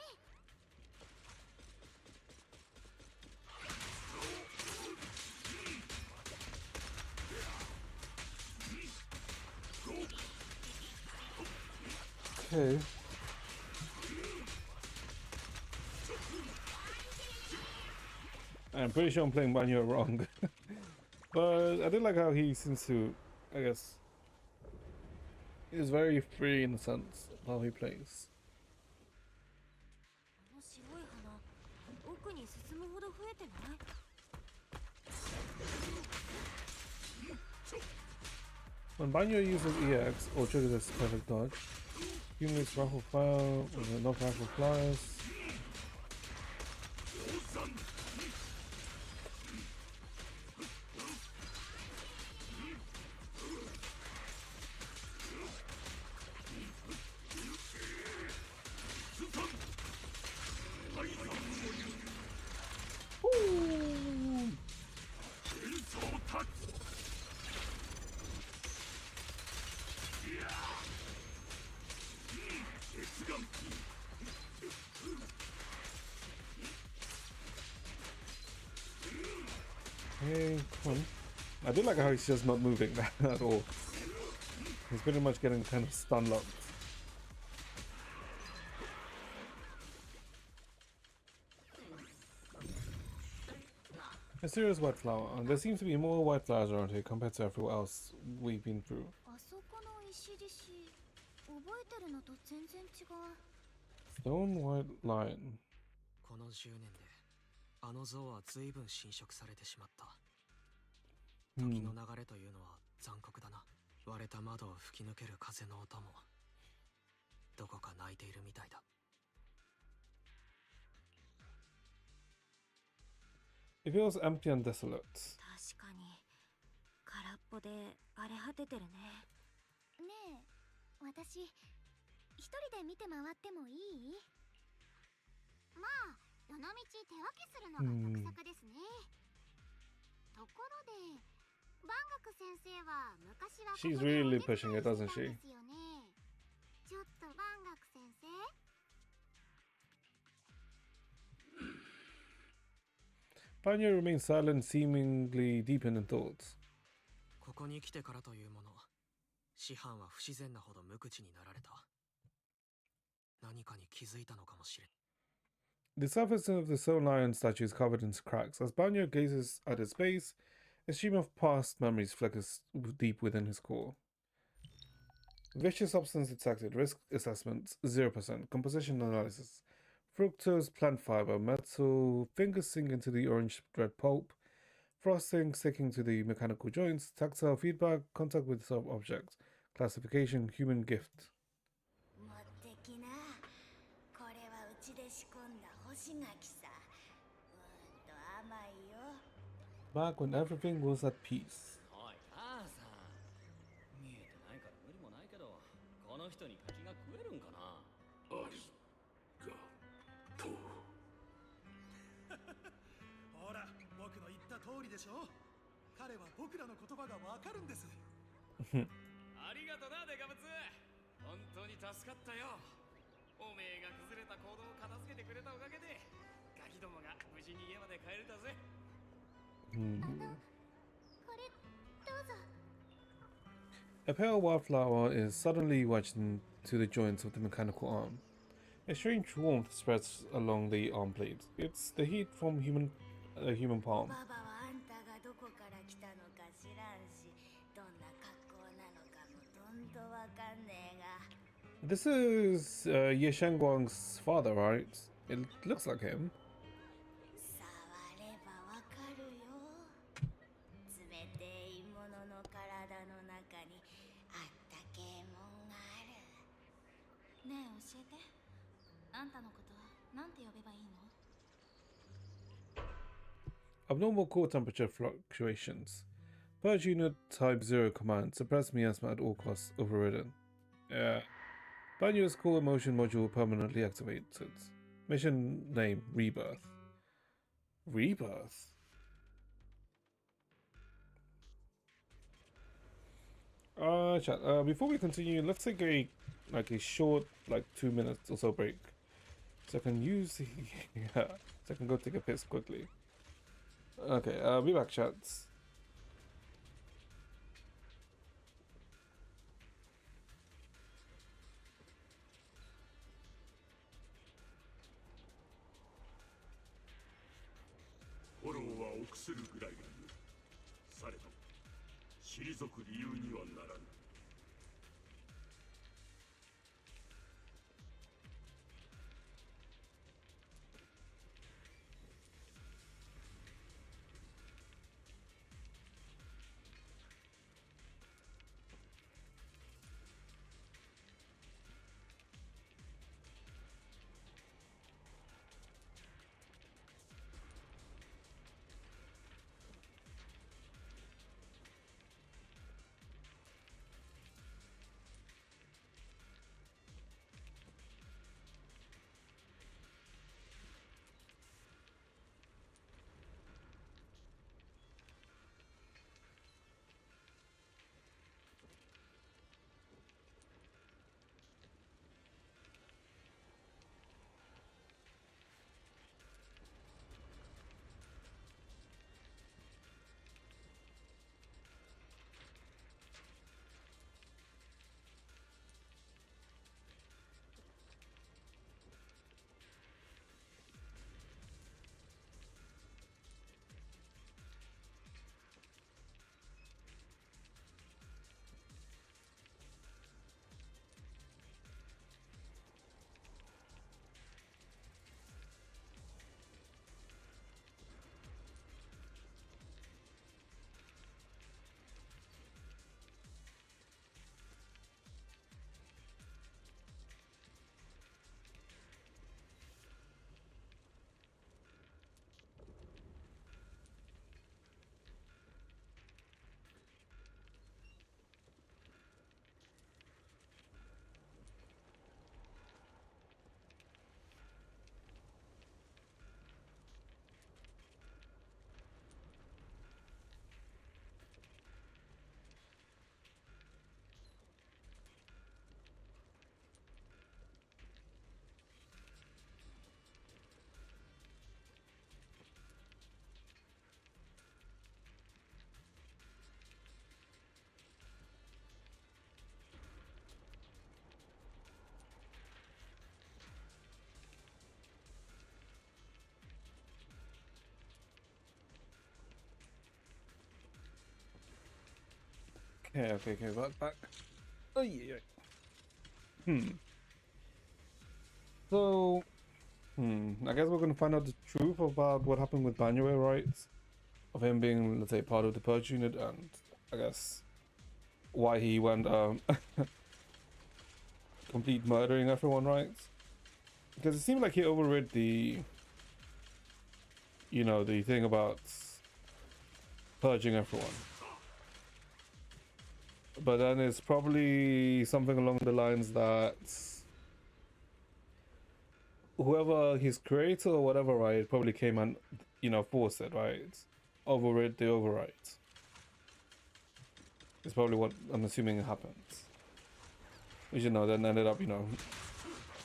Okay. I'm pretty sure I'm playing Banyo wrong. But I do like how he seems to, I guess, is very free in the sense of how he plays. あの白い花奥に進むほど増えてない When Banyo uses EX or triggers a perfect dodge, accumulates rifle fire with enough rifle flyers. Ooh. Hey, come on. I do like how he's just not moving at all. He's pretty much getting kind of stun locked. A serious white flower. There seems to be more white flowers around here compared to everywhere else we've been through. あそこの石覚えてるのと全然違う Stone white lion. この10年であの像は随分侵食されてしまった。時の流れというのは残酷だな。割れた窓を吹き抜ける風の音もどこか泣いているみたいだ。It feels empty and desolate. 確かに空っぽで荒れ果ててるねねえ私一人で見て回ってもいいまあどのみち手分けするのが得策ですね、ところで万学先生は昔は She's really pushing it, doesn't she? ちょっと万学先生 Banyo remains silent, seemingly deep in thoughts. ここに来てからというもの、師範は不自然なほど無口になられた。何かに気づいたのかもしれん。The surface of the Soul Lion statue is covered in cracks. As Banyo gazes at its base, a stream of past memories flickers deep within his core. Vicious substance detected. Risk assessment 0%. Composition analysis. Fructose plant fiber. Metal fingers sink into the orange-red pulp. Frosting sticking to the mechanical joints. Tactile feedback. Contact with sub-object. Classification. Human gift. Back when everything was at peace. おい母さん、見えてないから無理もないけど、この人に柿が食えるんかな。ありがとう。ほら、僕の言った通りでしょ。彼は僕らの言葉がわかるんです。ありがとなデカブツ。本当に助かったよ。おめえが崩れた行動を片付けてくれたおかげで、ガキどもが無事に家まで帰れたぜ。A pale wildflower is suddenly wedged into the joints of the mechanical arm. A strange warmth spreads along the arm blade. It's the heat from a human palm. This is Ye Shengguang's father, right? It looks like him. Abnormal core temperature fluctuations. Purge unit type 0 command. Suppress miasma at all costs. Overridden. Yeah. Banyo's core emotion module permanently activated. Mission name Rebirth. Rebirth? Chat, before we continue, let's take a short 2 minutes or so break. So I can use yeah, so I can go take a piss quickly. Okay, be back, chats. Okay, back. Oh yeah. So, I guess we're gonna find out the truth about what happened with Banyo, right? Of him being, let's say, part of the Purge unit, and I guess why he went complete murdering everyone, right? Because it seemed like he overrid the, the thing about purging everyone. But then it's probably something along the lines that whoever his creator or whatever, right, probably came and, forced it, right? Overrid the override. It's probably what I'm assuming happens. Which, then ended up,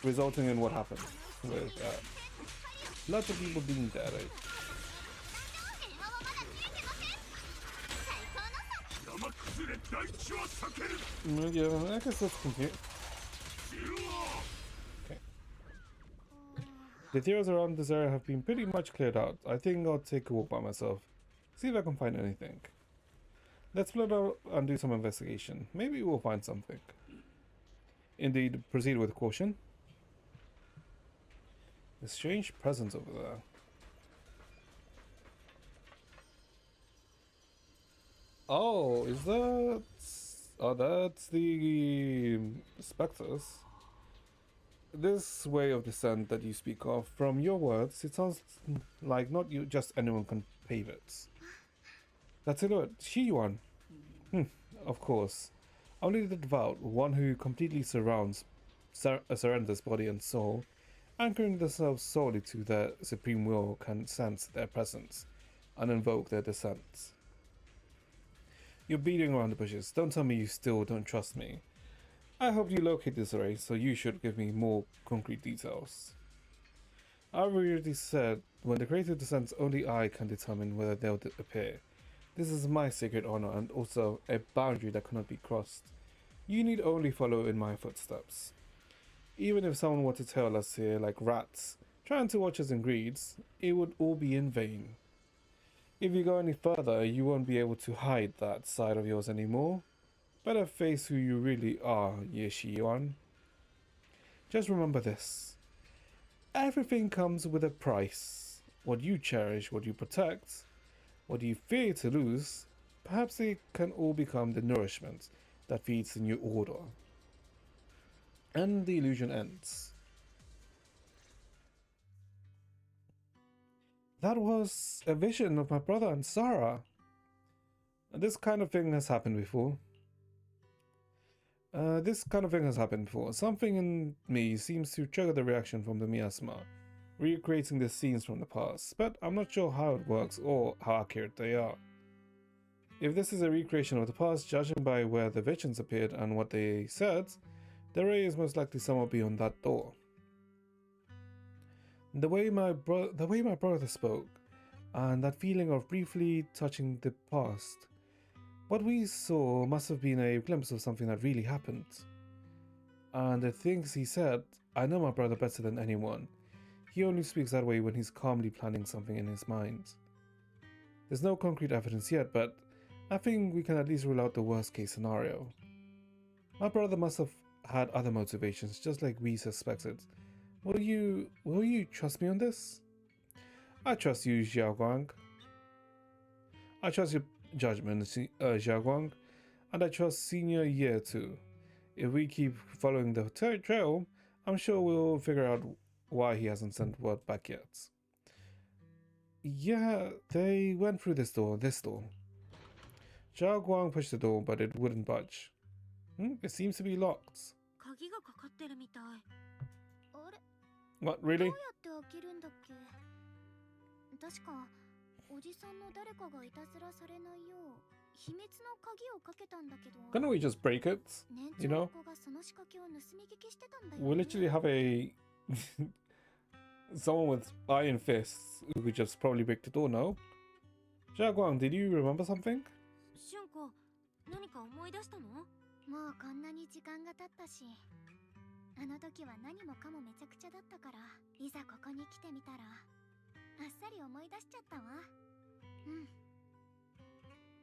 resulting in what happened with lots of people being dead, right? Yeah, I guess let's continue. Okay. The theories around this area have been pretty much cleared out. I think I'll take a walk by myself. See if I can find anything. Let's split out and do some investigation. Maybe we'll find something. Indeed, proceed with caution. A strange presence over there. Oh, is that... Oh, that's the specters. This way of descent that you speak of, from your words, it sounds like not just anyone can pave it. That's it, Shi-Yuan. Of course. Only the devout, one who completely surrenders body and soul, anchoring themselves solely to their supreme will, can sense their presence and invoke their descent. You're beating around the bushes. Don't tell me you still don't trust me. I hope you locate this array, so you should give me more concrete details. I've already said, when the creator descends, only I can determine whether they'll appear. This is my sacred honor and also a boundary that cannot be crossed. You need only follow in my footsteps. Even if someone were to tail us here like rats, trying to watch us in greeds, it would all be in vain. If you go any further, you won't be able to hide that side of yours anymore. Better face who you really are, Yeshion. Just remember this. Everything comes with a price. What you cherish, what you protect, what you fear to lose, perhaps they can all become the nourishment that feeds the new order. And the illusion ends. That was a vision of my brother and Sarah. This kind of thing has happened before. Something in me seems to trigger the reaction from the miasma, recreating the scenes from the past, but I'm not sure how it works or how accurate they are. If this is a recreation of the past, judging by where the visions appeared and what they said, the ray is most likely somewhere beyond that door. The way my brother spoke, and that feeling of briefly touching the past, what we saw must have been a glimpse of something that really happened. And the things he said, I know my brother better than anyone. He only speaks that way when he's calmly planning something in his mind. There's no concrete evidence yet, but I think we can at least rule out the worst case scenario. My brother must have had other motivations, just like we suspected. Will you trust me on this? I trust you, Xiaoguang. I trust your judgment, Xiaoguang, and I trust Senior Ye too. If we keep following the trail, I'm sure we'll figure out why he hasn't sent word back yet. Yeah, they went through this door. Zhao Guang pushed the door, but it wouldn't budge. It seems to be locked. 鍵がかかってるみたい。あれ、 What, どう really? やって開けるんだっけ？確かおじさんの誰かがいたずらされないよう秘密の鍵をかけたんだけど。Can't we just break it? 年 You 長 know? の子がその仕掛けを盗み聞きしてたんだよね。 We literally have a someone with iron fists who could just probably break the door, no? Zhao Guang, did you remember something? 俊子、何か思い出したの？もうこんなに時間が経ったし、あの時は何もかもめちゃくちゃだったから、いざここに来てみたら、あっさり思い出しちゃったわ。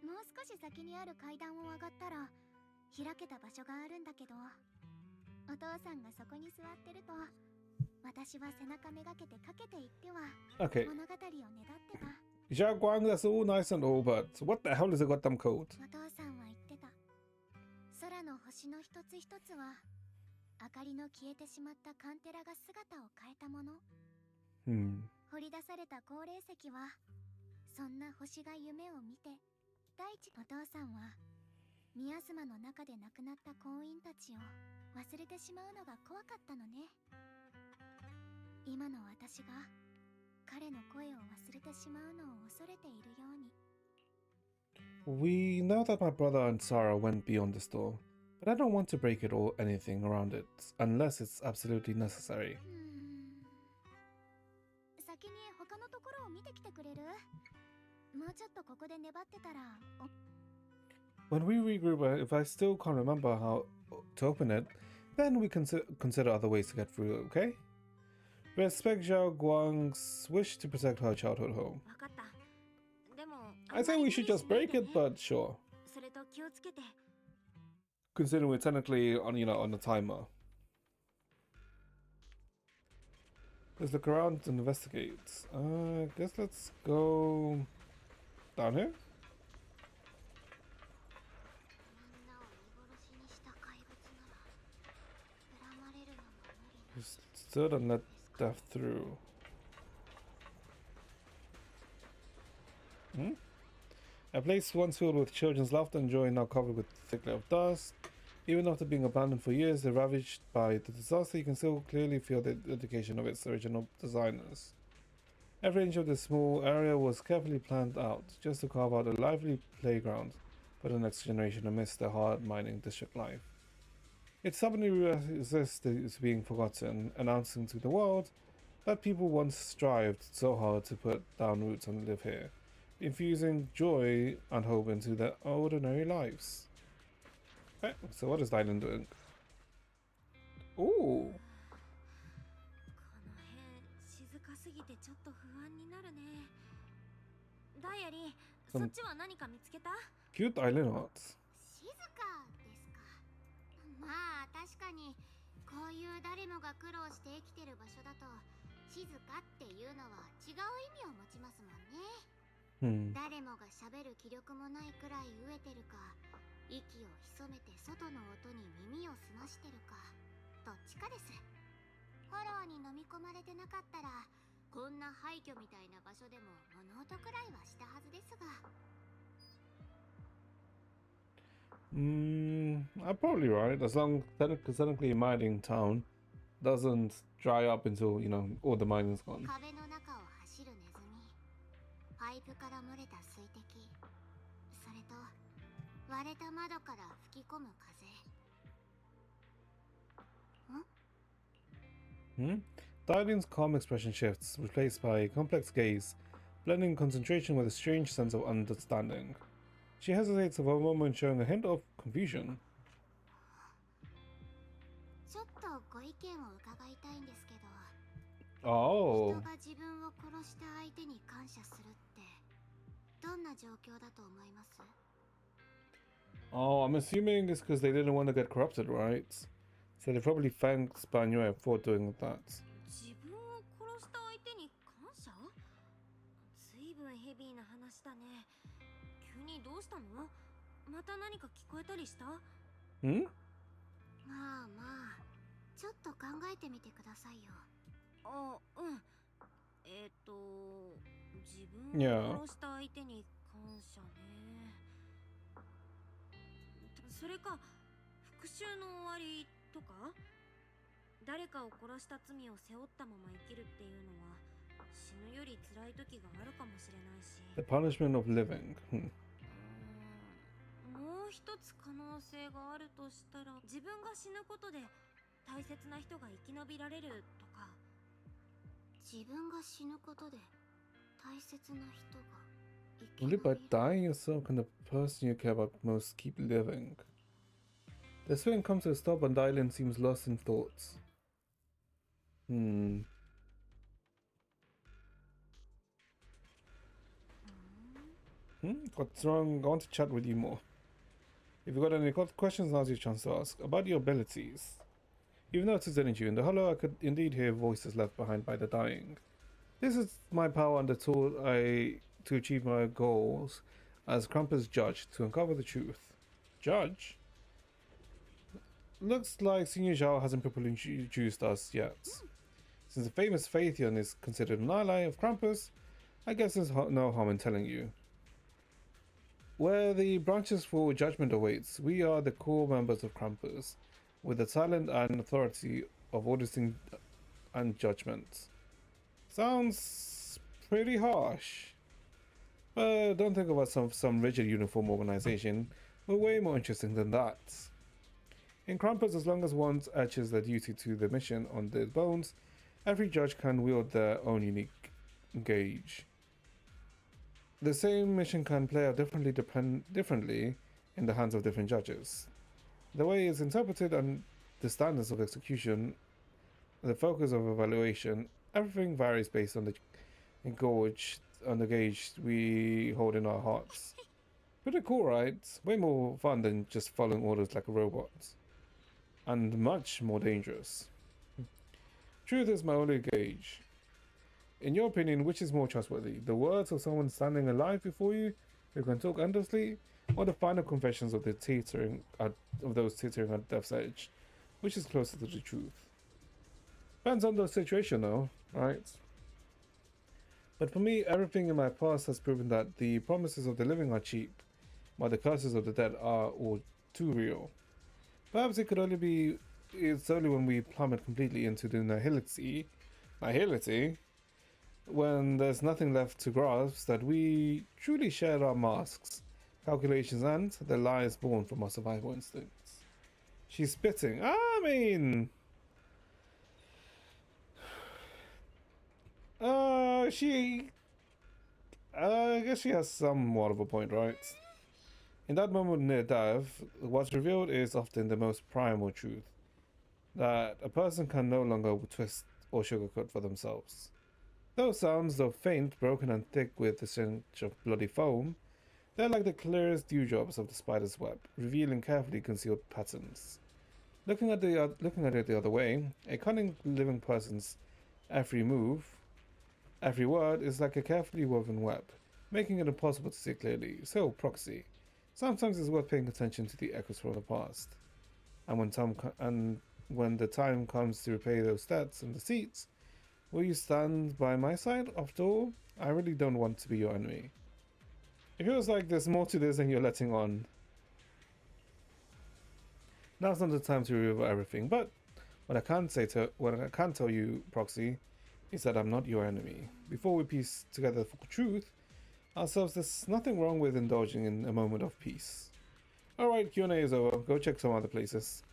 もう少し先にある階段を上がったら、開けた場所があるんだけど、お父さんがそこに座ってると、私は背中めがけてかけていっては、 Okay. 物語をねだってた。 Zhao Guang, that's all nice and all, but what the hell is a goddamn code? お父さんは言ってた。空の星の一つ一つは明かりの消えてしまったカンテラが姿を変えたもの。掘り出された高齢石はそんな星が夢を見て、大地お父さんはミアスマの中で亡くなった婚姻たちを忘れてしまうのが怖かったのね。今の私が彼の声を忘れてしまうのを恐れているように。 We know that my brother and Sarah went beyond this door, but I don't want to break it or anything around it, unless it's absolutely necessary. 先に他のところを見てきてくれる？もうちょっとここで粘ってたら。 When we regroup, if I still can't remember how to open it, then we consider other ways to get through, okay? Respect Zhao Guang's wish to protect her childhood home. わかった。でも、 I say we should just break it, but sure. それと気をつけて。 Considering we're technically on, on the timer. Let's look around and investigate. I guess let's go down here. みんなを見殺しにした怪物なら、恨まれるのも無理。 Just stood and let death through. A place once filled with children's laughter and joy, now covered with a thick layer of dust. Even after being abandoned for years and ravaged by the disaster, you can still clearly feel the dedication of its original designers. Every inch of this small area was carefully planned out, just to carve out a lively playground for the next generation amidst the hard mining district life. It stubbornly resists being forgotten, announcing to the world that people once strived so hard to put down roots and live here, infusing joy and hope into their ordinary lives. Okay, so what is the island doing? Ooh. この辺静かすぎてちょっと不安になるね。ダイアリー、そっちは何か見つけた？ Cute island arts. 静かですか。まあ確かにこういう誰もが苦労して生きてる場所だと静かっていうのは違う意味を持ちますもんね。誰もが喋る気力もないくらい飢えてるか、息を潜めて外の音に耳を澄ましてるか、どっちかです。フォローに飲み込まれてなかったらこんな廃墟みたいな場所でも物音くらいはしたはずですが。I'm probably right. As long because technically mining town doesn't dry up until, you know, all the mining's gone. 壁の中を走るネズミ、パイプから漏れた水滴、それと割れた窓から吹き込む風。Darlene's calm expression shifts, replaced by a complex gaze, blending concentration with a strange sense of understanding. She hesitates for a moment, showing a hint of confusion. ちょっとご意見を伺いたいんですけど、 Oh. 人が自分を殺した相手に感謝するってどんな状況だと思います？ Oh, I'm assuming it's because they didn't want to get corrupted, right? So they probably thanked Spaniel for doing that. 自分を殺した相手に感謝？ずいぶんヘビーな話だね。急にどうしたの？また何か聞こえたりした？まあまあ、ちょっと考えてみてくださいよ。あ、うん。自分を殺した相手に感謝ね。それか、復讐の終わりとか？誰かを殺した罪を背負ったまま生きるっていうのは死ぬより辛い時があるかもしれないし。 The punishment of living. もう一つ可能性があるとしたら、自分が死ぬことで大切な人が生き延びられるとか。自分が死ぬことで大切な人が生き延び Only by dying yourself can the person you care about most keep living. The swing comes to a stop and Dylan seems lost in thoughts. What's wrong? I want to chat with you more. If you've got any questions, now's your chance to ask. About your abilities. You've noticed, didn't you? In the hollow, I could indeed hear voices left behind by the dying. This is my power and the tool to achieve my goals as Krampus judge, to uncover the truth. Judge? Looks like Senior Zhao hasn't properly introduced us yet. Since the famous Phaeton is considered an ally of Krampus, I guess there's no harm in telling you. Where the branches for judgment awaits, we are the core members of Krampus, with the talent and authority of auditing and judgment. Sounds pretty harsh. But don't think about some rigid uniform organization. We're way more interesting than that. In Krampus, as long as one etches their duty to the mission on their bones, every judge can wield their own unique gauge. The same mission can play out differently in the hands of different judges. The way it's interpreted and the standards of execution, the focus of evaluation, everything varies based on the gauge we hold in our hearts. Pretty cool, right? Way more fun than just following orders like a robot. And much more dangerous. Truth is my only gauge. In your opinion, which is more trustworthy? The words of someone standing alive before you who can talk endlessly, or the final confessions of those teetering at death's edge? Which is closer to the truth? Depends on the situation though, right? But for me, everything in my past has proven that the promises of the living are cheap, while the curses of the dead are all too real. Perhaps it could only be it's only when we plummet completely into the nihility, when there's nothing left to grasp, that we truly share our masks, calculations, and the lies born from our survival instincts. She's spitting. I mean, she. I guess she has somewhat of a point, right? In that moment near death, what's revealed is often the most primal truth that a person can no longer twist or sugarcoat for themselves. Those sounds, though faint, broken, and thick with the stench of bloody foam, they're like the clearest dewdrops of the spider's web, revealing carefully concealed patterns. Looking at it the other way, a cunning living person's every move, every word is like a carefully woven web, making it impossible to see clearly. So, proxy. Sometimes it's worth paying attention to the echoes from the past, and when the time comes to repay those debts and deceits, will you stand by my side? After all, I really don't want to be your enemy. It feels like there's more to this than you're letting on. Now's not the time to reveal everything, but what I can tell you, Proxy, is that I'm not your enemy. Before we piece together the full truth ourselves, there's nothing wrong with indulging in a moment of peace. Alright, Q&A is over. Go check some other places.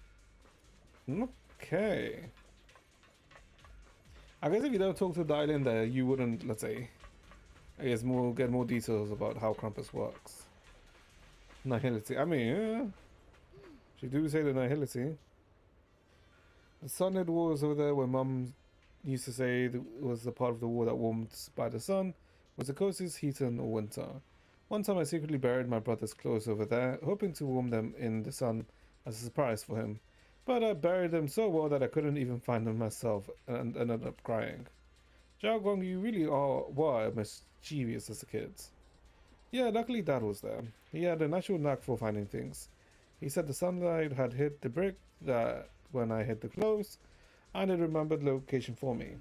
Okay. I guess if you don't talk to the islander, you wouldn't, let's say, get more details about how Krampus works. Nihility. I mean, yeah. She do say the nihility. The sunlit walls over there where Mum used to say was the part of the wall that warmed by the sun was the closest heat in winter. One time I secretly buried my brother's clothes over there, hoping to warm them in the sun as a surprise for him. But I buried them so well that I couldn't even find them myself and ended up crying. Zhao Gong, you really were mischievous as a kid. Yeah, luckily Dad was there. He had a natural knack for finding things. He said the sunlight had hit the brick that when I hid the clothes, and it remembered the location for me.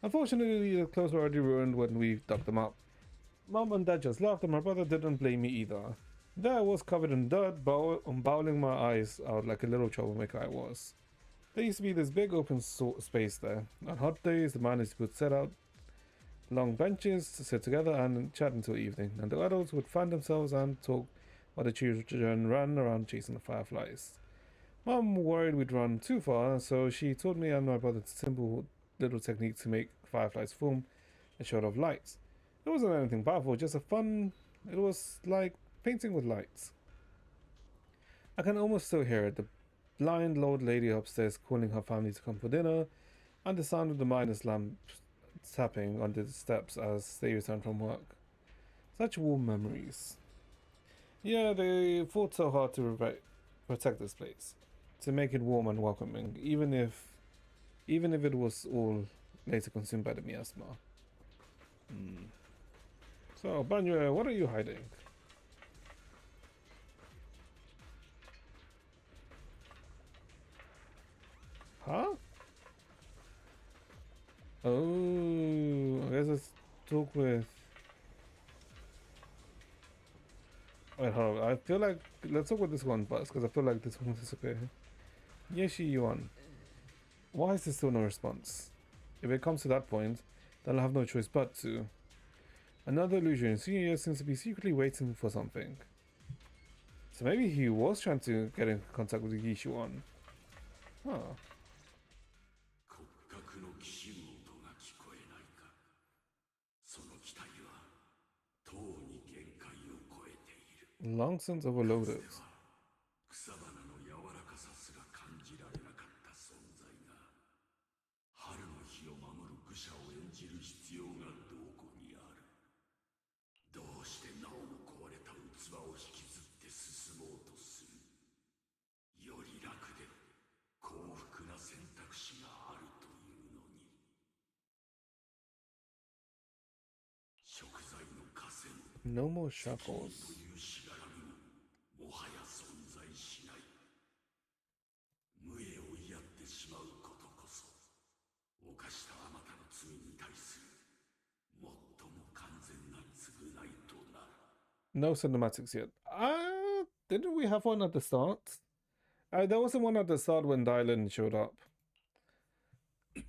Unfortunately, the clothes were already ruined when we dug them up. Mom and Dad just laughed and my brother didn't blame me either. There I was covered in dirt, bowling my eyes out like a little troublemaker I was. There used to be this big open space there. On hot days, the miners would set out long benches to sit together and chat until evening, and the adults would fan themselves and talk while the children ran around chasing the fireflies. Mom worried we'd run too far, so she taught me and my brother a simple little technique to make fireflies form a shot of lights. It wasn't anything powerful, just a fun. It was like painting with lights. I can almost still hear it, the blind old lady upstairs calling her family to come for dinner, and the sound of the miners' lamp tapping on the steps as they returned from work. Such warm memories. Yeah, they fought so hard to protect this place, to make it warm and welcoming, even if it was all later consumed by the miasma. So, Banyo, what are you hiding? Huh? Oh, I guess let's talk with... Wait, hold on. I feel like... Let's talk with this one first, because I feel like this one will disappear. Yeshi Yuan. Why is there still no response? If it comes to that point, then I'll have no choice but to. Another illusion. Senior seems to be secretly waiting for something. So maybe he was trying to get in contact with Yishuan. Huh. その期待はとうに限界を超えている。 Long since overloaded. 草花の柔らかさすら感じられなかった存在が春の日を守る愚者を演じる必要がどこにある。どうしてなおも壊れた器を引きずって進もうとする。より楽で幸福な選択肢があるというのに。食材の枷も No more shackles. というしがらみももはや存在しない。無栄を嫌ってしまうことこそ犯したあまたの罪に対する最 No cinematics yet. Didn't we have one at the start? There wasn't one at the start when Dylan showed up. お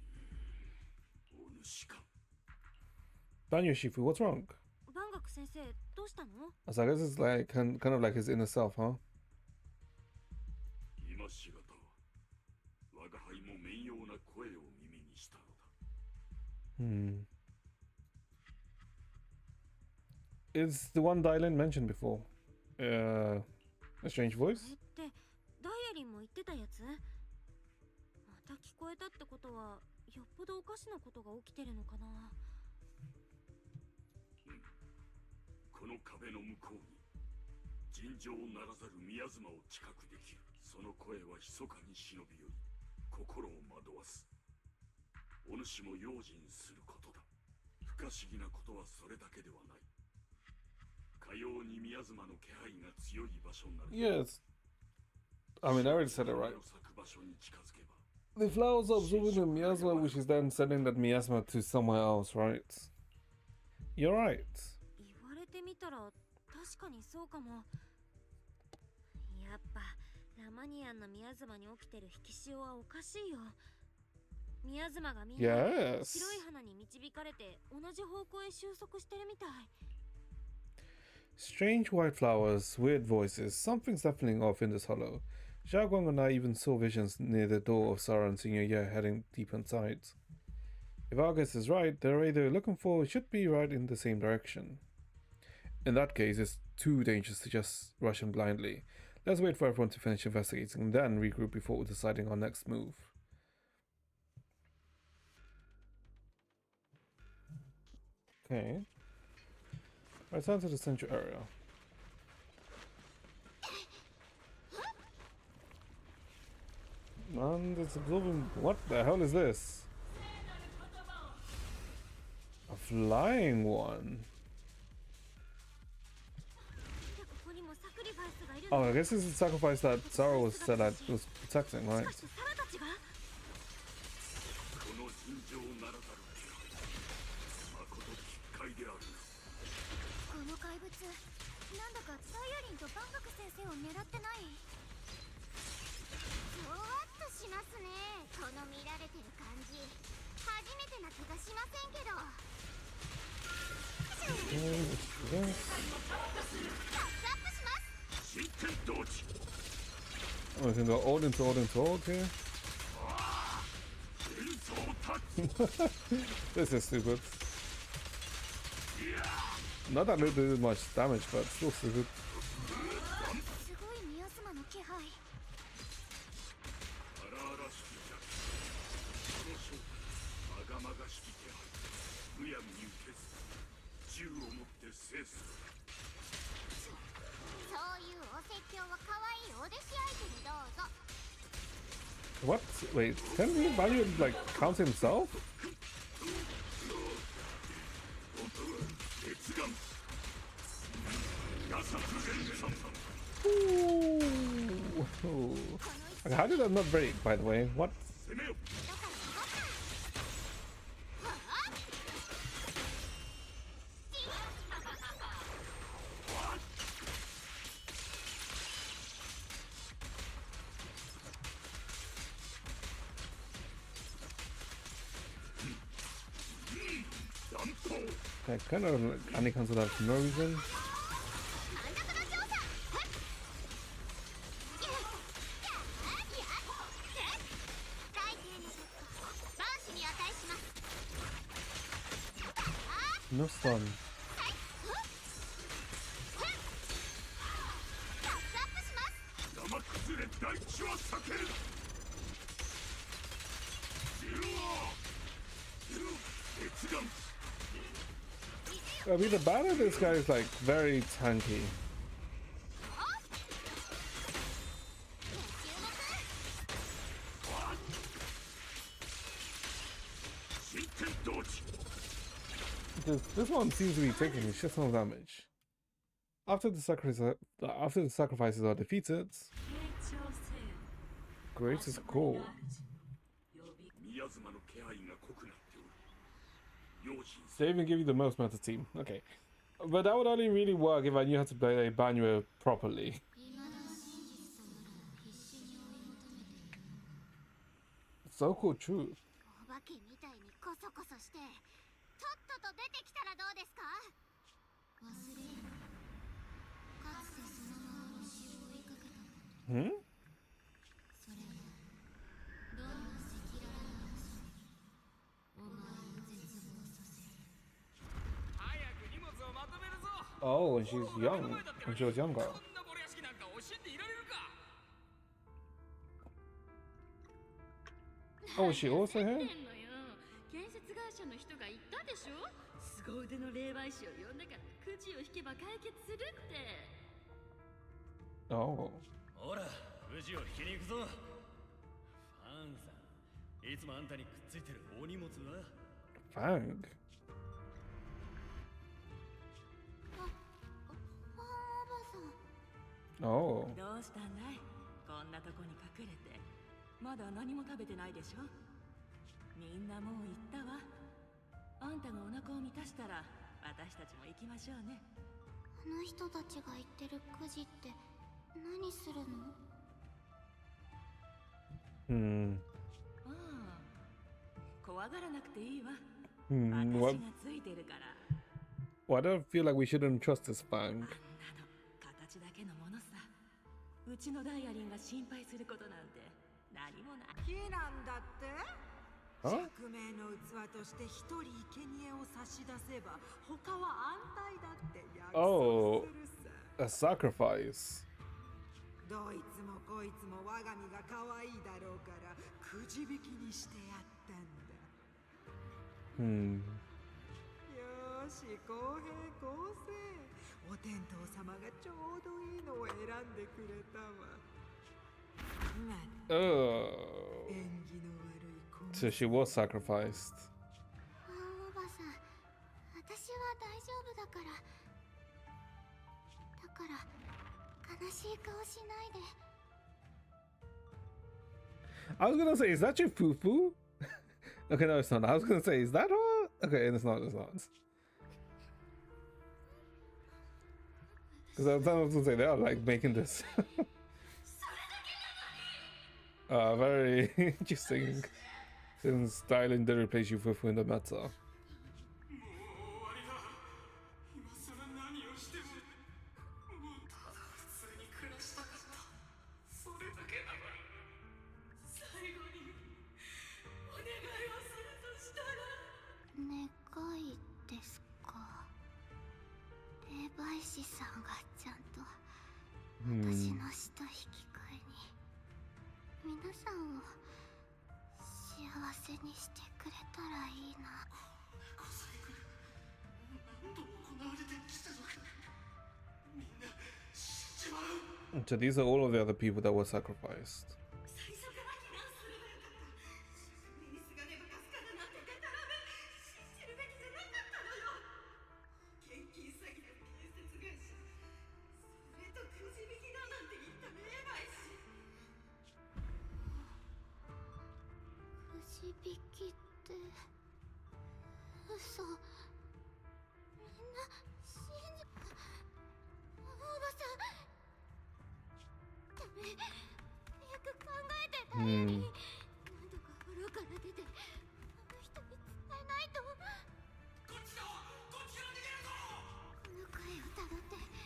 主か。 Daniel Shifu, what's wrong? 万学先生どうしたの？ So I guess it's like kind of like his inner self, huh? 今しがた我が輩も面用な声を耳にしたのだ。 It's the one Dylan mentioned before. A strange これ voice? ってダイアリンも言ってたやつ？また聞こえたってことはよっぽどおかしなことが起きてるのかな。この壁の向こうに尋常ならざる宮妻を知覚できる。その声は密かに忍び寄り心を惑わす。お主も用心することだ。不可思議なことはそれだけではない。かように宮妻の気配が強い場所になる。 Yes. I mean, I already said it right. 咲く場所に近づけば The flowers are absorbing the miasma, which is then sending that miasma to somewhere else, right? You're right. 言われてみたら確かにそうかも。やっぱラマニアンの宮妻に起きてる引き潮はおかしいよ。宮妻がみんな Yes. 白い花に導かれて同じ方向へ収束してるみたい。 Strange white flowers, weird voices. Something's happening off in this hollow. Xiaoguang and I even saw visions near the door of Sara and Senior Ye heading deep inside. If our guess is right, the ray they're looking for should be right in the same direction. In that case, it's too dangerous to just rush in blindly. Let's wait for everyone to finish investigating and then regroup before deciding our next move. Okay. Return to the central area. And it's absorbing. What the hell is this? A flying one. Oh, I guess this is the sacrifice that Sarah was said that was protecting, right? この尋常ならざる気配まこと奇怪であるな。この怪物、なんだかダイアリンと万学先生を狙ってない？ゾワッとしますね。この見られてる感じ、初めてな気がしませんけど。Okay, what's this? 真剣同時 Oh, I can go old into old here. 演奏タッチ This is stupid. Not that it did much damage, but still stupid. すごい宮様の気配。荒々しき客この正体まがまがしき気配むやみに受けず銃を持って制する。そういうお説教は可愛いお弟子相手にどうぞ。 What? Wait, can he value like count himself? 鉄眼ガサプレンサン Ooh. Okay, how did that not break, by the way? What? 攻めよ Okay, kind of only comes without no reason. No stun. I mean, the battle of this guy is like very tanky. This one seems to be taking a shit ton of damage. After the sacrifices are defeated, great is cool. They even give you the most meta team. Okay. But that would only really work if I knew how to play Banjo properly. So cool, true. お化けみたいにコソコソしてとっとと出てきたらどうですか？忘れる。かつてそのままの城を追いかけた。Hmm? それはどんな赤裸々な嘘にお前を絶望させる。早く荷物をまとめるぞ。 Oh, when she's young. When she was younger. こんな漏れ屋敷なんか教えていられるか。 Oh, is she also here? 建設会社の人が言ったでしょ。凄腕の霊媒師を呼んだからくじを引けば解決するって。 Oh. ほら、くじを引きに行くぞ。ファンさん、いつもあんたにくっついてるお荷物は？ Fang. ファンおばさん。 Oh. どうしたんだい？こんなとこに隠れて。まだ何も食べてないでしょ。みんなもう行ったわ。あんたがお腹を満たしたら私たちも行きましょうね。あの人たちが言ってるくじって何するの？ Hmm. ああ、怖がらなくていいわ。 What? 私がついてるから。 Well, I don't feel like we shouldn't trust this Fang. あんなの形だけのものさ。うちのダイアリンが心配することなんて何もない。木なんだって？ Huh? 釈明の器として一人生贄を差し出せば他は安泰だって約束するさ。 A sacrifice. どいつもこいつも我が身が可愛いだろうからくじ引きにしてやったんだ。 Hmm. よーし、公平公正。お天道様がちょうどいいのを選んでくれたわ。まあ、 Oh. 縁起の悪い子。 So she was sacrificed. ファンおばさん、私は大丈夫だから。だから悲しい顔しないで。 I was gonna say, is that your poo-poo? Okay, no, it's not. I was gonna say, is that her? Okay, it's not. It's not. Because I was gonna say they are like making this. Very interesting. In styling the replace you with in the meta. もう終わりだ。今さら何をしてももうただ普通に暮らしたかった。それだけだわ。最後にお願いをするとしたら。願いですか。霊媒師さんがちゃんと私の死と引き換えに皆さんを幸せにしてくれたらいいな。このサイクル何度行われてきたのか。みんな死んじまう。 So these are all of the other people that were sacrificed. 最初から避難すればよかった。ミニスが根深すからなんてデタラメ。信じるべきじゃなかったのよ。現金詐欺の建設会社。それとくじ引きだなんて言った霊媒師。くじ引きって嘘。みんな信じおばさんダメ。よく考えてダイアリー。なんとか風呂から出てあの人に伝えないと。こっちだ。こっちから逃げるぞ。この声をたどって絶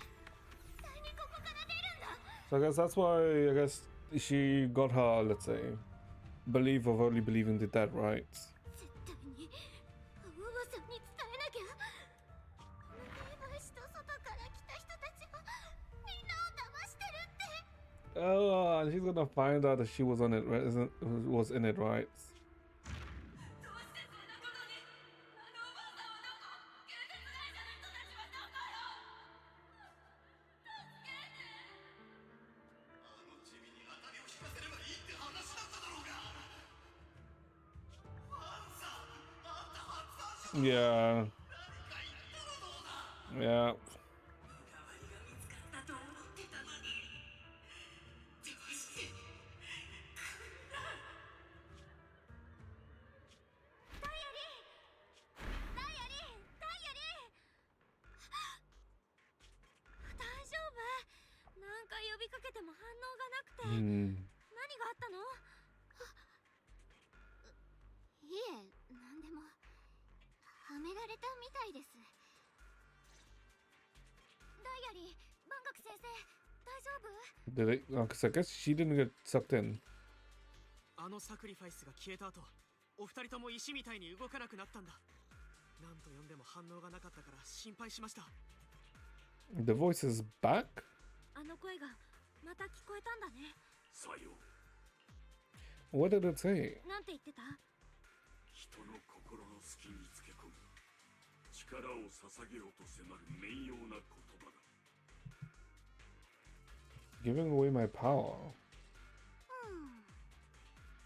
対にここから出るんだ。 So I guess that's why I guess she got her, let's say, belief of only believing the dead, right? 絶対におばさんに伝えなきゃ。この霊媒師と外から来た人たちはみんなを騙してるって。 Oh, and she's gonna find out that she was on it, right? Was in it, right? どうしてそんなことに。あのおばあさんはどこ。建設会社の人たちはどこよ。助けて。あの地味に当たりを引かせればいいって話だっただろうが。ファンさん、あんた発案者だ。 Yeah. 何か言ったらどうだ。 Yeah. 代わりが見つかったと思ってたのに。どうしてこんな。ダイアリーダイアリーダイアリー。Hmm. 何があったの？いえ、なんでも。はめられたみたいです。ダイアリー、万学先生、大丈夫？ Did it? Because I guess she didn't get sucked in. あのサクリファイスが消えた後、お二人とも石みたいに動かなくなったんだ。何と呼んでも反応がなかったから心配しました。The voice is back? あの声がまた聞こえたんだね。さよ。 What did it say? なんて言ってた？人の心の隙につけ込む力を捧げようと迫る名誉な言葉だ。 Giving away my power.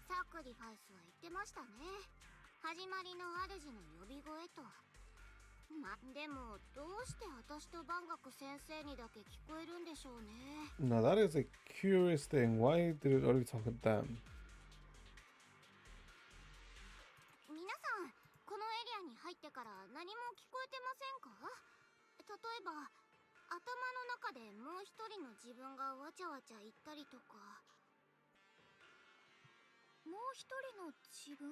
サクリファイスは言ってましたね。始まりの主の呼び声と。でもどうして私と万学先生にだけ聞こえるんでしょうね。 Now that is a curious thing. Why did it only talk at them? 皆さん、このエリアに入ってから何も聞こえてませんか？例えば、頭の中でもう一人の自分がわちゃわちゃ言ったりとか。もう一人の自分？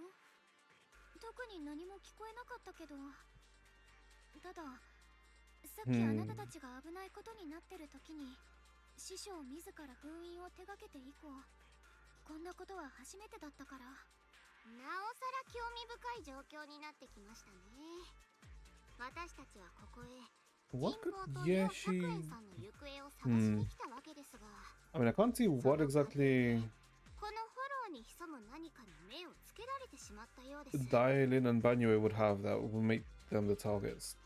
特に何も聞こえなかったけど。ただ、さっきあなたたちが危ないことになってる時に、師匠自ら封印を手掛けて以降、こんなことは初めてだったから。なおさら興味深い状況になってきましたね。私たちはここへ What 人 could 望と両 Yeshi? 白猿さんの行方を探しに来たわけですが、 I mean, I can't see what exactly このフォローに潜む何かに目をつけられてしまったようです。 Dailin and Banyue would have that would make them the targets.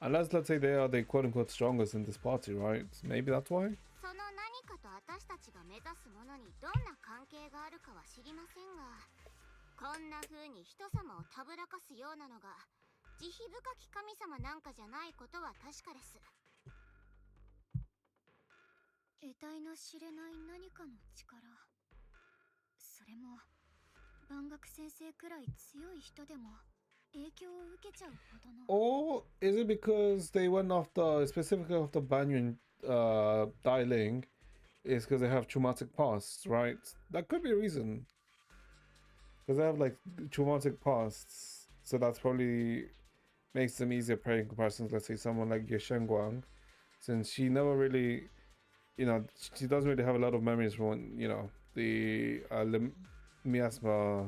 Unless, let's say, they are the quote-unquote strongest in this party, right? Maybe that's why? その何かと私たちが目指すものにどんな関係があるかは知りませんが、こんな風に人様をたぶらかすようなのが慈悲深き神様なんかじゃないことは確かです。得体の知れない何かの力。それも万学先生くらい強い人でも影響を受けちゃうほどの。 Or is it because they went after, specifically after Banyu and Dailing, is because they have traumatic pasts, right? That could be a reason. Because they have like traumatic pasts, so that's probably makes them easier prey in comparison to, let's say, someone like Ye Shengguang, since she never really, you know, she doesn't really have a lot of memories from when, you know, the miasma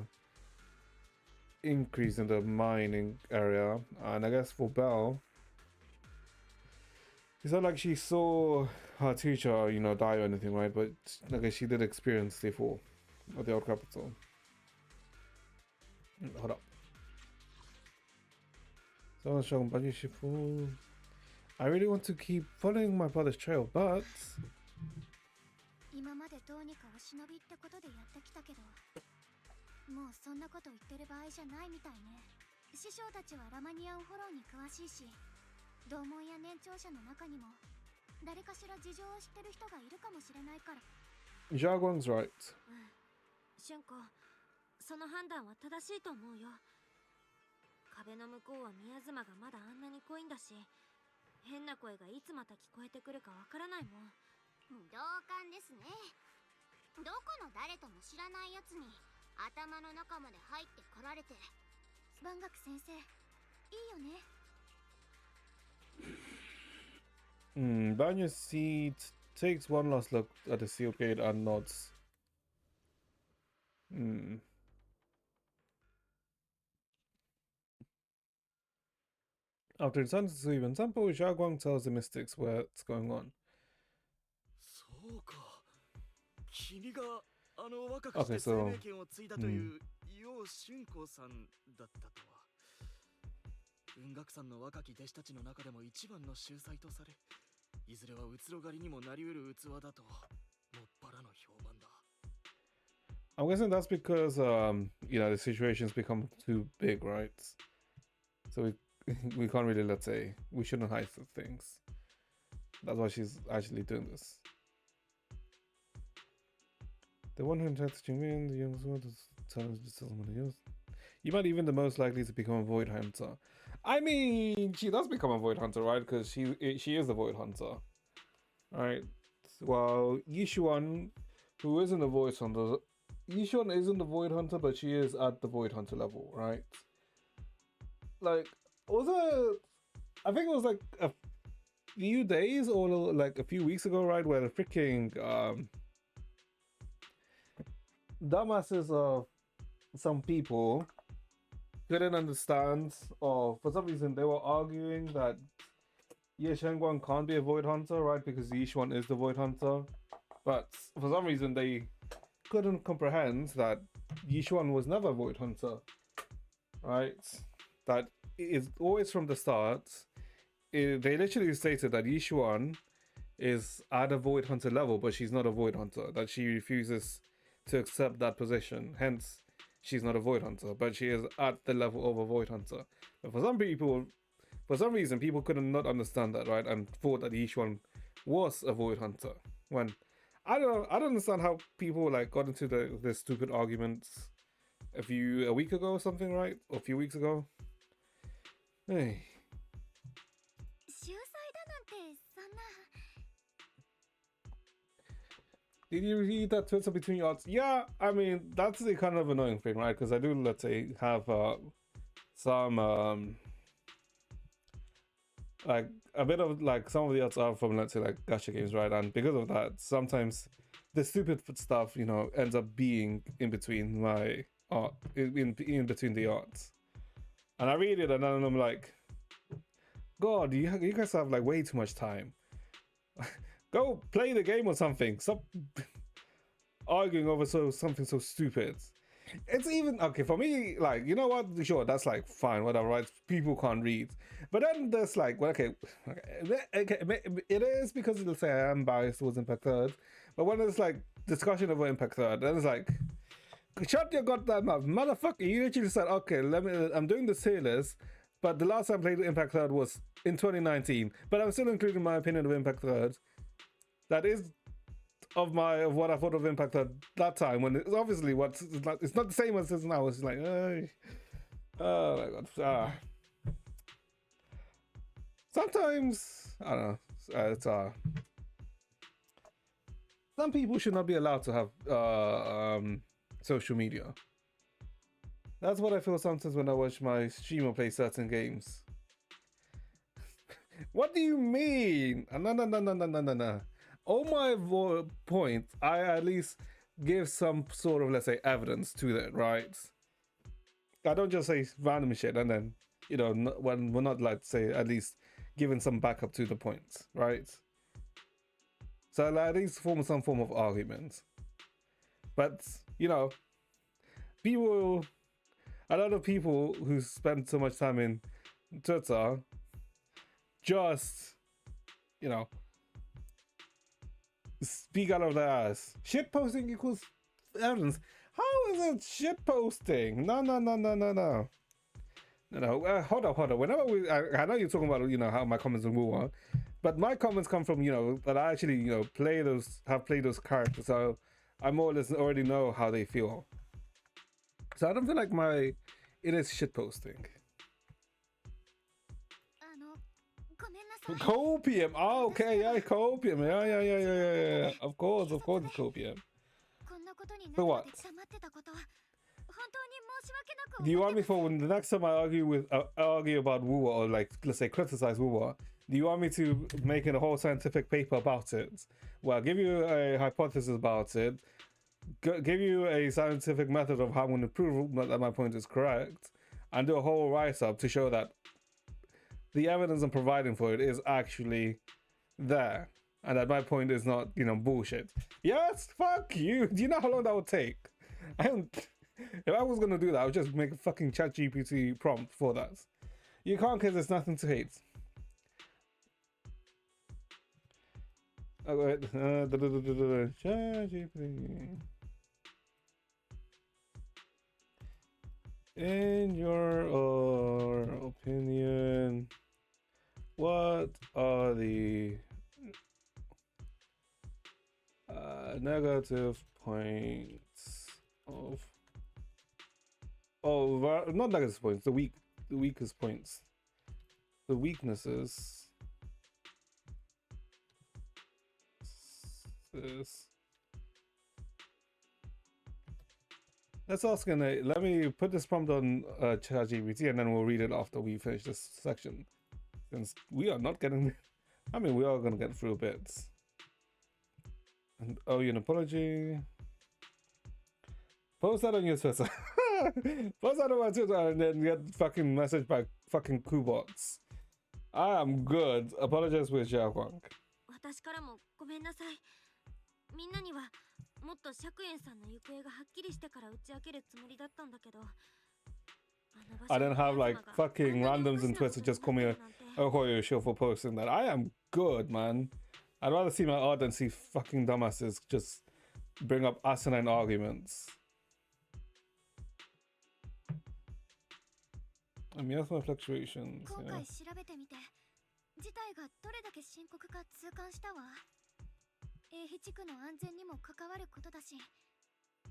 increase in the mining area. And I guess for Belle, it's not like she saw her teacher, you know, die or anything, right? But I guess she did experience the fall of the old capital. Hold up. Someone's showing Banyu Shifu. I really want to keep following my brother's trail, but 今までどうにかお忍びってことでやってきたけど、もうそんなこと言ってる場合じゃないみたいね。師匠たちはラマニアンフォローに詳しいし、同門や年長者の中にも誰かしら事情を知ってる人がいるかもしれないから。 Zhaguang's right. 俊子、その判断は正しいと思うよ。壁の向こうは宮妻がまだあんなに濃いんだし、変な声がいつまた聞こえてくるかわからないもん。同感ですね。どこの誰とも知らないやつに頭の中まで入ってこられて。万学先生、いいよね。Banyu takes one last look at the sealed gate and nods. After returning to Suiban Temple, Zhaguang tells the mystics what's going on. そうか。君があの若く Okay, して so 生命権を継いだという楊春光さんだったとは。雲岳山の若き弟子たちの中でも一番の秀才とされ、いずれはうつろ狩りにもなりうる器だともっぱらの評判だ。 I'm guessing that's because you know, the situation's become too big, right? So we can't really, let's say, we shouldn't hide things. That's why she's actually doing this. The one who intends to win, the youngest one to tell us just someone else. You might even the most likely to become a void hunter. I mean, she does become a void hunter, right? Because she is a void hunter, right? Well, Yishuan, who isn't a void hunter. Yishuan isn't a void hunter, but she is at the void hunter level, right? Like, was it? I think it was like a few days or like a few weeks ago, right? Where the freaking dumbasses of some people couldn't understand, or for some reason they were arguing that Ye Shengguang can't be a void hunter, right? Because Yishuan is the void hunter. But for some reason they couldn't comprehend that Yishuan was never a void hunter, right? That is always from the start. They literally stated that Yishuan is at a void hunter level, but she's not a void hunter. That she refuses to accept that position. Hence, she's not a void hunter, but she is at the level of a void hunter. But for some reason, people couldn't not understand that, right? And thought that Yishuan was a void hunter. When I don't understand how people like got into the stupid arguments a week ago or something, right? Or a few weeks ago. Hey. 秀才だなんてそんな Did you read that Twitter between yards? Yeah, I mean, that's the kind of annoying thing, right? Because I do, let's say, have some like a bit of like some of the odds are from, let's say, like gacha games, right? And because of that, sometimes the stupid stuff, you know, ends up being in between my art, in between the arts. And I read it and then I'm like, God, you guys have like way too much time. Go play the game or something. Stop arguing over something so stupid. It's even okay for me. Like, you know what? Sure, that's like fine, whatever. Right? People can't read, but then there's like, well, okay, it is because it'll say I am biased towards Impact Third. But when it's like discussion over Impact Third, then it's like, shut your goddamn mouth, motherfucker! You literally said, okay, I'm doing the tier list. But the last time I played Impact Third was in 2019. But I'm still including my opinion of Impact Third. That is of what I thought of Impact Third that time. When it's obviously it's not the same as it is now. It's like, oh my god. Sometimes I don't know. Some people should not be allowed to have social media. That's what I feel sometimes when I watch my streamer play certain games. What do you mean? No. All my points, I at least give some sort of, let's say, evidence to that, right? I don't just say random shit and then, you know, when we're not, like, say, at least giving some backup to the points, right? So like, at least form some form of argument. But, you know, a lot of people who spend so much time in Twitter just, you know, speak out of their ass. Shit posting equals evidence. How is it shit posting? No. Hold up. Whenever I know you're talking about, you know, how my comments on Woo, but my comments come from, you know, that I actually, you know, have played those characters, so I more or less already know how they feel. So I don't feel like it is shit posting. Copium. Oh, okay, yeah, copium. Yeah. Of course, it's copium. So what? Do you want me for when the next time I argue about Woo or like, let's say, criticize Woo? Do you want me to make a whole scientific paper about it? Well, give you a hypothesis about it, give you a scientific method of how I'm going to prove that my point is correct, and do a whole write-up to show that the evidence I'm providing for it is actually there, and that my point is not, you know, bullshit. Yes, fuck you. Do you know how long that would take? If I was going to do that, I would just make a fucking ChatGPT prompt for that. You can't, because there's nothing to hate. Oh, wait. In your opinion, what are the negative points of not negative points, the weakest points, the weaknesses Let's ask Nate. Let me put this prompt on ChatGPT and then we'll read it after we finish this section. Since we are not getting, I mean, we are gonna get through bits. And owe you an apology. Post that on your Twitter. Post that on my Twitter and then get fucking message by fucking Kubots. I am good. Apologize with Xiaoguang. 私からもごめんなさい。みんなにはもっと釈燕さんの行方がはっきりしてから打ち明けるつもりだったんだけど。 I don't have like fucking randoms in Twitter just call me a Hoyo show for posting that. I am good, man. I'd rather see my art than see fucking dumbasses just bring up asinine arguments. I mean, that's my fluctuations. 今回調べてみて、事態がどれだけ深刻か痛感したわ。英比地区の安全にも関わることだし、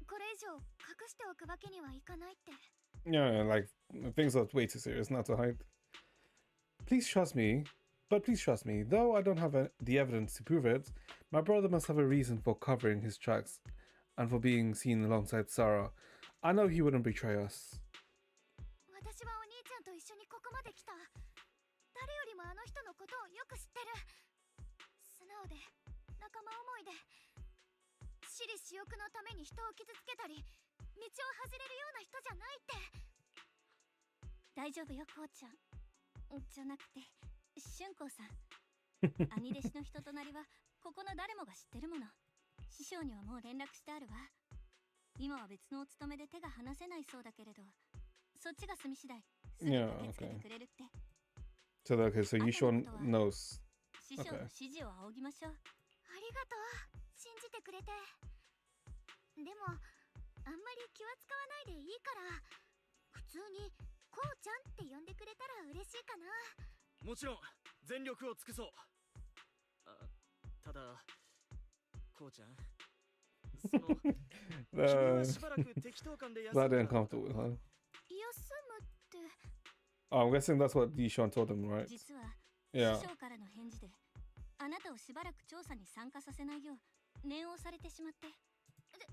これ以上隠しておくわけにはいかないって。 Yeah, like things are way too serious not to hide. Please trust me, but please trust me. Though I don't have the evidence to prove it, my brother must have a reason for covering his tracks and for being seen alongside Sarah. I know he wouldn't betray us. 私はお兄ちゃんと一緒にここまで来た。誰よりもあの人のことをよく知ってる。素直で仲間思いで、私利私欲のために人を傷つけたり、道を外れるような人じゃないって。大丈夫よ、こうちゃん。じゃなくて、俊子さん。兄弟子の人となりはここの誰もが知ってるもの。師匠にはもう連絡してあるわ。今は別のお勤めで手が離せないそうだけれど、そっちが済み次第すぐ駆けつけてくれるって。So okay, so Yishuan knows. 師匠の指示を仰ぎましょう。ありがとう。信じてくれて。でもあんまり気は使わないでいいから、普通にこうちゃんって呼んでくれたら嬉しいかな。もちろん全力を尽くそう。ただこうちゃん、その君はしばらく適当感で休ん That uncomfortable, huh? 休むって。 Oh, I'm guessing that's what Yishuan told him, right? 実は Yeah. 師匠からの返事で、あなたをしばらく調査に参加させないよう念をされてしまって。で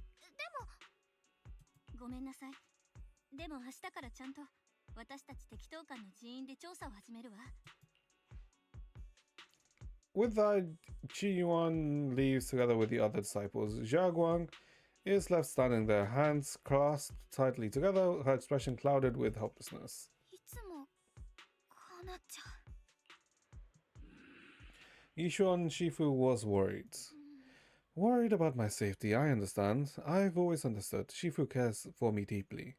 もごめんなさい。でも明日からちゃんと私たち適当館の人員で調査を始めるわ。 With that, Qiyuan leaves together with the other disciples. Xiaoguang is left standing there, hands clasped tightly together, her expression clouded with helplessness. いつもこうなっちゃう。 Yishuan Shifu was worried. Worried about my safety, I understand. I've always understood. Shifu cares for me deeply.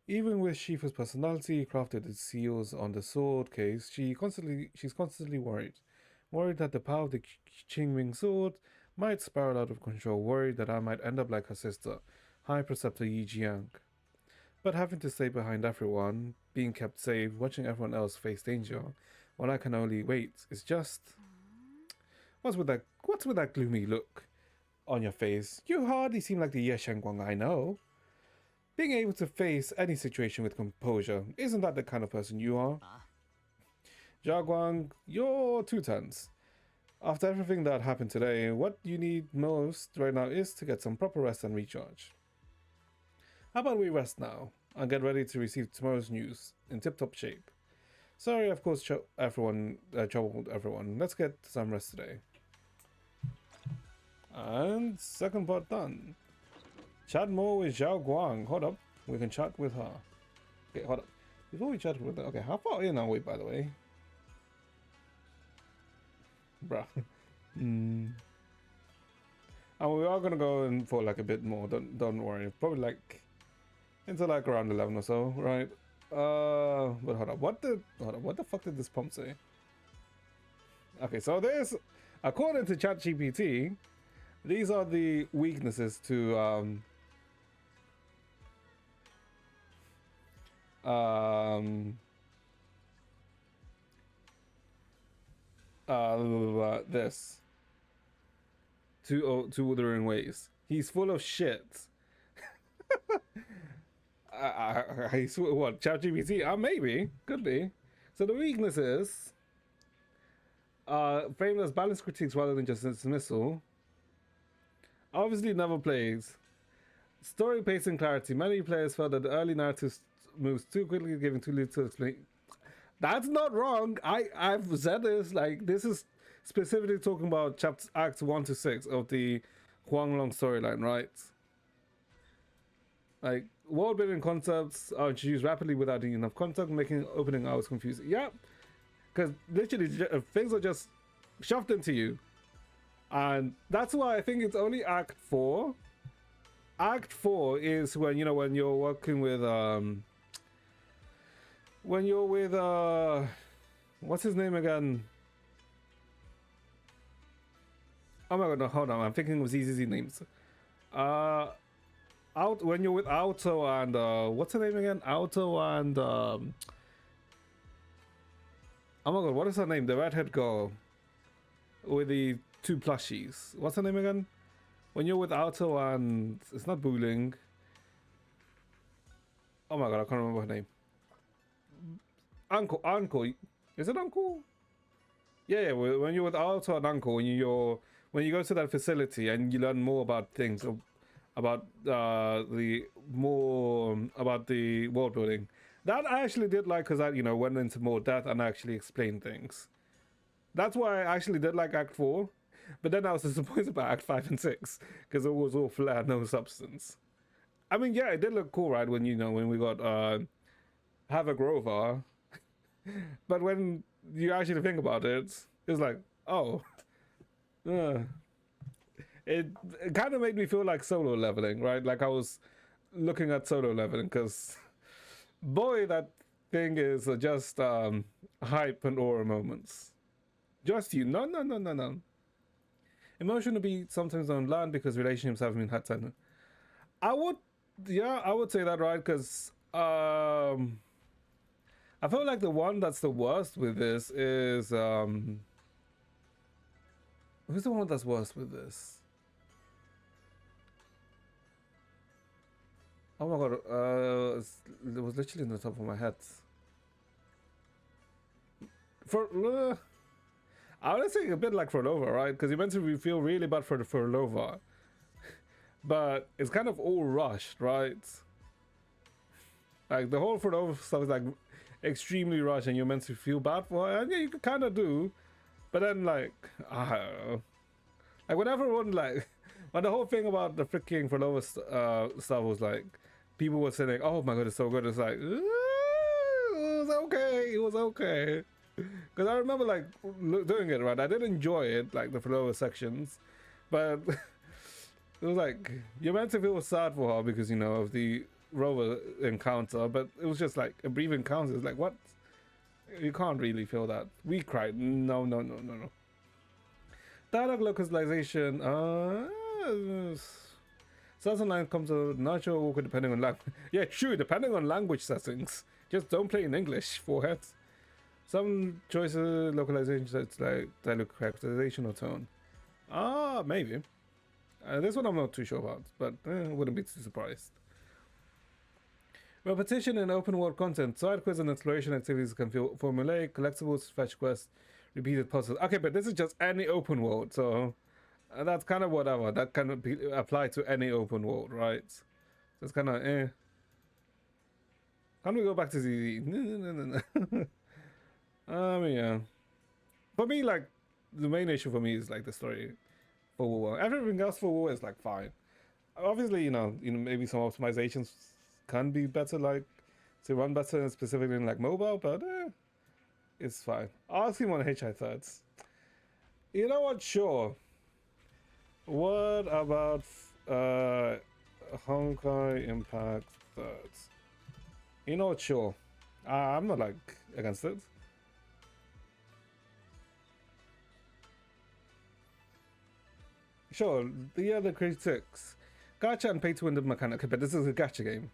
Even with Shifu's personality crafted its seals on the sword case, she's constantly worried. Worried that the power of the Qingming sword might spiral out of control. Worried that I might end up like her sister, High Preceptor Yi Jiang. But having to stay behind everyone, being kept safe, watching everyone else face danger, while I can only wait, is just... What's with that gloomy look on your face? You hardly seem like the Ye Shenguang I know. Being able to face any situation with composure, isn't that the kind of person you are? Xiaoguang, you're 2 tons. After everything that happened today, what you need most right now is to get some proper rest and recharge. How about we rest now and get ready to receive tomorrow's news in tip-top shape? Sorry, of course, troubled everyone. Let's get some rest today. And second part done. Chat more with Zhao Guang. Hold up. We can chat with her. Okay, hold up. Before we chat with her... Okay, how far in are we, by the way? Bruh. And we are gonna go in for like a bit more. Don't worry. Probably like... into like around 11 or so, right? But hold up. What the fuck did this prompt say? Okay, so there's... According to ChatGPT, these are the weaknesses to this. Two withering ways. He's full of shit. What? ChatGPT? Maybe. Could be. So the weakness is frameless balanced critiques rather than just dismissal. Obviously never plays. Story pacing clarity. Many players felt that the early narrative moves too quickly, giving too little to explain. That's not wrong. I've said this. Like, this is specifically talking about chapter acts 1 to 6 of the Huanglong storyline, right? Like, world building concepts are introduced rapidly without enough context, making opening hours confusing. Yeah, because literally things are just shoved into you, and that's why I think it's only Act 4. Act 4 is when, you know, when you're working with what's his name again? Oh my god, no, hold on, I'm thinking of ZZZ names. When you're with Auto and what's her name again? Auto and oh my god, what is her name? The redhead girl with the 2 plushies. What's her name again? When you're with Auto and it's not Booling. Oh my god, I can't remember her name. Uncle. Is it Uncle? Yeah. When you're with Auto and Uncle, when you go to that facility and you learn more about things, about the world building. That I actually did like, because I, you know, went into more depth and actually explained things. That's why I actually did like Act 4. But then I was disappointed about Act 5 and 6, because it was all flat, no substance. I mean, yeah, it did look cool, right? When, you know, when we got Havoc Rover. But when you actually think about it, it's like, oh. It kind of made me feel like solo leveling, right? Like I was looking at solo leveling, because boy, that thing is just hype and aura moments. Just you. No. Emotion to be sometimes on land because relationships haven't been had time. I would say that, right? Because I feel like the one that's the worst with this is who's the one that's worst with this? Oh my god, it was literally in the top of my head. I would say a bit like Frolova, right? Because you meant to feel really bad for the Frolova. But it's kind of all rushed, right? Like the whole Frolova stuff is like extremely rushed and you're meant to feel bad for it. And yeah, you kind of do. But then like, I don't know. Like when everyone like, when the whole thing about the freaking Frolova stuff was like, people were saying, oh my god, it's so good. It's like, it was okay. Because I remember like doing it, right? I did enjoy it, like the Frolova sections. But it was like, you're meant to feel sad for her because, you know, of the Rover encounter. But it was just like a brief encounter. It's like, what? You can't really feel that. We cried. No. Dialogue localization. Certain line comes to natural awkward depending on language. Yeah, true, depending on language settings. Just don't play in English, forehead. Some choices, localization sets like dialogue characterization or tone. Maybe. This one I'm not too sure about, but wouldn't be too surprised. Repetition in open world content. Side quests and exploration activities can feel formulaic, collectibles, fetch quests, repeated puzzles. Okay, but this is just any open world, so that's kind of whatever. That can apply to any open world, right? So it's kind of Can we go back to ZZ? No. Yeah. For me, like, the main issue for me is like the story for War. Everything else for War is like fine. Obviously, you know, maybe some optimizations can be better, like to run better, specifically in like mobile, but it's fine. Asking on HI thirds. You know what? Sure. What about Honkai Impact thirds? You know what? Sure. I'm not like against it. Sure, the other critics. Gacha and pay to win the mechanic. Okay, but this is a gacha game.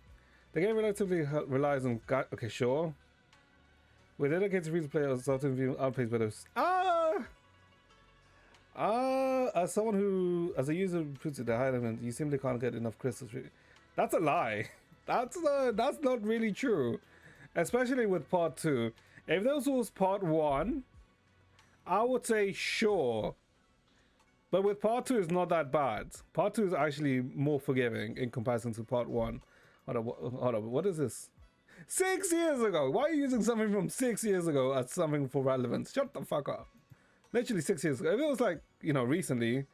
The game relatively relies on okay, sure. With dedicated free to play or often view outpaced by those. As someone who, as a user who puts it the high element, you simply can't get enough crystals. That's a lie. That's not really true. Especially with part 2. If this was part 1, I would say sure. But with part 2, it's not that bad. Part 2 is actually more forgiving in comparison to part 1. Hold on, what is this? 6 years ago! Why are you using something from 6 years ago as something for relevance? Shut the fuck up. Literally 6 years ago. If it was like, you know, recently,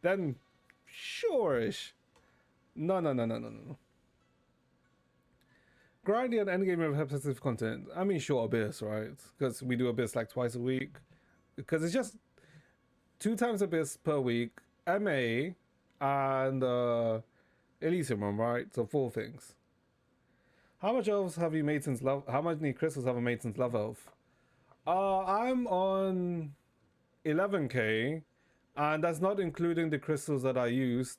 then sure-ish. No. Grindy and endgame repetitive content. I mean, sure, Abyss, right? Because we do Abyss like twice a week. Because it's just 2 times Abyss per week, MA, and Elysium, right? So 4 things. How much elves have you made since love? How many crystals have I made since Love Elf? I'm on 11k, and that's not including the crystals that I used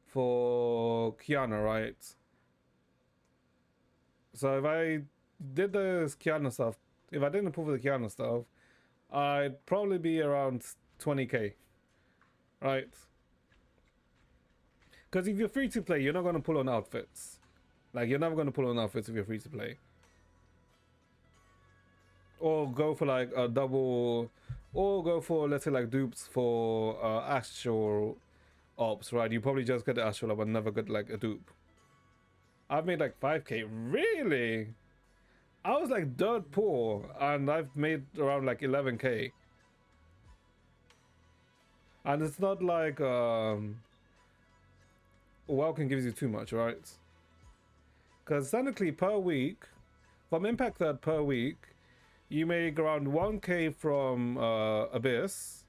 for Kiana, right? So if I did the Kiana stuff, if I didn't pull for the Kiana stuff, I'd probably be around 20k, right? Because if you're free to play, you're not going to pull on outfits. Like, you're never going to pull on outfits if you're free to play. Or go for like a double, or go for, let's say, like dupes for astral ops, right? You probably just get the astral op and never get like a dupe. I've made like 5k. Really? I was like dirt poor and I've made around like 11k. And it's not like Welcome gives you too much, right? Because technically per week, from Impact Third per week, you make around 1k from Abyss.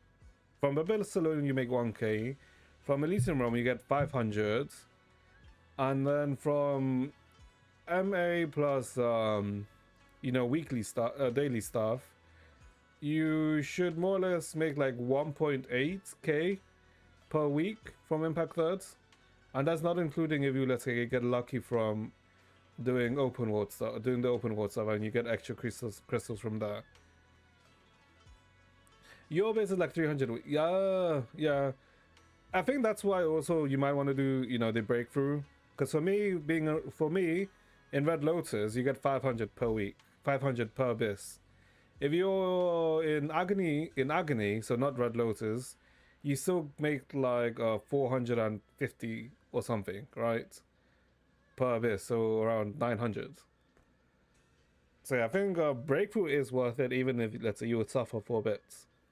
From Abyss alone you make 1k. From Elysium Realm you get 500. And then from MA plus you know, weekly stuff, daily stuff, you should more or less make like 1.8k per week from Impact Thirds. And that's not including if you, let's say, get lucky from doing open world stuff, doing the open world stuff, and you get extra crystals from there. Your base is like 300. Yeah. I think that's why also you might want to do, you know, the breakthrough. Because for me, in Red Lotus, you get 500 per week, 500 per abyss. If you're in agony, so not Red Lotus, you still make like 450 or something, right? Per abyss, so around 900. So yeah, I think breakthrough is worth it, even if, let's say, you would suffer for a bit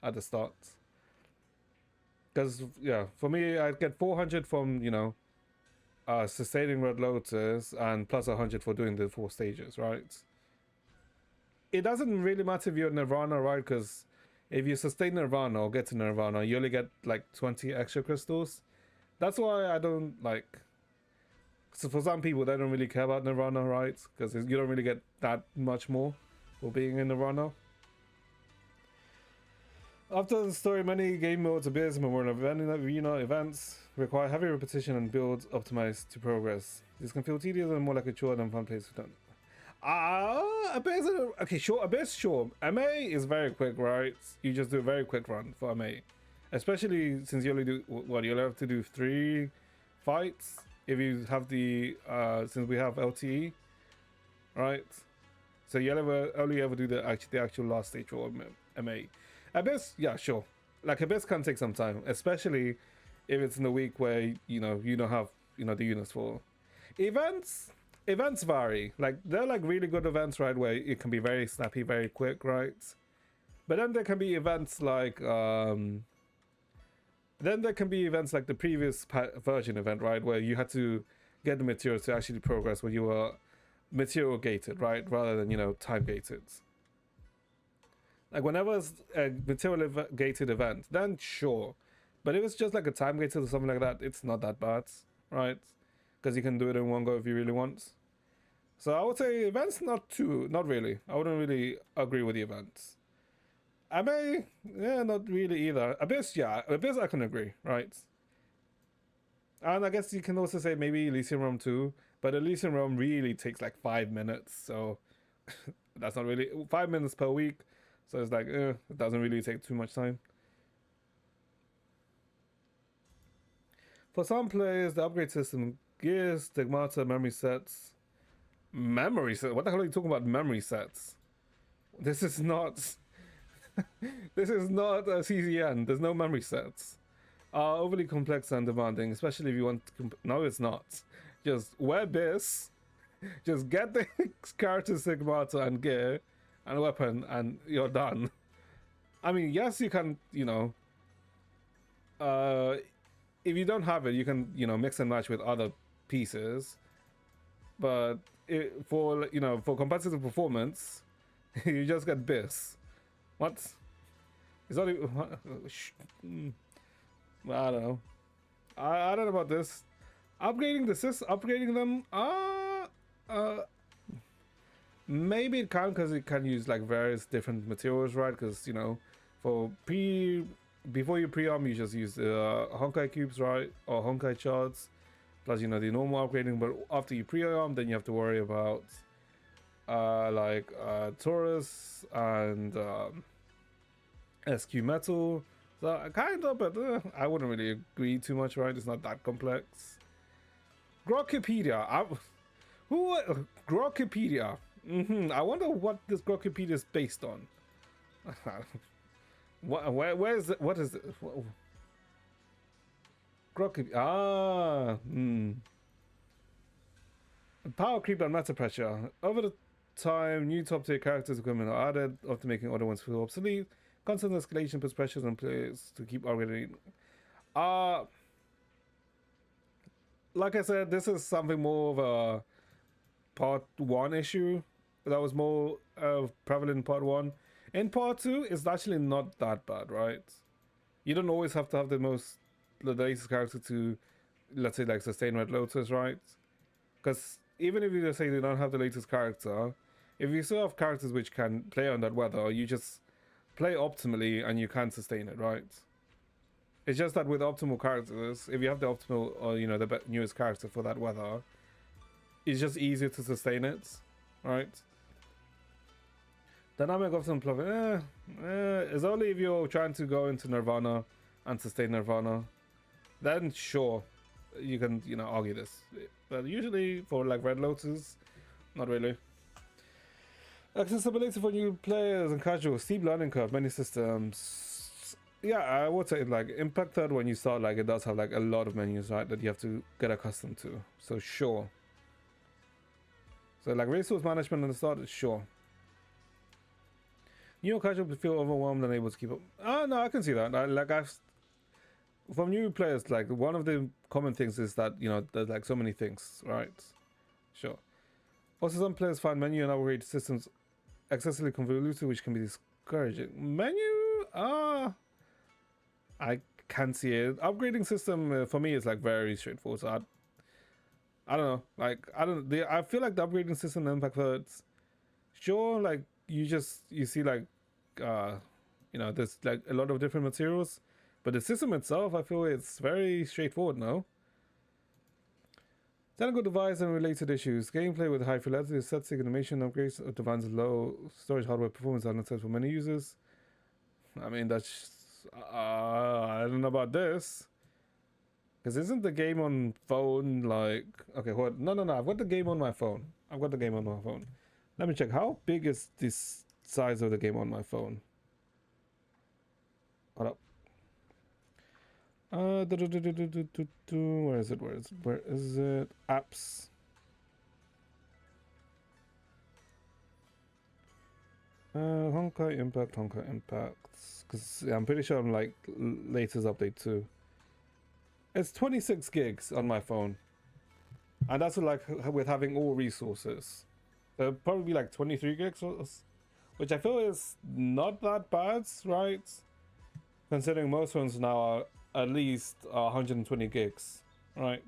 at the start. Because yeah, for me, I'd get 400 from, you know, sustaining Red Lotus and plus 100 for doing the 4 stages, right? It doesn't really matter if you're Nirvana, right? Because if you sustain Nirvana or get to Nirvana, you only get like 20 extra crystals. That's why I don't like. So for some people, they don't really care about Nirvana, right? Because you don't really get that much more for being in Nirvana. After the story, many game modes appear in more arena events require heavy repetition and builds optimized to progress. This can feel tedious and more like a chore than fun place to done. Abyss, okay, sure, Abyss, sure. MA is very quick, right? You just do a very quick run for MA. Especially since you only do, what, you'll have to do 3 fights if you have the, since we have LTE, right? So you only ever do the actual last stage for MA. Abyss, yeah, sure. Like, Abyss can take some time, especially if it's in the week where, you know, you don't have, you know, the units for. Events vary. Like, they're like really good events, right, where it can be very snappy, very quick, right? But then there can be events like the previous version event, right, where you had to get the materials to actually progress when you were material gated, right, rather than, you know, time gated. Like, whenever it's a material gated event, then sure. But if it's just like a time gated or something like that, it's not that bad, right? Because you can do it in one go if you really want. So I would say events, not really. I wouldn't really agree with the events. MA, yeah, not really either. Abyss, yeah. Abyss, I can agree, right? And I guess you can also say maybe Elysium Realm too. But Elysium Realm really takes like 5 minutes. So that's not really 5 minutes per week. So it's like, it doesn't really take too much time. For some players, the upgrade system gears, stigmata, memory sets. Memory sets? What the hell are you talking about, memory sets? This is not... this is not a CZN. There's no memory sets. are overly complex and demanding, especially if you want to. No, it's not. Just wear this. Just get the character stigmata and gear and weapon, and you're done. I mean, yes, you can, if you don't have it, you can, mix and match with other pieces. But for competitive performance, you just get this. What? Is that even, I don't know. I don't know about this. Upgrading the upgrading them. Maybe it can, because it can use like various different materials, right? Because for before you pre-arm, you just use the Honkai cubes, right, or Honkai shards, plus the normal upgrading. But after you pre-arm, then you have to worry about Taurus and SQ metal. So kind of, but I wouldn't really agree too much, right? It's not that complex. Grokipedia. Grokipedia. I wonder what this Grokipedia is based on. Where is it? What is it? Grokipedia. Power creep and matter pressure. Over the time, new top tier characters equipment are added, often making other ones feel obsolete. Constant escalation puts pressures on players to keep upgrading. Like I said, this is something more of a part 1 issue that was more prevalent in part 1. In part 2, it's actually not that bad, right? You don't always have to have the latest character to, let's say, like sustain Red Lotus, right? Because even if you just say you don't have the latest character, if you still have characters which can play on that weather, you just play optimally and you can sustain it, right? It's just that with optimal characters, if you have the optimal or the newest character for that weather, it's just easier to sustain it, right? Dynamic optimal plugin, it's only if you're trying to go into Nirvana and sustain Nirvana, then sure, you can argue this. But usually for like Red Lotus, not really. Accessibility for new players and casuals, steep learning curve, many systems. Yeah, I would say like Impact 3rd, when you start, like it does have like a lot of menus, right, that you have to get accustomed to. So sure. So like resource management in the start, sure. New casual feel overwhelmed and able to keep up. No, I can see that. From new players, like one of the common things is that there's like so many things, right? Sure. Also, some players find menu and upgrade systems excessively convoluted, which can be discouraging. Menu, I can see it. Upgrading system for me is like very straightforward. So I don't know. Like I feel like the upgrading system in Impact 3rd, sure, like you see like there's like a lot of different materials, but the system itself, I feel it's very straightforward now. Technical device and related issues. Gameplay with high fidelity, static animation upgrades of devices, low storage hardware performance are not for many users. I mean, that's I don't know about this, because isn't the game on phone like okay? Hold on. No. I've got the game on my phone. Let me check. How big is this size of the game on my phone? Hold up. Where is it? Apps. Honkai Impact. Because I'm pretty sure I'm like latest update too. It's 26 gigs on my phone, and that's with having all resources. So probably like 23 gigs, which I feel is not that bad, right? Considering most phones now are at least 120 gigs, right?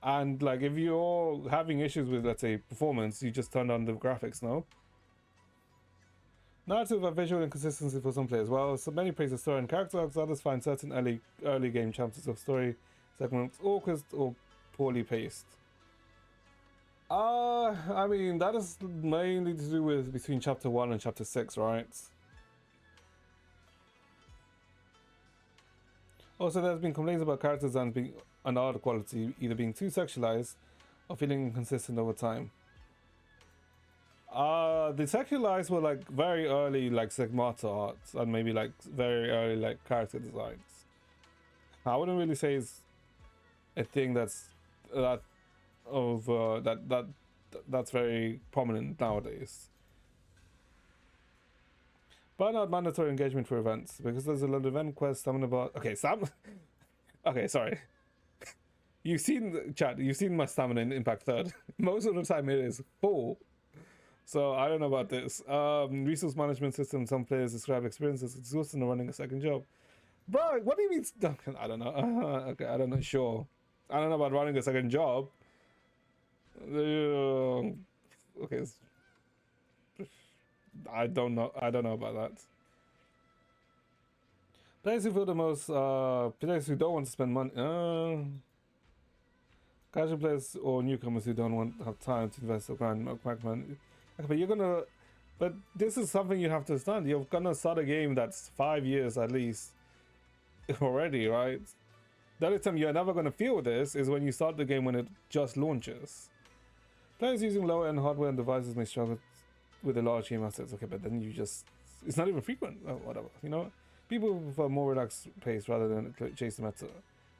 And like if you're having issues with, let's say, performance, you just turn on the graphics, no? Narrative and visual inconsistency for some players. Well, so many praise the story and character arcs, others find certain early game chapters of story segments awkward or poorly paced. I mean, that is mainly to do with between chapter 1 and chapter 6, right? Also, there's been complaints about character designs being and art quality either being too sexualized or feeling inconsistent over time. The secularized were like very early, like Sigmata arts, and maybe like very early, like character designs. I wouldn't really say it's a thing that's that of that's very prominent nowadays. But not mandatory engagement for events because there's a lot of event quests. Something about okay, Sam. Okay, sorry. You've seen the chat. You've seen my stamina in Impact Third. Most of the time it is full. So I don't know about this. Resource management system. Some players describe experience as exhausting and running a second job. Bro, what do you mean? I don't know. Okay, I don't know. Sure, I don't know about running a second job. Okay, I don't know. I don't know about that. Players who feel the most. Players who don't want to spend money. Casual players or newcomers who don't want to have time to invest or grind. Okay, but you're gonna. But this is something you have to understand. You're gonna start a game that's 5 years at least already, right? The only time you're never gonna feel this is when you start the game when it just launches. Players using lower-end hardware and devices may struggle with the large game assets. Okay, but then you just... It's not even frequent. Oh, whatever. You know what? People prefer more relaxed pace rather than chase the meta.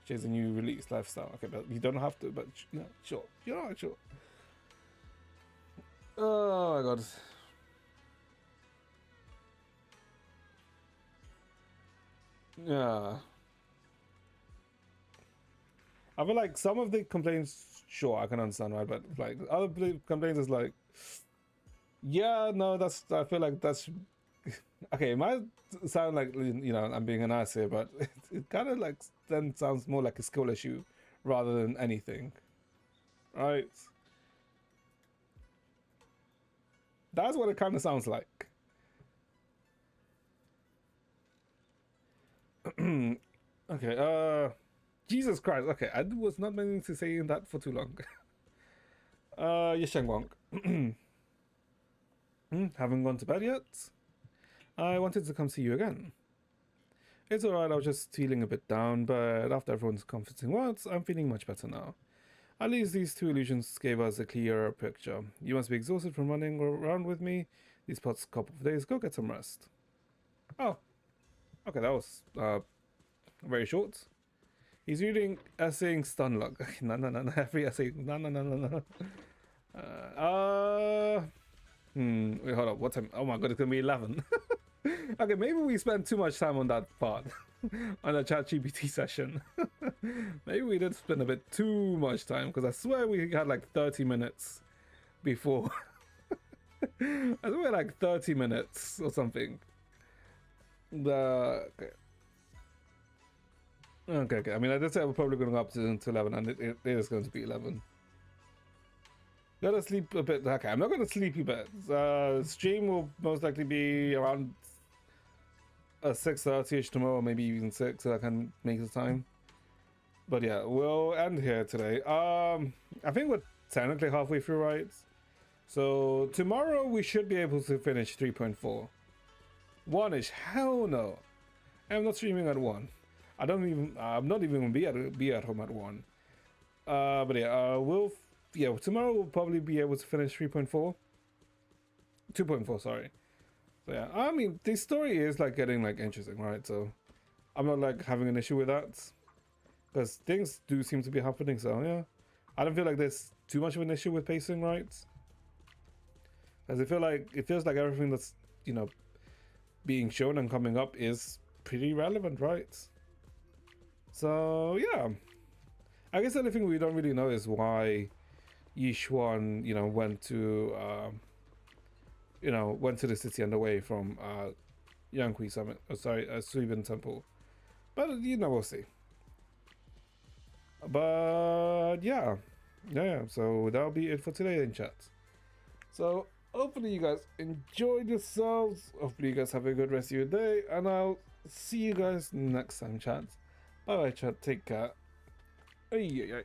Chase a new release lifestyle. Okay, but you don't have to, but, you know, sure. You know, sure. Oh, my God. Yeah. I feel like some of the complaints, sure, I can understand, right? But like other complaints is like, yeah, no, that's. I feel like that's okay. It might sound like, you know, I'm being an ass here, but it kind of like then sounds more like a skill issue rather than anything, right? That's what it kind of sounds like. Okay. Jesus Christ. Okay, I was not meaning to say that for too long. Yeshengwang. Haven't gone to bed yet? I wanted to come see you again. It's alright, I was just feeling a bit down, but after everyone's comforting words, I'm feeling much better now. At least these two illusions gave us a clearer picture. You must be exhausted from running around with me these past couple of days. Go get some rest. Oh. Okay, that was very short. He's reading essaying stun luck. No. Every essay. No. Wait, hold up. What time? Oh my god, it's gonna be 11. Okay, maybe we spent too much time on that part. On the ChatGPT session. Maybe we did spend a bit too much time, because I swear we had like 30 minutes before. I swear like 30 minutes or something. Okay. I mean, I did say we're probably going to go up to 11, and it is going to be 11. Gotta sleep a bit. Okay, I'm not going to sleep a bit. Stream will most likely be around 6:30ish tomorrow, maybe even 6, so I can make the time. But yeah, we'll end here today. I think we're technically halfway through, right? So tomorrow we should be able to finish 3.4. 1ish, hell no. I'm not streaming at 1. I'm not even gonna be at home at 1. But yeah, tomorrow we'll probably be able to finish 3.4. 2.4, sorry. So yeah, I mean, the story is like getting like interesting, right? So I'm not like having an issue with that, because things do seem to be happening. So yeah, I don't feel like there's too much of an issue with pacing, right? Because it feels like everything that's, you know, being shown and coming up is pretty relevant, right? So yeah, I guess the only thing we don't really know is why Yishuan, you know, went to the city and away from Yankui Summit. Suibin Temple. But you know, we'll see. But yeah. So that'll be it for today in chat. So hopefully you guys enjoyed yourselves. Hopefully you guys have a good rest of your day, and I'll see you guys next time, chat. Bye bye, chat. Take care. Ay.